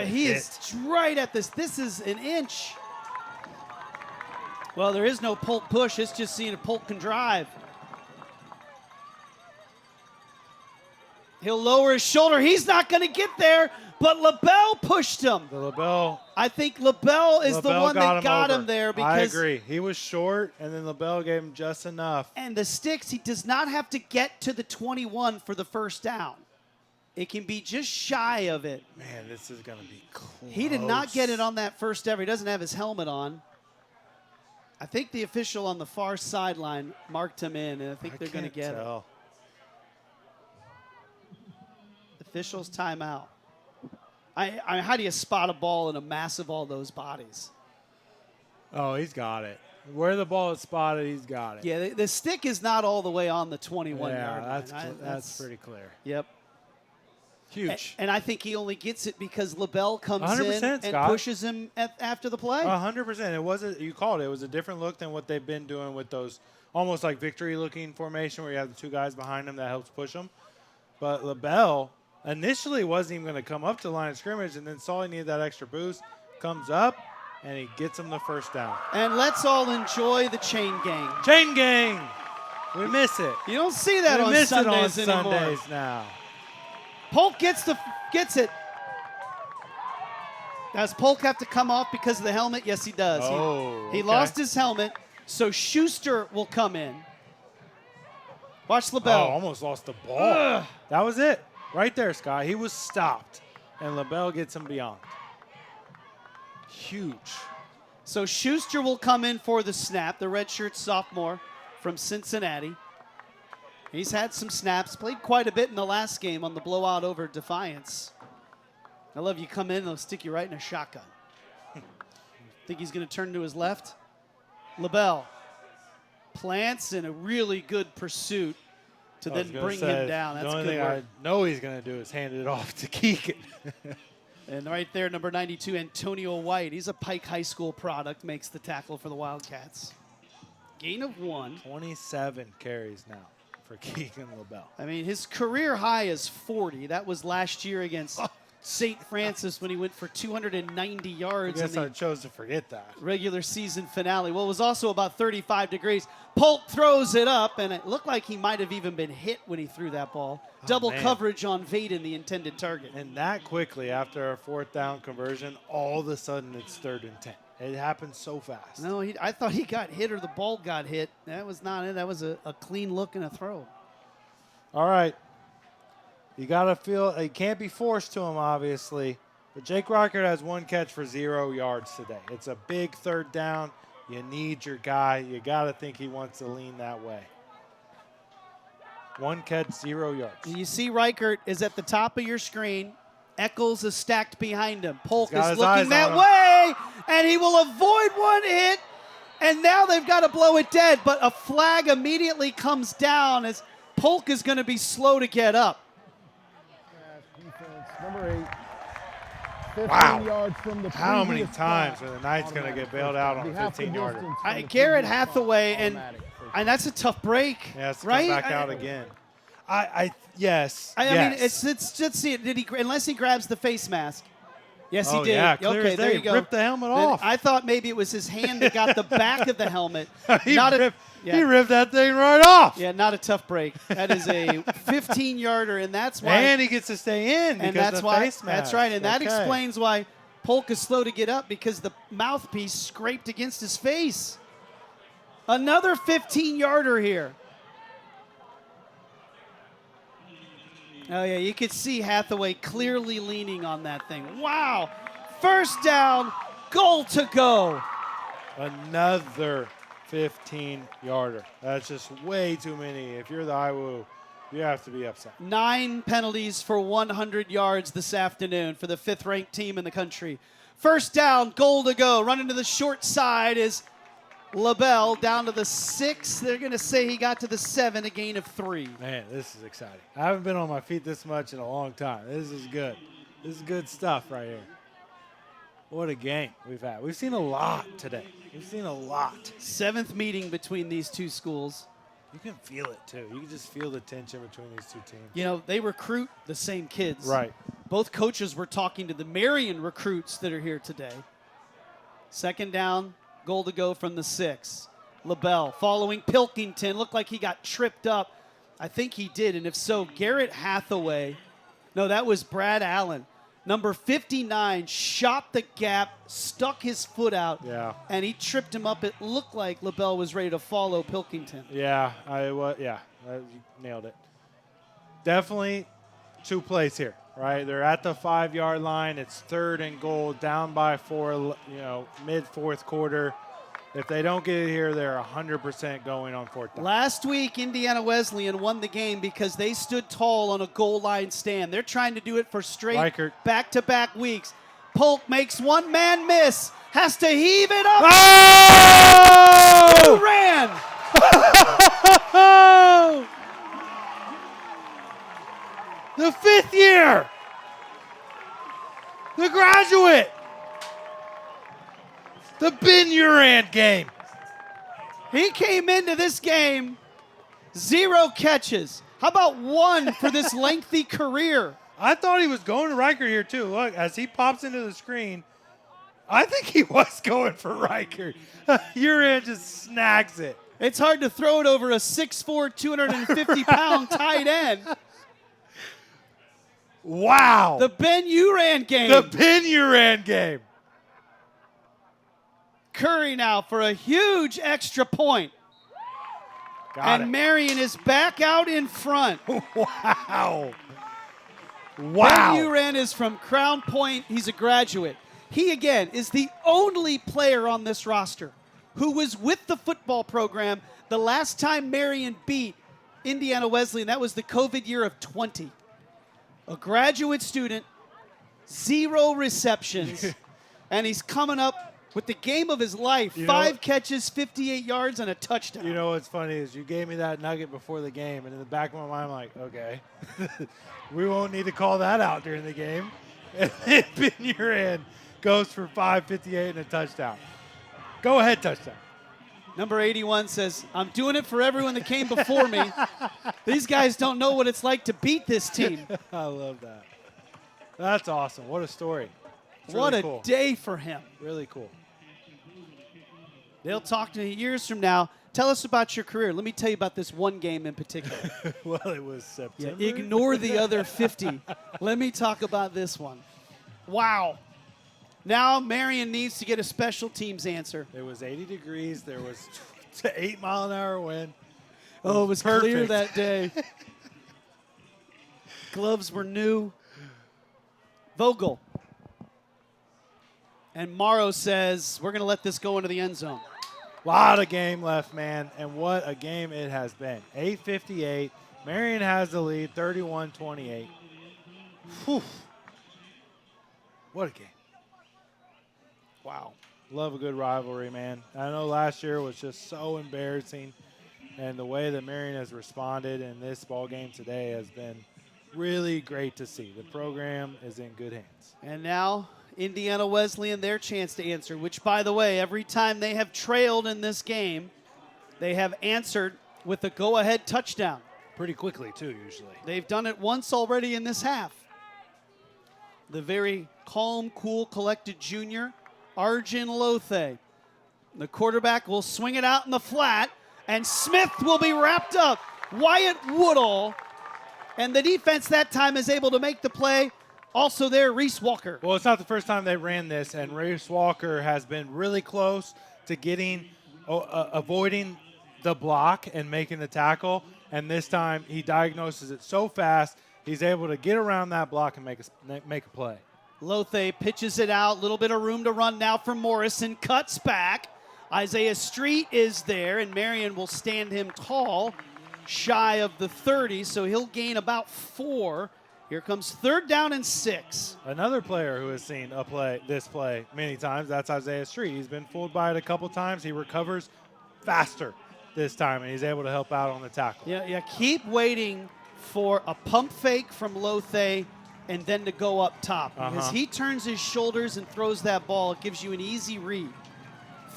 He is right at this. This is an inch. Well, there is no Polk push. It's just seeing if Polk can drive. He'll lower his shoulder. He's not going to get there, but LaBelle pushed him. I think LaBelle is the one that got him there. Because I agree. He was short, and then LaBelle gave him just enough. And the sticks, he does not have to get to the 21 for the first down. It can be just shy of it. Man, this is going to be close. He did not get it on that first ever. He doesn't have his helmet on. I think the official on the far sideline marked him in, and I think they're going to get it. Officials timeout. How do you spot a ball in a mass of all those bodies? Oh, he's got it. Where the ball is spotted, he's got it. Yeah, the stick is not all the way on the 21 yard line. That's pretty clear. Yep. Huge. And I think he only gets it because LaBelle comes 100%, in and Scott. pushes him after the play. 100%. It wasn't. You called it. It was a different look than what they've been doing with those almost like victory-looking formation where you have the two guys behind him that helps push them. But LaBelle initially wasn't even going to come up to the line of scrimmage, and then saw he needed that extra boost. Comes up, and he gets him the first down. And let's all enjoy the chain gang. Chain gang. We miss it. You don't see that on miss Sundays it on anymore. Sundays now. Polk gets it. Does Polk have to come off because of the helmet? Yes, he does. He lost his helmet, so Schuster will come in. Watch LaBelle. Almost lost the ball. That was it. Right there, Scott. He was stopped, and LaBelle gets him beyond. Huge. So Schuster will come in for the snap, the redshirt sophomore from Cincinnati. He's had some snaps, played quite a bit in the last game on the blowout over Defiance. I love you come in and they'll stick you right in a shotgun. Think he's going to turn to his left? LaBelle plants in a really good pursuit to then bring him down. That's the only good thing work. I know he's going to do is hand it off to Keagan. And right there, number 92, Antonio White. He's a Pike High School product, makes the tackle for the Wildcats. Gain of 1. 27 carries now for Keagan LaBelle. I mean, his career high is 40. That was last year against St. Francis when he went for 290 yards I in guess I the chose to forget that. regular season finale. Well, it was also about 35 degrees. Polk throws it up, and it looked like he might have even been hit when he threw that ball. Double man. coverage on Vaden, the intended target. And that quickly, after a 4th down conversion, all of a sudden it's 3rd and 10. It happened so fast. No, I thought he got hit or the ball got hit. That was not it. That was a clean look and a throw. All right. You got to feel – it can't be forced to him, obviously. But Jake Rockert has 1 catch for 0 yards today. It's a big 3rd down. You need your guy. You got to think he wants to lean that way. 1 catch, 0 yards. You see Reichert is at the top of your screen. Eccles is stacked behind him. Polk He's got is his looking eyes that on him. way, and he will avoid 1 hit, and now they've got to blow it dead, but a flag immediately comes down as Polk is going to be slow to get up. Defense, number 8. 15 Wow. yards from the How many previous times spot. are the Knights going to get bailed out on a Half the 15-yarder? distance from the Garrett previous spot. Hathaway, Automatic. and that's a tough break, Yeah, it's to right? come back out again. Yes. I yes. mean, it's let's see. Did he? Unless he grabs the face mask. Yes, he Oh, did. yeah, clear Okay, as there day. you go. Ripped the helmet Then off. I thought maybe it was his hand that got the back of the helmet. he Yeah. ripped that thing right off. Yeah, not a tough break. That is a 15-yarder, and that's why. And he gets to stay in because and that's of the why. face mask. That's right, and that Okay. explains why Polk is slow to get up because the mouthpiece scraped against his face. Another 15-yarder here. Oh, yeah, you could see Hathaway clearly leaning on that thing. Wow. First down, goal to go. Another 15-yarder. That's just way too many. If you're the IWU, you have to be upset. 9 penalties for 100 yards this afternoon for the 5th-ranked team in the country. First down, goal to go. Running to the short side is LaBelle down to the 6. They're going to say he got to the 7, a gain of 3. Man, this is exciting. I haven't been on my feet this much in a long time. This is good. This is good stuff right here. What a game we've had. We've seen a lot today. We've seen a lot. 7th meeting between these two schools. You can feel it, too. You can just feel the tension between these two teams. You know, they recruit the same kids. Right. Both coaches were talking to the Marian recruits that are here today. Second down, goal to go from the 6. LaBelle following Pilkington. Looked like he got tripped up. I think he did, and if so, Garrett Hathaway. No, that was Brad Allen. Number 59 shot the gap, stuck his foot out, and he tripped him up. It looked like LaBelle was ready to follow Pilkington. Yeah, you nailed it. Definitely 2 plays here, right? They're at the 5-yard line. It's 3rd and goal, down by 4, mid-4th quarter. If they don't get it here, they're 100% going on 4th down. Last week, Indiana Wesleyan won the game because they stood tall on a goal line stand. They're trying to do it for straight Reichert. back-to-back weeks. Polk makes one man miss, has to heave it up. Oh! Who ran? The 5th year The graduate. The Ben Uran game. He came into this game 0 catches. How about 1 for this lengthy career? I thought he was going to Riker here too. Look, as he pops into the screen, I think he was going for Riker. Uran just snags it. It's hard to throw it over a 6'4", 250-pound tight end. Wow. The Ben Uran game. The Ben Uran game. Curry now for a huge extra point. Got and Marian is back out in front. Wow. Ben Wow. Uran is from Crown Point. He's a graduate. He, again, is the only player on this roster who was with the football program the last time Marian beat Indiana Wesleyan. That was the COVID year of 20. A graduate student, 0 receptions, and he's coming up with the game of his life. 5 catches, 58 yards, and a touchdown. You know what's funny is you gave me that nugget before the game, and in the back of my mind, I'm like, okay, we won't need to call that out during the game. And then Ben Uran goes for 558 and a touchdown. Go ahead, touchdown. Number 81 says, I'm doing it for everyone that came before me. These guys don't know what it's like to beat this team. I love that. That's awesome. What a story. It's What really a cool. day for him. Really cool. They'll talk to you years from now. Tell us about your career. Let me tell you about this one game in particular. Well, it was September. Ignore the other 50. Let me talk about this one. Wow. Now Marian needs to get a special teams answer. It was 80 degrees. There was 8-mile-an-hour wind. Oh, it was clear perfect. that day. Gloves were new. Vogel. And Morrow says, we're going to let this go into the end zone. Lot of game left, man, and what a game it has been. 8:58. Marian has the lead, 31-28. Whew. What a game. Wow. Love a good rivalry, man. I know last year was just so embarrassing, and the way that Marian has responded in this ball game today has been really great to see. The program is in good hands. And now Indiana Wesleyan, their chance to answer, which, by the way, every time they have trailed in this game, they have answered with a go-ahead touchdown. Pretty quickly, too, usually. They've done it once already in this half. The very calm, cool, collected junior, Arjun Lothe. The quarterback will swing it out in the flat, and Smith will be wrapped up. Wyatt Woodall, and the defense that time is able to make the play. Also there, Reese Walker. Well, it's not the first time they ran this, and Reese Walker has been really close to avoiding the block and making the tackle, and this time he diagnoses it so fast, he's able to get around that block and make a play. Lothe pitches it out, little bit of room to run now for Morrison, cuts back. Isaiah Street is there, and Marian will stand him tall, shy of the 30, so he'll gain about 4. Here comes 3rd down and 6. Another player who has seen this play many times, that's Isaiah Street. He's been fooled by it a couple times. He recovers faster this time, and he's able to help out on the tackle. Yeah, keep waiting for a pump fake from Lothe and then to go up top. Because he turns his shoulders and throws that ball, it gives you an easy read.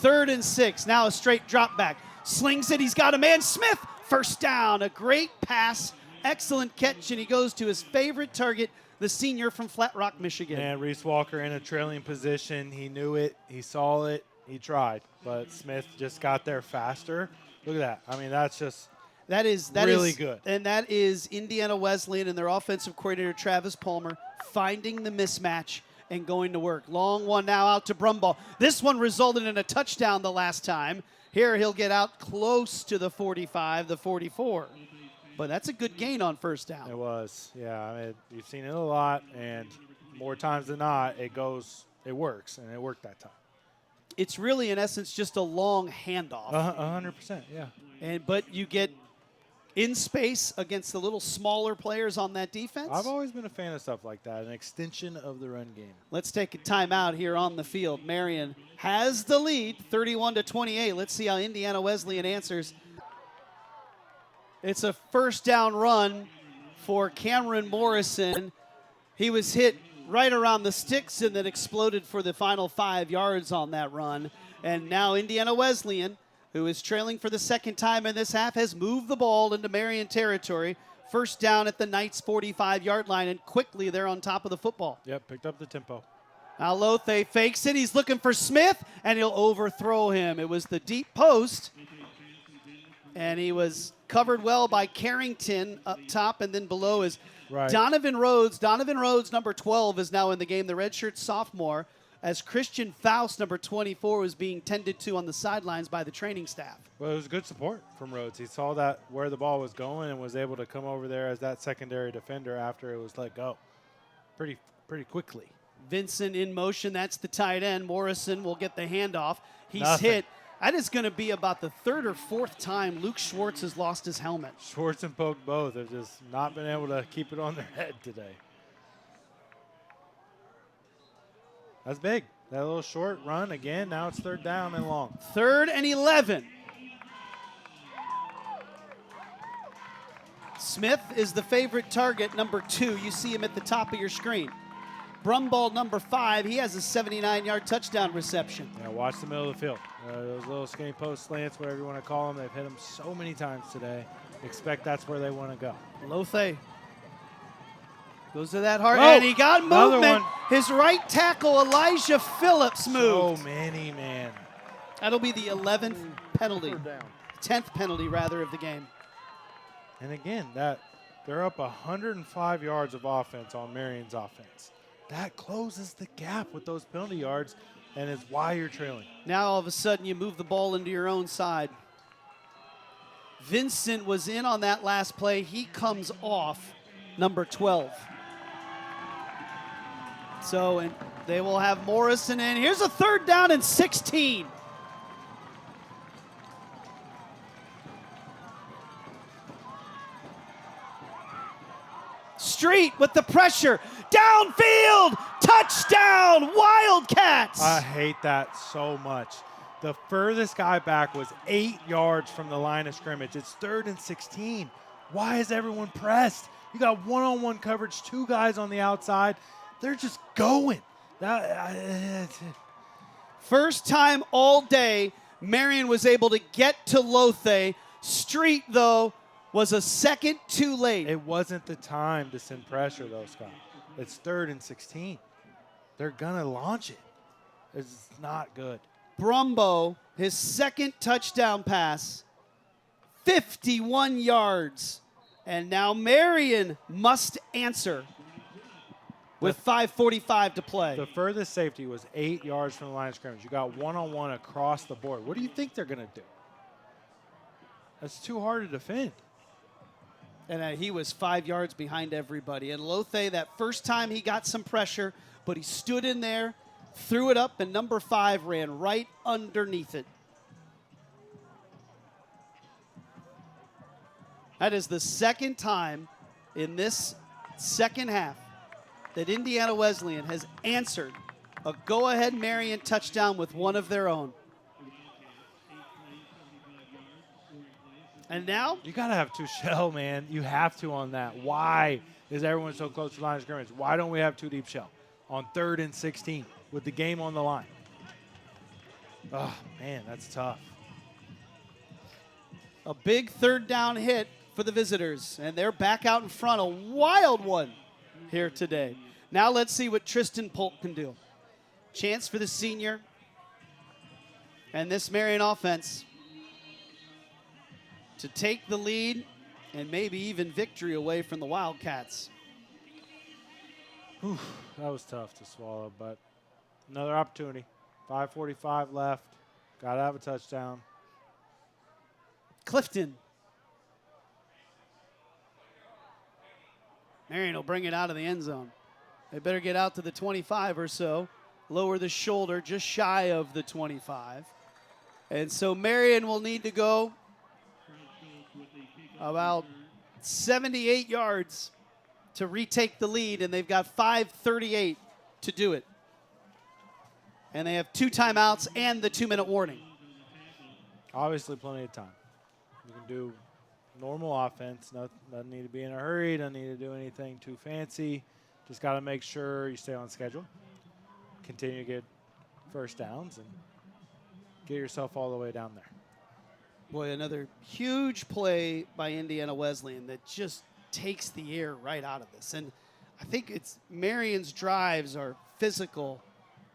3rd and 6, now a straight drop back. Slings it, he's got a man, Smith, 1st down, a great pass. Excellent catch, and he goes to his favorite target, the senior from Flat Rock, Michigan. And Reese Walker in a trailing position. He knew it. He saw it. He tried. But Smith just got there faster. Look at that. I mean, that's just really good. And that is Indiana Wesleyan and their offensive coordinator, Travis Palmer, finding the mismatch and going to work. Long one now out to Brumbaugh. This one resulted in a touchdown the last time. Here he'll get out close to the 45, the 44. But that's a good gain on 1st down. It was, yeah. I mean, you've seen it a lot, and more times than not, it works, and it worked that time. It's really, in essence, just a long handoff. 100%, yeah. But you get in space against the little smaller players on that defense. I've always been a fan of stuff like that, an extension of the run game. Let's take a timeout here on the field. Marian has the lead, 31-28. Let's see how Indiana Wesleyan answers. It's a 1st down run for Cameron Morrison. He was hit right around the sticks and then exploded for the final 5 yards on that run. And now Indiana Wesleyan, who is trailing for the second time in this half, has moved the ball into Marian territory. First down at the Knights' 45-yard line, and quickly they're on top of the football. Yep, picked up the tempo. Now Lothe fakes it. He's looking for Smith, and he'll overthrow him. It was the deep post, and he was covered well by Carrington up top, and then below is Donovan Rhodes. Donovan Rhodes, number 12, is now in the game, the redshirt sophomore, as Christian Faust, number 24, was being tended to on the sidelines by the training staff. Well, it was good support from Rhodes. He saw that where the ball was going and was able to come over there as that secondary defender after it was let go pretty quickly. Vincent in motion. That's the tight end. Morrison will get the handoff. He's Nothing. hit. That is going to be about the third or fourth time Luke Schwartz has lost his helmet. Schwartz and Polk both have just not been able to keep it on their head today. That's big. That little short run again. Now it's third down and long. 3rd and 11. Smith is the favorite target, number 2. You see him at the top of your screen. Brumbaugh, number 5. He has a 79-yard touchdown reception. Yeah, watch the middle of the field. Those little skinny post slants, whatever you want to call them, they've hit them so many times today. Expect that's where they want to go. Lothe goes to that hard, Oh, and he got another movement. one. His right tackle, Elijah Phillips, moved. So many, man. That'll be the 11th penalty. 3rd down. 10th penalty, rather, of the game. And again, they're up 105 yards of offense on Marian's offense. That closes the gap with those penalty yards, and is why you're trailing. Now, all of a sudden, you move the ball into your own side. Vincent was in on that last play. He comes off, number 12. So, and they will have Morrison in. Here's a 3rd down and 16. Street with the pressure. Downfield. Touchdown. Wildcats. I hate that so much. The furthest guy back was 8 yards from the line of scrimmage. It's 3rd and 16. Why is everyone pressed? You got one-on-one coverage, 2 guys on the outside. They're just going. First time all day, Marian was able to get to Lothe. Street, though, was a second too late. It wasn't the time to send pressure, though, Scott. It's 3rd and 16. They're going to launch it. It's not good. Brumbaugh, his second touchdown pass, 51 yards. And now Marian must answer with 5:45 to play. The furthest safety was 8 yards from the line of scrimmage. You got one-on-one across the board. What do you think they're going to do? That's too hard to defend. And he was 5 yards behind everybody. And Lothe, that first time he got some pressure, but he stood in there, threw it up, and number 5 ran right underneath it. That is the second time in this second half that Indiana Wesleyan has answered a go-ahead Marian touchdown with one of their own. And now? You got to have 2 shell, man. You have to on that. Why is everyone so close to the line of scrimmage? Why don't we have 2 deep shell on 3rd and 16 with the game on the line? Oh, man, that's tough. A big 3rd down hit for the visitors, and they're back out in front. A wild one here today. Now let's see what Tristan Polk can do. Chance for the senior and this Marian offense to take the lead and maybe even victory away from the Wildcats. Whew, that was tough to swallow, but another opportunity. 5:45 left. Got to have a touchdown. Clifton. Marian will bring it out of the end zone. They better get out to the 25 or so. Lower the shoulder just shy of the 25. And so Marian will need to go about 78 yards to retake the lead, and they've got 5:38 to do it. And they have 2 timeouts and the 2-minute warning. Obviously plenty of time. You can do normal offense. Doesn't need to be in a hurry. Doesn't need to do anything too fancy. Just got to make sure you stay on schedule, continue to get first downs, and get yourself all the way down there. Boy, another huge play by Indiana Wesleyan that just takes the air right out of this. And I think it's Marian's drives are physical.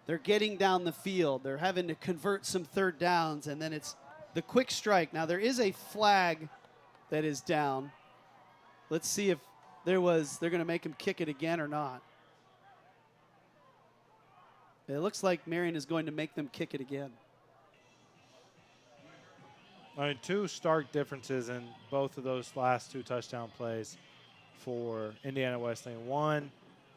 They're getting down the field. They're having to convert some third downs, and then it's the quick strike. Now, there is a flag that is down. Let's see if they're going to make him kick it again or not. It looks like Marian is going to make them kick it again. I mean, two stark differences in both of those last two touchdown plays for Indiana Wesleyan. One,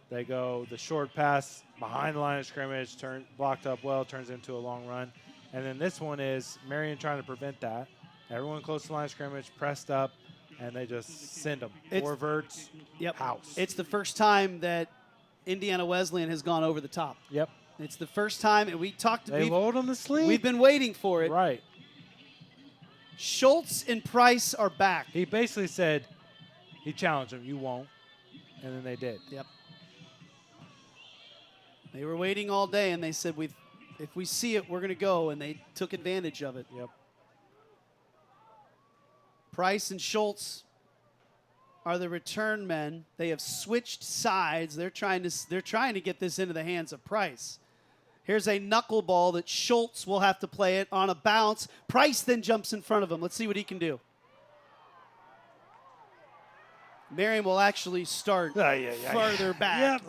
they go the short pass behind the line of scrimmage, blocked up well, turns into a long run. And then this one is Marian trying to prevent that. Everyone close to the line of scrimmage, pressed up, and they just send them. Four verts, house. It's the first time that Indiana Wesleyan has gone over the top. Yep. It's the first time, and They load on the sleeve. We've been waiting for it. Right. Schultz and Price are back. He basically said, he challenged them, you won't. And then they did. Yep. They were waiting all day, and they said, if we see it, we're going to go, and they took advantage of it. Yep. Price and Schultz are the return men. They have switched sides. They're trying to get this into the hands of Price. Here's a knuckleball that Schultz will have to play it on a bounce. Price then jumps in front of him. Let's see what he can do. Marian will actually start farther back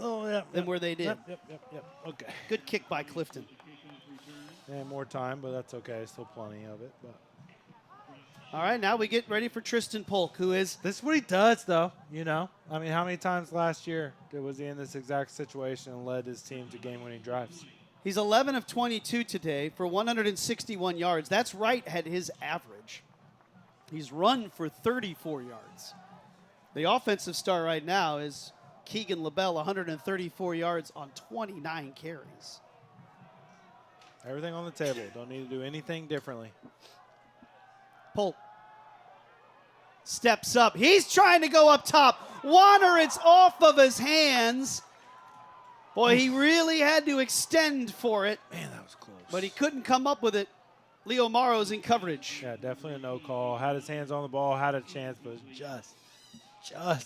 than where they did. Yep. Okay. Good kick by Clifton. Yeah, more time, but that's okay. Still plenty of it. But all right, now we get ready for Tristan Polk, who is... This is what he does, though, you know. I mean, how many times last year was he in this exact situation and led his team to game-winning drives? He's 11 of 22 today for 161 yards. That's right at his average. He's run for 34 yards. The offensive star right now is Keagan, Belle, 134 yards on 29 carries. Everything on the table. Don't need to do anything differently. Polk steps up. He's trying to go up top. Wanner, it's off of his hands. Boy, he really had to extend for it. Man, that was close. But he couldn't come up with it. Leo Morrow's in coverage. Yeah, definitely a no call. Had his hands on the ball, had a chance, but it was just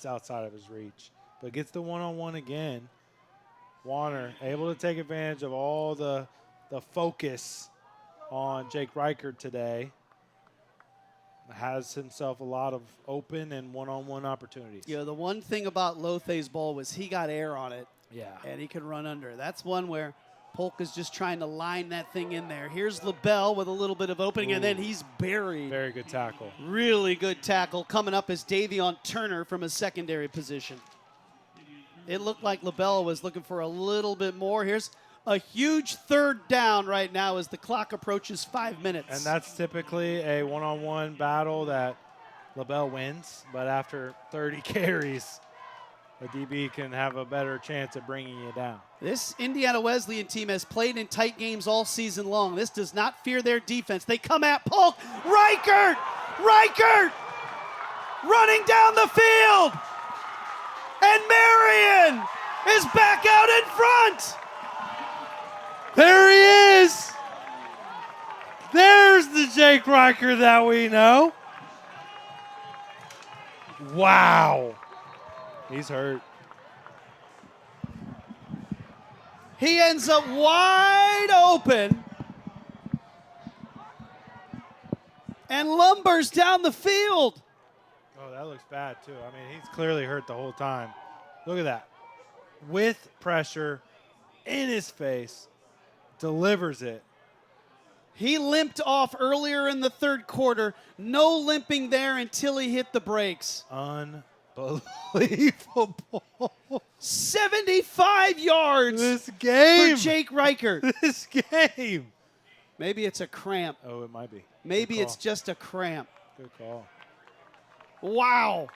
outside of his reach. But gets the one-on-one again. Wanner able to take advantage of all the focus on Jake Reichert today. Has himself a lot of open and one-on-one opportunities. Yeah, the one thing about Lothe's ball was he got air on it. Yeah. And he could run under. That's one where Polk is just trying to line that thing in there. Here's Belle with a little bit of opening, and then he's buried. Very good tackle. Really good tackle. Coming up is Davion Turner from a secondary position. It looked like Belle was looking for a little bit more. Here's a huge third down right now as the clock approaches 5 minutes. And that's typically a one-on-one battle that Belle wins, but after 30 carries, a DB can have a better chance at bringing you down. This Indiana Wesleyan team has played in tight games all season long. This does not fear their defense. They come at Polk. Reichert running down the field. And Marian is back out in front. There he is. There's the Jake Reichert that we know. Wow. He's hurt. He ends up wide open and lumbers down the field. Oh, that looks bad, too. I mean, he's clearly hurt the whole time. Look at that. With pressure in his face, delivers it. He limped off earlier in the third quarter. No limping there until he hit the brakes. Unbelievable. 75 yards This game. for Jake Reichert. This game. Maybe it's a cramp. Oh, it might be. Maybe it's just a cramp. Good call. Wow.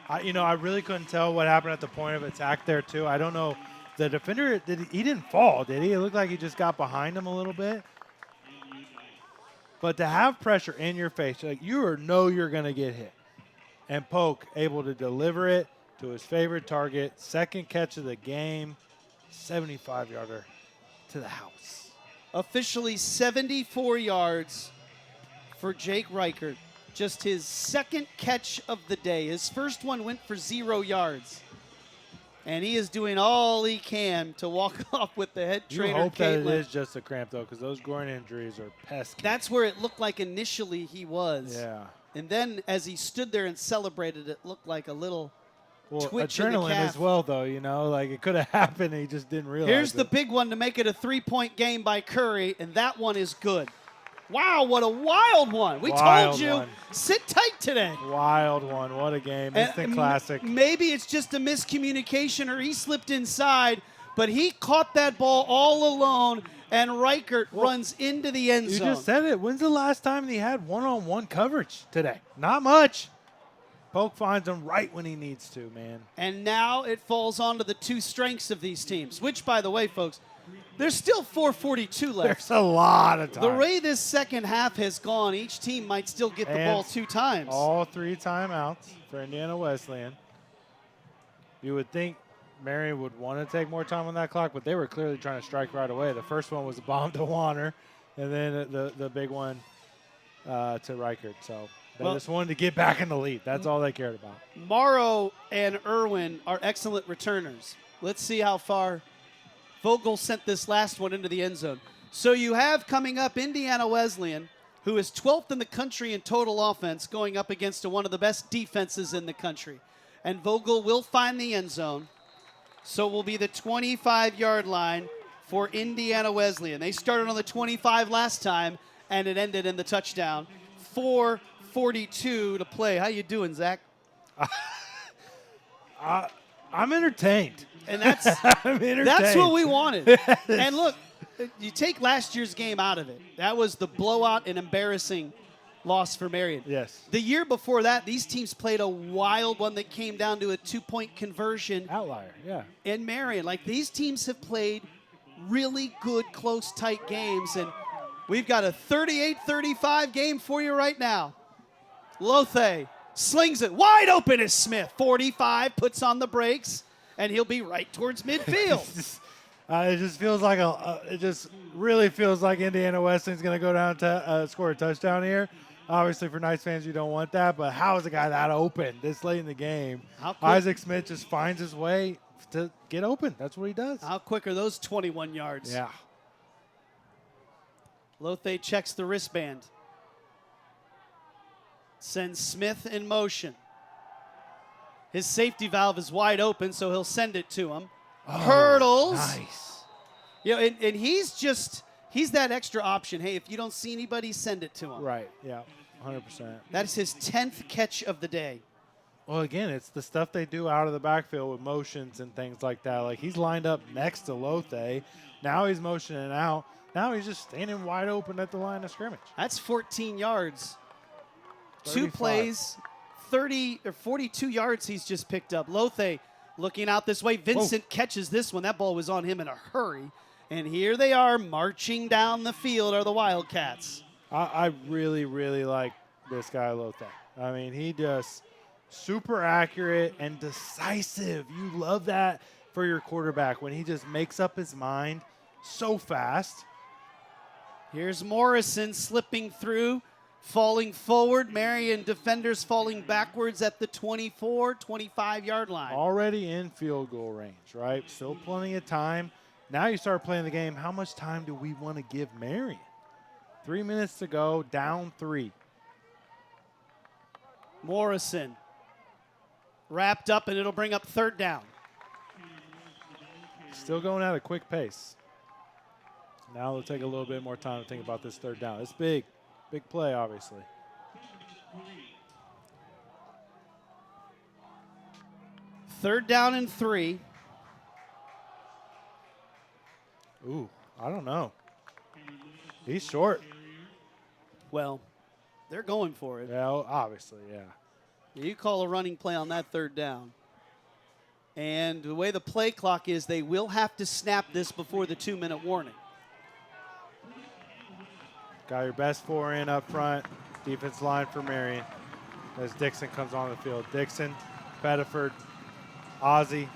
I really couldn't tell what happened at the point of attack there, too. I don't know. The defender, he didn't fall, did he? It looked like he just got behind him a little bit. But to have pressure in your face, like you're going to get hit. And Polk able to deliver it to his favorite target. Second catch of the game, 75-yarder to the house. Officially 74 yards for Jake Reichert. Just his second catch of the day. His first one went for 0 yards. And he is doing all he can to walk off with the head trainer. You hope that it Caitlin. is just a cramp, though, because those groin injuries are pesky. That's where it looked like initially he was. Yeah. And then as he stood there and celebrated, it looked like a little twitch in the adrenaline calf. as well, though, you know, like it could have happened and he just didn't realize Here's it. the big one to make it a 3-point game by Curry, and that one is good. Wow, what a wild one. We Wild told you, one. sit tight today. Wild one. What a game. Instant classic. Maybe it's just a miscommunication or he slipped inside, but he caught that ball all alone, and Reichert runs into the end You zone. just said it. When's the last time he had one-on-one coverage today? Not much. Polk finds him right when he needs to, man. And now it falls onto the two strengths of these teams, which, by the way, folks, there's still 4:42 left. There's a lot of time. The way this second half has gone, each team might still get the And ball 2 times. All 3 timeouts for Indiana Wesleyan. You would think Marian would want to take more time on that clock, but they were clearly trying to strike right away. The first one was a bomb to Wanner, and then the big one to Reichert. So they just wanted to get back in the lead. That's all they cared about. Morrow and Irwin are excellent returners. Let's see how far Vogel sent this last one into the end zone. So you have coming up Indiana Wesleyan, who is 12th in the country in total offense, going up against one of the best defenses in the country. And Vogel will find the end zone. So it will be the 25-yard line for Indiana Wesleyan. They started on the 25 last time, and it ended in the touchdown. 4:42 to play. How you doing, Zach? I'm entertained. And that's I'm entertained. that's what we wanted. And look, you take last year's game out of it. That was the blowout and embarrassing loss for Marian. Yes. The year before that, these teams played a wild one that came down to a 2-point conversion. Outlier, yeah. In Marian, like these teams have played really good, close, tight games, and we've got a 38-35 game for you right now. Lothe slings it wide open as Smith. 45 puts on the brakes, and he'll be right towards midfield. It just feels like it just really feels like Indiana Wesleyan's going to go down to score a touchdown here. Obviously, for Knights fans, you don't want that, but how is a guy that open this late in the game? Isaac Smith just finds his way to get open. That's what he does. How quick are those 21 yards? Yeah. Lothe checks the wristband. Sends Smith in motion. His safety valve is wide open, so he'll send it to him. Hurdles. Nice. You know, and he's that extra option. Hey, if you don't see anybody, send it to him. Right, yeah, 100%. That's his 10th catch of the day. Well, again, it's the stuff they do out of the backfield with motions and things like that. Like, he's lined up next to Lothe. Now he's motioning out. Now he's just standing wide open at the line of scrimmage. That's 14 yards. 2 35. plays, 30 or 42 yards he's just picked up. Lothe looking out this way. Vincent catches this one. That ball was on him in a hurry. And here they are marching down the field are the Wildcats. I really, really like this guy, Lothe. I mean, he just super accurate and decisive. You love that for your quarterback when he just makes up his mind so fast. Here's Morrison slipping through, falling forward. Marian defenders falling backwards at the 24, 25-yard line. Already in field goal range, right? Still plenty of time. Now you start playing the game. How much time do we want to give Marian? 3 minutes to go, down 3. Morrison wrapped up, and it'll bring up 3rd down. Still going at a quick pace. Now they'll take a little bit more time to think about this 3rd down. It's big. Big play, obviously. Third down and 3. Ooh, I don't know. He's short. Well, they're going for it. Yeah, obviously, yeah. You call a running play on that 3rd down. And the way the play clock is, they will have to snap this before the 2-minute warning. Got your best 4 in up front. Defense line for Marian as Dixon comes on the field. Dixon, Pettiford, Ozzy.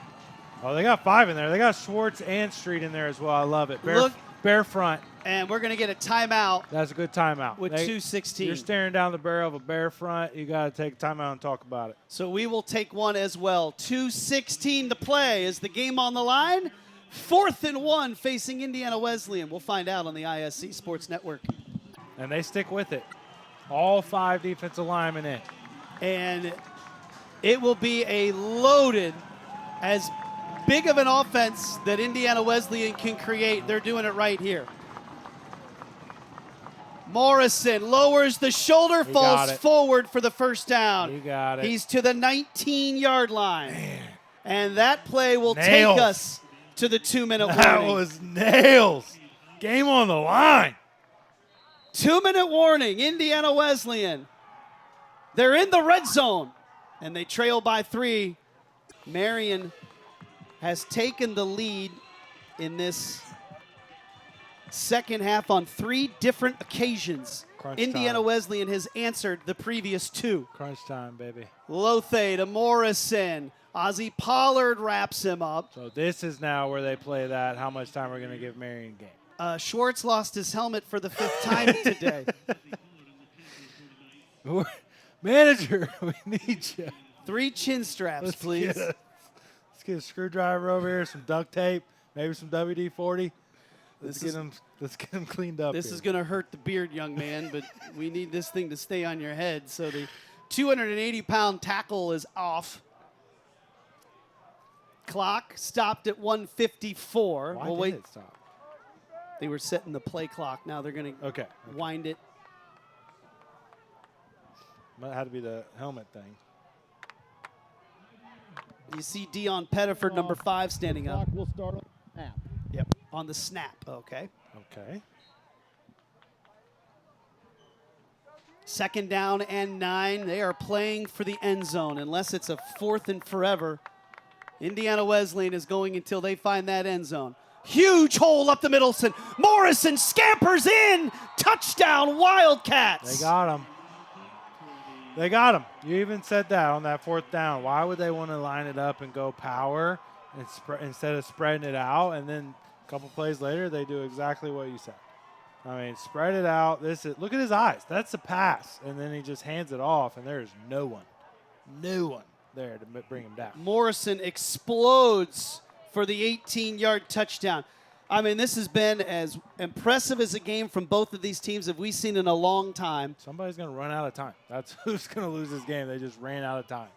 Oh, they got 5 in there. They got Schwartz and Street in there as well. I love it. Look. Bare front. And we're going to get a timeout That's a good timeout. with 2:16. You're staring down the barrel of a bare front. You got to take a timeout and talk about it. So we will take one as well. 2:16 to play. Is the game on the line? 4th and 1 facing Indiana Wesleyan. We'll find out on the ISC Sports Network. And they stick with it. All 5 defensive linemen in. And it will be a loaded, as big of an offense that Indiana Wesleyan can create. They're doing it right here. Morrison lowers the shoulder, falls forward for the first down. You got it. He's to the 19-yard line. Man. And that play will take us to the 2-minute warning. That was nails. Game on the line. 2-minute warning, Indiana Wesleyan. They're in the red zone, and they trail by 3. Marian has taken the lead in this second half on 3 different occasions. Indiana Wesleyan has answered the previous 2. Crunch time, baby. Lothe to Morrison. Ozzie Pollard wraps him up. So this is now where they play that, how much time we're going to give Marian game. Schwartz lost his helmet for the 5th time today. Manager, we need you. 3 chin straps, please. Let's get a screwdriver over here, some duct tape, maybe some WD-40. Let's get them cleaned up. This is going to hurt the beard, young man, but we need this thing to stay on your head. So the 280-pound tackle is off. Clock stopped at 1:54. Why did it stop? They were setting the play clock. Now they're going to wind it. Might have to be the helmet thing. You see Dion Pettiford, number 5, standing up. Clock will start on the snap. Yep, on the snap. Okay. Okay. 2nd down and 9. They are playing for the end zone. Unless it's a 4th and forever, Indiana Wesleyan is going until they find that end zone. Huge hole up the middle. Morrison scampers in. Touchdown, Wildcats. They got him. They got him. You even said that on that 4th down. Why would they want to line it up and go power instead of spreading it out? And then a couple plays later, they do exactly what you said. I mean, spread it out. Look at his eyes. That's a pass. And then he just hands it off, and there's no one there to bring him down. Morrison explodes for the 18-yard touchdown. I mean, this has been as impressive as a game from both of these teams that we've seen in a long time. Somebody's going to run out of time. That's who's going to lose this game. They just ran out of time.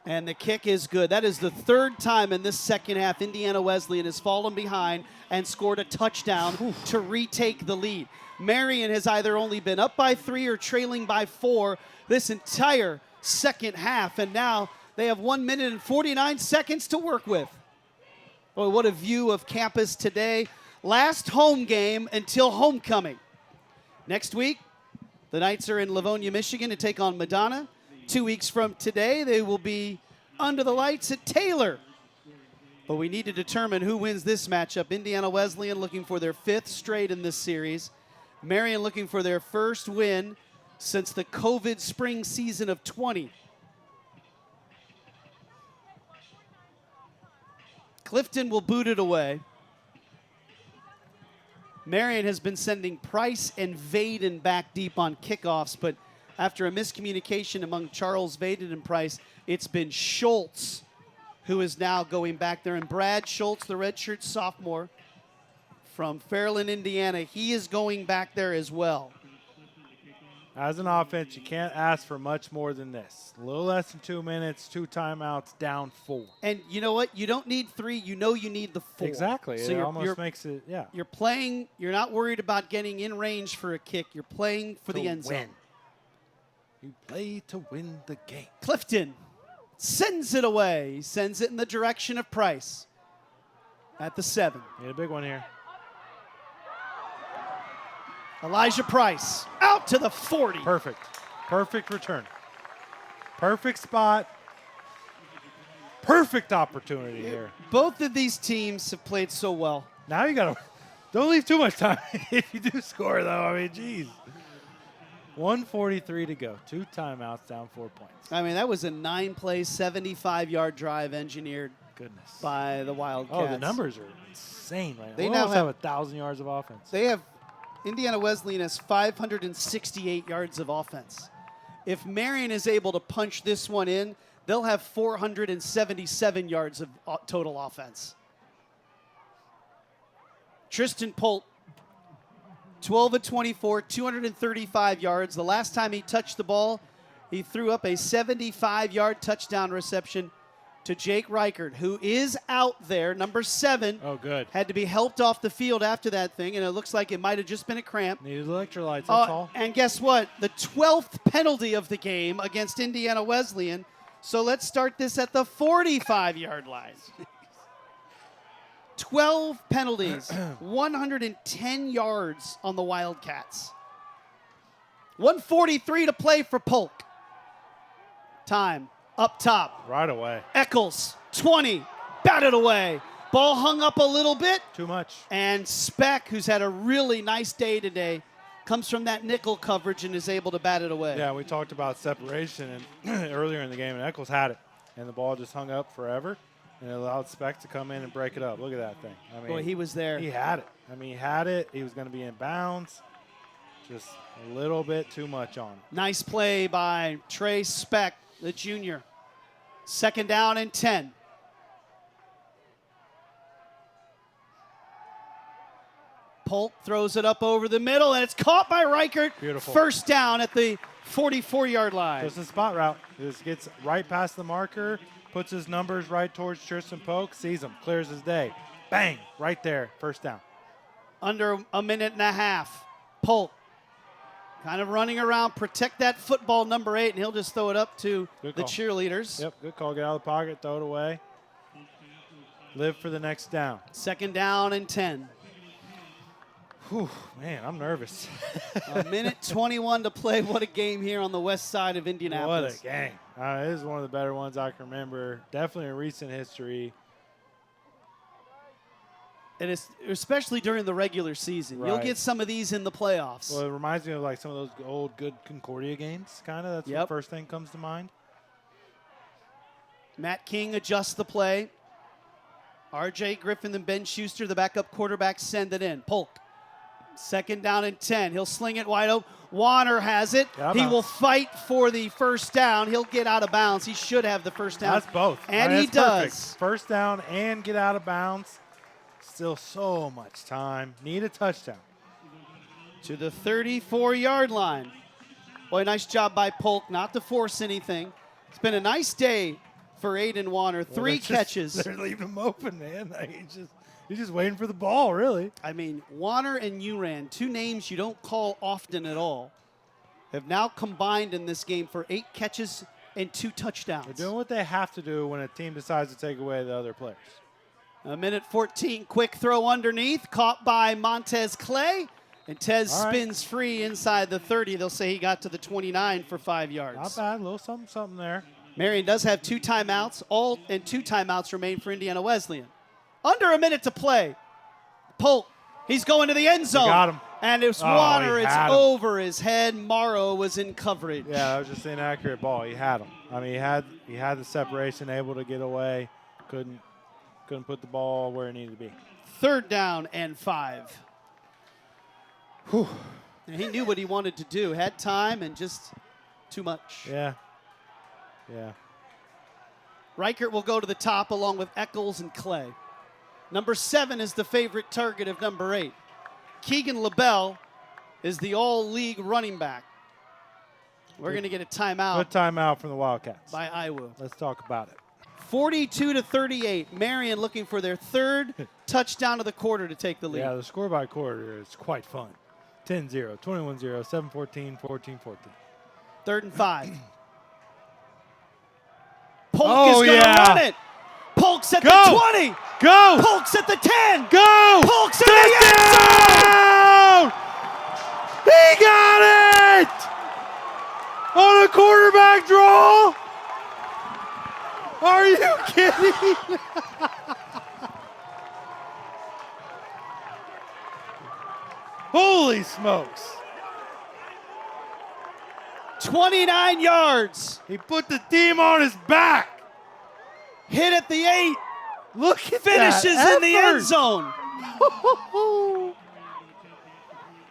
And the kick is good. That is the 3rd time in this second half Indiana Wesleyan has fallen behind and scored a touchdown to retake the lead. Marian has either only been up by 3 or trailing by 4 this entire second half, and now they have 1 minute and 49 seconds to work with. Boy, what a view of campus today. Last home game until homecoming. Next week, the Knights are in Livonia, Michigan to take on Madonna. 2 weeks from today, they will be under the lights at Taylor. But we need to determine who wins this matchup. Indiana Wesleyan looking for their 5th straight in this series. Marian looking for their first win since the COVID spring season of 20. Clifton will boot it away. Marian has been sending Price and Vaden back deep on kickoffs, but after a miscommunication among Charles, Vaden, and Price, it's been Schultz who is now going back there. And Brad Schultz, the redshirt sophomore from Fairland, Indiana, he is going back there as well. As an offense, you can't ask for much more than this. A little less than 2 minutes, 2 timeouts, down 4. And you know what? You don't need 3. You know you need the 4. Exactly. So it almost makes it, yeah. You're playing. You're not worried about getting in range for a kick. You're playing for the end zone. You play to win the game. Clifton sends it away. He sends it in the direction of Price at the 7. Need a big one here. Elijah Price out to the 40. Perfect. Perfect return. Perfect spot. Perfect opportunity here. Both of these teams have played so well. Now you got to – don't leave too much time if you do score, though. I mean, geez. 1:43 to go. 2 timeouts, down 4 points. I mean, that was a 9-play, 75-yard drive engineered Goodness. by the Wildcats. Oh, the numbers are insane right now. They We now almost have 1,000 yards of offense. They have Indiana Wesleyan has 568 yards of offense. If Marian is able to punch this one in, they'll have 477 yards of total offense. Tristan Polk, 12 of 24, 235 yards. The last time he touched the ball, he threw up a 75-yard touchdown reception to Jake Reichert, who is out there, number 7. Oh, good. Had to be helped off the field after that thing, and it looks like it might have just been a cramp. Needed electrolytes, that's all. And guess what? The 12th penalty of the game against Indiana Wesleyan. So let's start this at the 45-yard line. 12 penalties, 110 yards on the Wildcats. 1:43 to play for Polk. Time up top. Right away. Eccles, 20, batted away. Ball hung up a little bit. Too much. And Speck, who's had a really nice day today, comes from that nickel coverage and is able to bat it away. Yeah, we talked about separation and earlier in the game, and Eccles had it. And the ball just hung up forever, and it allowed Speck to come in and break it up. Look at that thing. I mean, Boy, he was there. He had it. I mean, he had it. He was going to be in bounds. Just a little bit too much on it. Nice play by Trey Speck, the junior. 2nd down and 10. Polk throws it up over the middle, and it's caught by Reichert. Beautiful. 1st down at the 44-yard line. Just a spot route. Just gets right past the marker, puts his numbers right towards Tristan Polk, sees him, clears his day. Bang, right there, 1st down. Under a minute and a half. Polk kind of running around, protect that football, number 8, and he'll just throw it up to the cheerleaders. Yep, good call. Get out of the pocket, throw it away. Live for the next down. 2nd down and 10. Whew, man, I'm nervous. A minute 21 to play. What a game here on the west side of Indianapolis. What a game. This is one of the better ones I can remember. Definitely in recent history. And it's especially during the regular season. You'll Right. get some of these in the playoffs. Well, it reminds me of like some of those old good Concordia games, kind of. That's the first thing comes to mind. Matt King adjusts the play. R.J. Griffin and Ben Schuster, the backup quarterback, send it in. Polk, 2nd down and 10. He'll sling it wide open. Wanner has it. He will fight for the 1st down. He'll get out of bounds. He should have the 1st down. That's both. And I mean, he does. Perfect. 1st down and get out of bounds. Still so much time. Need a touchdown. To the 34-yard line. Boy, nice job by Polk not to force anything. It's been a nice day for Aidan Wanner. 3 catches. They're leaving him open, man. He's just waiting for the ball, really. I mean, Wanner and Uran, 2 names you don't call often at all, have now combined in this game for 8 catches and 2 touchdowns. They're doing what they have to do when a team decides to take away the other players. A minute 14, quick throw underneath, caught by Montez Clay, and Tez spins free inside the 30. They'll say he got to the 29 for 5 yards. Not bad, a little something there. Marian does have 2 timeouts, and 2 timeouts remain for Indiana Wesleyan. Under a minute to play. Polk, he's going to the end zone. Got him. And it's Wanner, it's over his head. Morrow was in coverage. Yeah, that was just an inaccurate ball. He had him. I mean, he had the separation, able to get away. Couldn't put the ball where it needed to be. 3rd down and 5. Whew. And he knew what he wanted to do. Had time and just too much. Yeah. Reichert will go to the top along with Eccles and Clay. Number 7 is the favorite target of number 8. Keagan Belle is the all-league running back. We're going to get a timeout. Good timeout from the Wildcats. By IWU. Let's talk about it. 42-38. Marian looking for their 3rd touchdown of the quarter to take the lead. Yeah, the score by quarter is quite fun. 10-0, 21-0, 7-14, 14-14. 3rd and 5. Polk is going to run it. Polk's at the 20. Go. Polk's at the 10. Go. Polk's at the end zone. He got it on a quarterback draw. Are you kidding? Holy smokes. 29 yards. He put the team on his back. Hit at the 8. Look at Finishes that in the end effort. zone.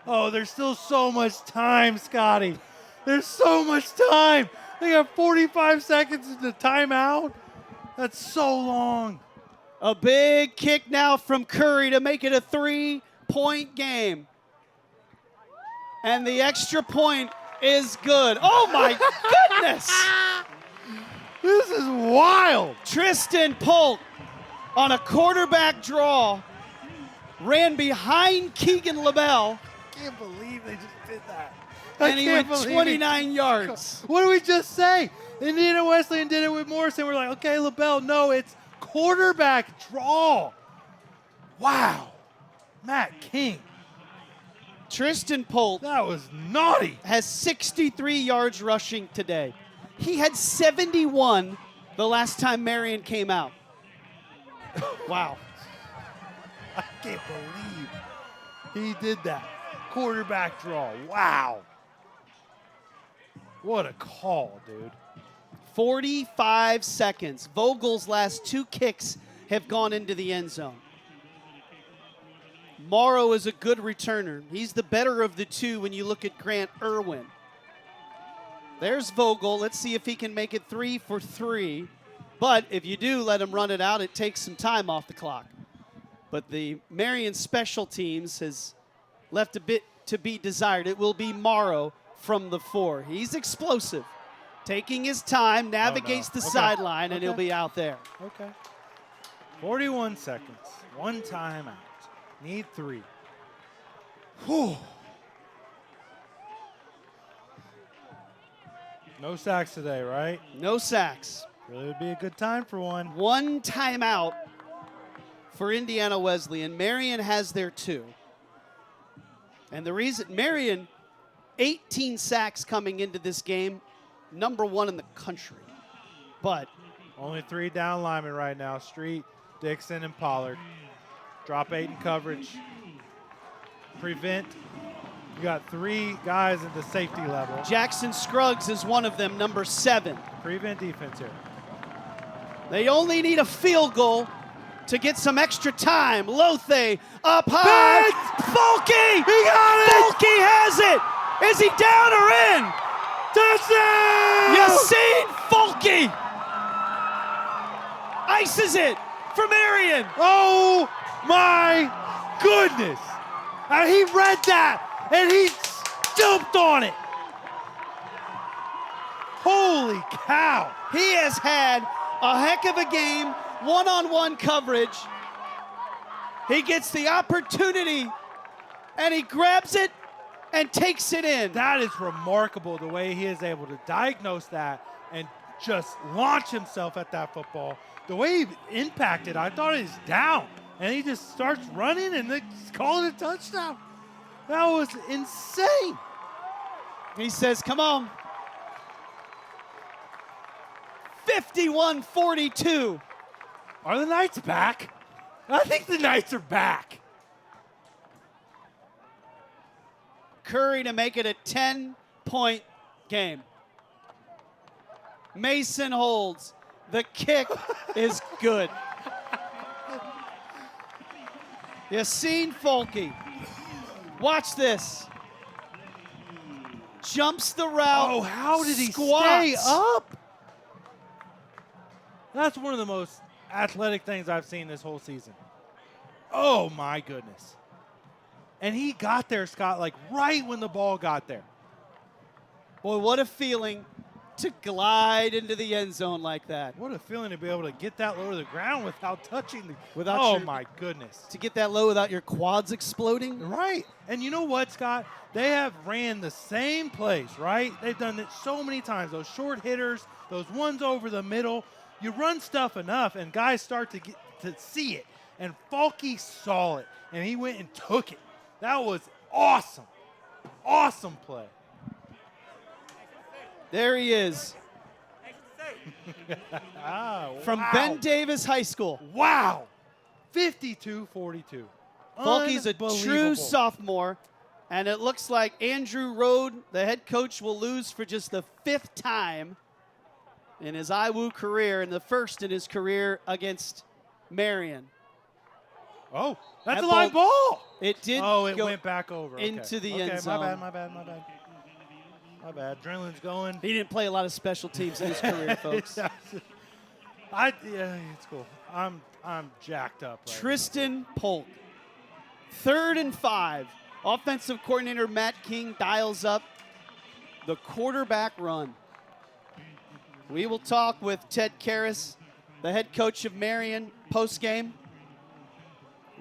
Oh, there's still so much time, Scotty. There's so much time. They got 45 seconds in the timeout. That's so long. A big kick now from Curry to make it a 3-point game. And the extra point is good. Oh, my goodness. This is wild. Tristan Polk on a quarterback draw ran behind Keagan LaBelle, I can't believe they just did that. and he went 29 yards. What did we just say? Indiana Wesleyan did it with Morrison. We're like, okay, LaBelle, no, it's quarterback draw. Wow. Matt King. Tristan Polk That was naughty. has 63 yards rushing today. He had 71 the last time Marian came out. Wow. I can't believe he did that. Quarterback draw. Wow. What a call, dude. 45 seconds. Vogel's last 2 kicks have gone into the end zone. Morrow is a good returner. He's the better of the two when you look at Grant Irwin. There's Vogel. Let's see if he can make it 3 for 3. But if you do let him run it out, it takes some time off the clock. But the Marian special teams has left a bit to be desired. It will be Morrow from the 4. He's explosive. Taking his time, navigates the sideline, and he'll be out there. Okay. 41 seconds. 1 timeout. Need 3. Whew. No sacks today, right? No sacks. Really would be a good time for one. 1 timeout for Indiana Wesleyan. Marian has their 2. And the reason, Marian, 18 sacks coming into this game, number 1 in the country. But Only 3 down linemen right now. Street, Dixon, and Pollard. Drop 8 in coverage. Prevent. You got 3 guys at the safety level. Jackson Scruggs is one of them, number 7. Prevent defense here. They only need a field goal to get some extra time. Lothe up high. Folke! He got it! Folke has it! Is he down or in? Touchdown! Yassine Folke ices it for Marian. Oh my goodness! And he read that and he jumped on it. Holy cow! He has had a heck of a game, one-on-one coverage. He gets the opportunity and he grabs it and takes it in. That is remarkable the way he is able to diagnose that and just launch himself at that football. The way he impacted, I thought he was down. And he just starts running and they call it a touchdown. That was insane. He says, come on. 51-42. Are the Knights back? I think the Knights are back. Curry to make it a 10-point game. Mason holds. The kick is good. Yassine Folke. Watch this. Jumps the route. Oh, how did he squats. stay up? That's one of the most athletic things I've seen this whole season. Oh, my goodness. And he got there, Scott, like right when the ball got there. Boy, what a feeling to glide into the end zone like that. What a feeling to be able to get that low to the ground without touching the Without oh, your- my goodness. To get that low without your quads exploding. Right. And you know what, Scott? They have ran the same plays, right? They've done it so many times. Those short hitters, those ones over the middle. You run stuff enough, and guys start to get to see it. And Folke saw it, and he went and took it. That was awesome. Awesome play. There he is. From Wow. Ben Davis High School. Wow. 52-42. Folke's a true Unbelievable. sophomore. And it looks like Andrew Rode, the head coach, will lose for just the 5th time in his IWU career and the first in his career against Marian. Oh, that's That a live ball. It did It go went back over. into the okay, end zone. My bad. My bad. Adrenaline's going. He didn't play a lot of special teams in his career, folks. Yeah, it's cool. I'm jacked up. Right Tristan Polk, 3rd and 5. Offensive coordinator Matt King dials up the quarterback run. We will talk with Ted Karras, the head coach of Marian, post-game.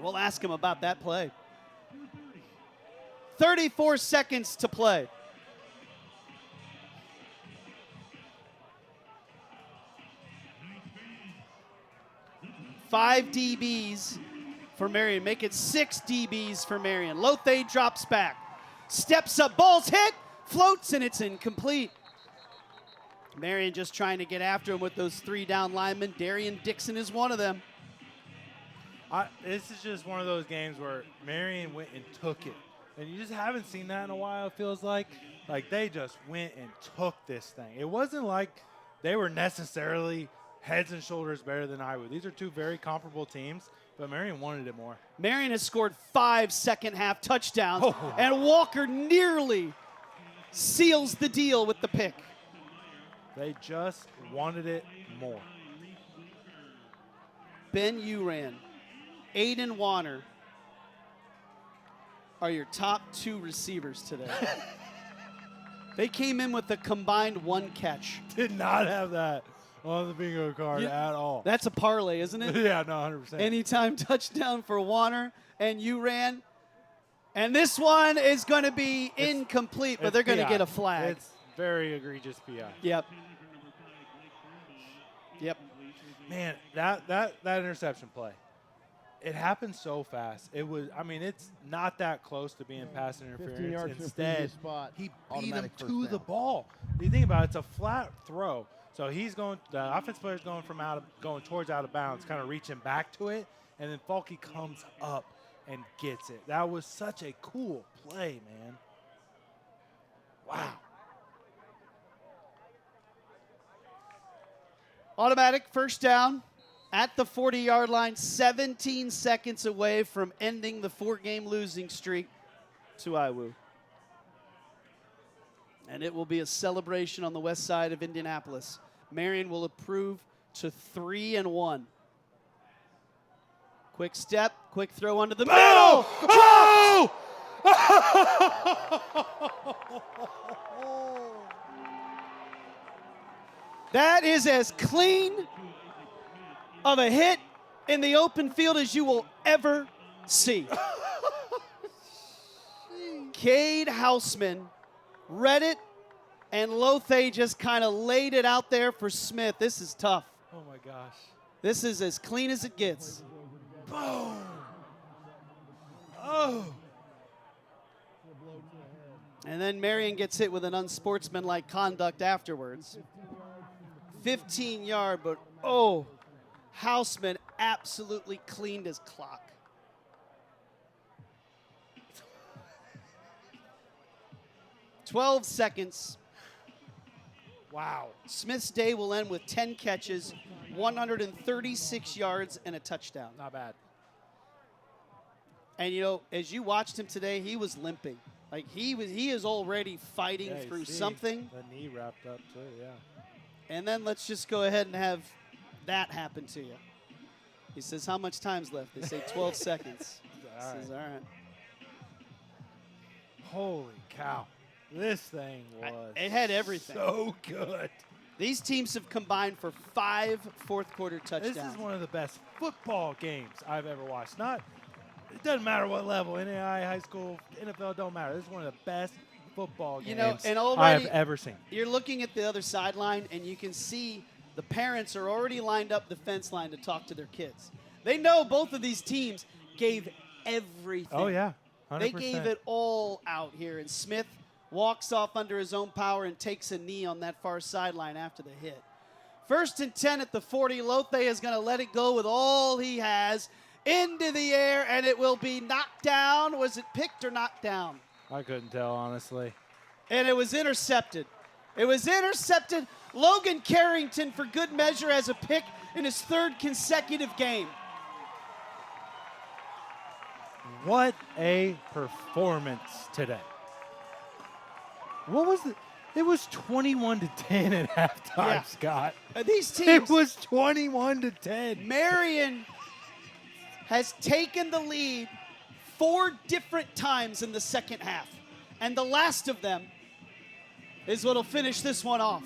We'll ask him about that play. 34 seconds to play. Five DBs for Marian. Make it 6 DBs for Marian. Lothe drops back. Steps up. Ball's hit. Floats, and it's incomplete. Marian just trying to get after him with those 3 down linemen. Darian Dixon is one of them. This is just one of those games where Marian went and took it. And you just haven't seen that in a while, it feels like. Like, they just went and took this thing. It wasn't like they were necessarily heads and shoulders better than IWU. These are 2 very comparable teams, but Marian wanted it more. Marian has scored 5 second-half touchdowns, and Walker nearly seals the deal with the pick. They just wanted it more. Ben Uran, Aidan Wanner are your top 2 receivers today. They came in with a combined 1 catch. Did not have that on the bingo card at all. That's a parlay, isn't it? Yeah, no, 100%. Anytime touchdown for Wanner and Uran. And this one is going to be incomplete, but they're going to get a flag. It's very egregious PI. Yep. Man, that interception play, it happened so fast. It was, I mean, it's not that close to being pass interference. Instead, he beat him to the ball. You think about it, it's a flat throw. So he's going, the offensive player's going going towards out of bounds, kind of reaching back to it, and then Falky comes up and gets it. That was such a cool play, man. Wow. Automatic first down at the 40-yard line, 17 seconds away from ending the 4-game losing streak to IWU. And it will be a celebration on the west side of Indianapolis. Marian will improve to 3-1. Quick step, quick throw under the middle. Oh! That is as clean of a hit in the open field as you will ever see. Cade Houseman read it, and Lothe just kind of laid it out there for Smith. This is tough. Oh, my gosh. This is as clean as it gets. Boom. Oh. And then Marian gets hit with an unsportsmanlike conduct afterwards. 15-yard, but Houseman absolutely cleaned his clock. "12 seconds. Wow. Smith's day will end with 10 catches, 136 yards, and a touchdown. Not bad. And, you know, as you watched him today, he was limping. Like, he is already fighting through something. The knee wrapped up, too, yeah. And then let's just go ahead and have that happen to you. He says, how much time's left? They say 12 seconds. He says, all right. Holy cow. This thing was it had everything. So good. These teams have combined for 5 fourth-quarter touchdowns. This is one of the best football games I've ever watched. It doesn't matter what level, NAIA, high school, NFL, don't matter. This is one of the best football games I have ever seen. You're looking at the other sideline, and you can see the parents are already lined up the fence line to talk to their kids. They know both of these teams gave everything. Oh, yeah, 100%. They gave it all out here, and Smith walks off under his own power and takes a knee on that far sideline after the hit. 1st and 10 at the 40. Lothe is going to let it go with all he has. Into the air, and it will be knocked down. Was it picked or knocked down? I couldn't tell, honestly. And it was intercepted. It was intercepted. Logan Carrington, for good measure, has a pick in his 3rd consecutive game. What a performance today. What was it? It was 21-10 at halftime, Yeah. Scott. These teams. It was 21-10. Marian has taken the lead 4 different times in the second half. And the last of them is what will finish this one off.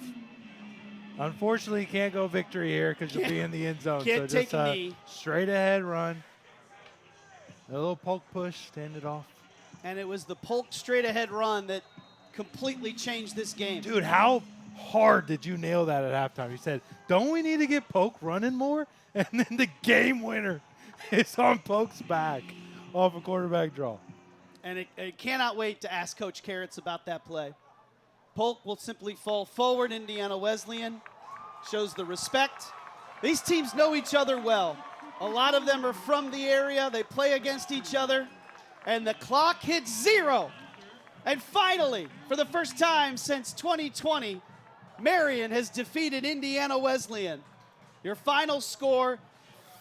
Unfortunately, you can't go victory here because you'll be in the end zone. Can't so take just a knee. Straight ahead run. A little Polk push, stand it off. And it was the Polk straight ahead run that completely changed this game. Dude, how hard did you nail that at halftime? You said, don't we need to get Polk running more? And then the game winner is on Polk's back off a quarterback draw. And it cannot wait to ask Coach Carrots about that play. Polk will simply fall forward. Indiana Wesleyan shows the respect. These teams know each other well. A lot of them are from the area. They play against each other. And the clock hits 0. And finally, for the first time since 2020, Marian has defeated Indiana Wesleyan. Your final score,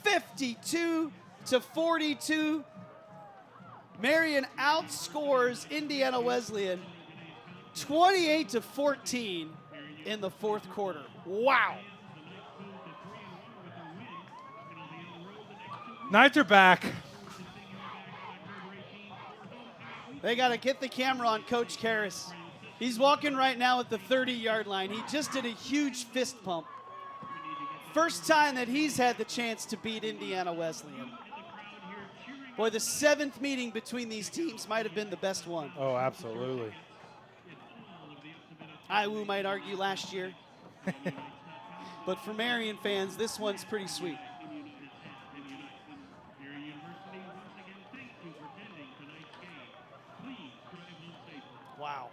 52-42. Marian outscores Indiana Wesleyan 28-14 in the 4th quarter. Wow. Knights are back. They got to get the camera on Coach Karras. He's walking right now at the 30-yard line. He just did a huge fist pump. First time that he's had the chance to beat Indiana Wesleyan. Boy, the 7th meeting between these teams might have been the best one. Oh, absolutely. IWU might argue last year. But for Marian fans, this one's pretty sweet. Wow.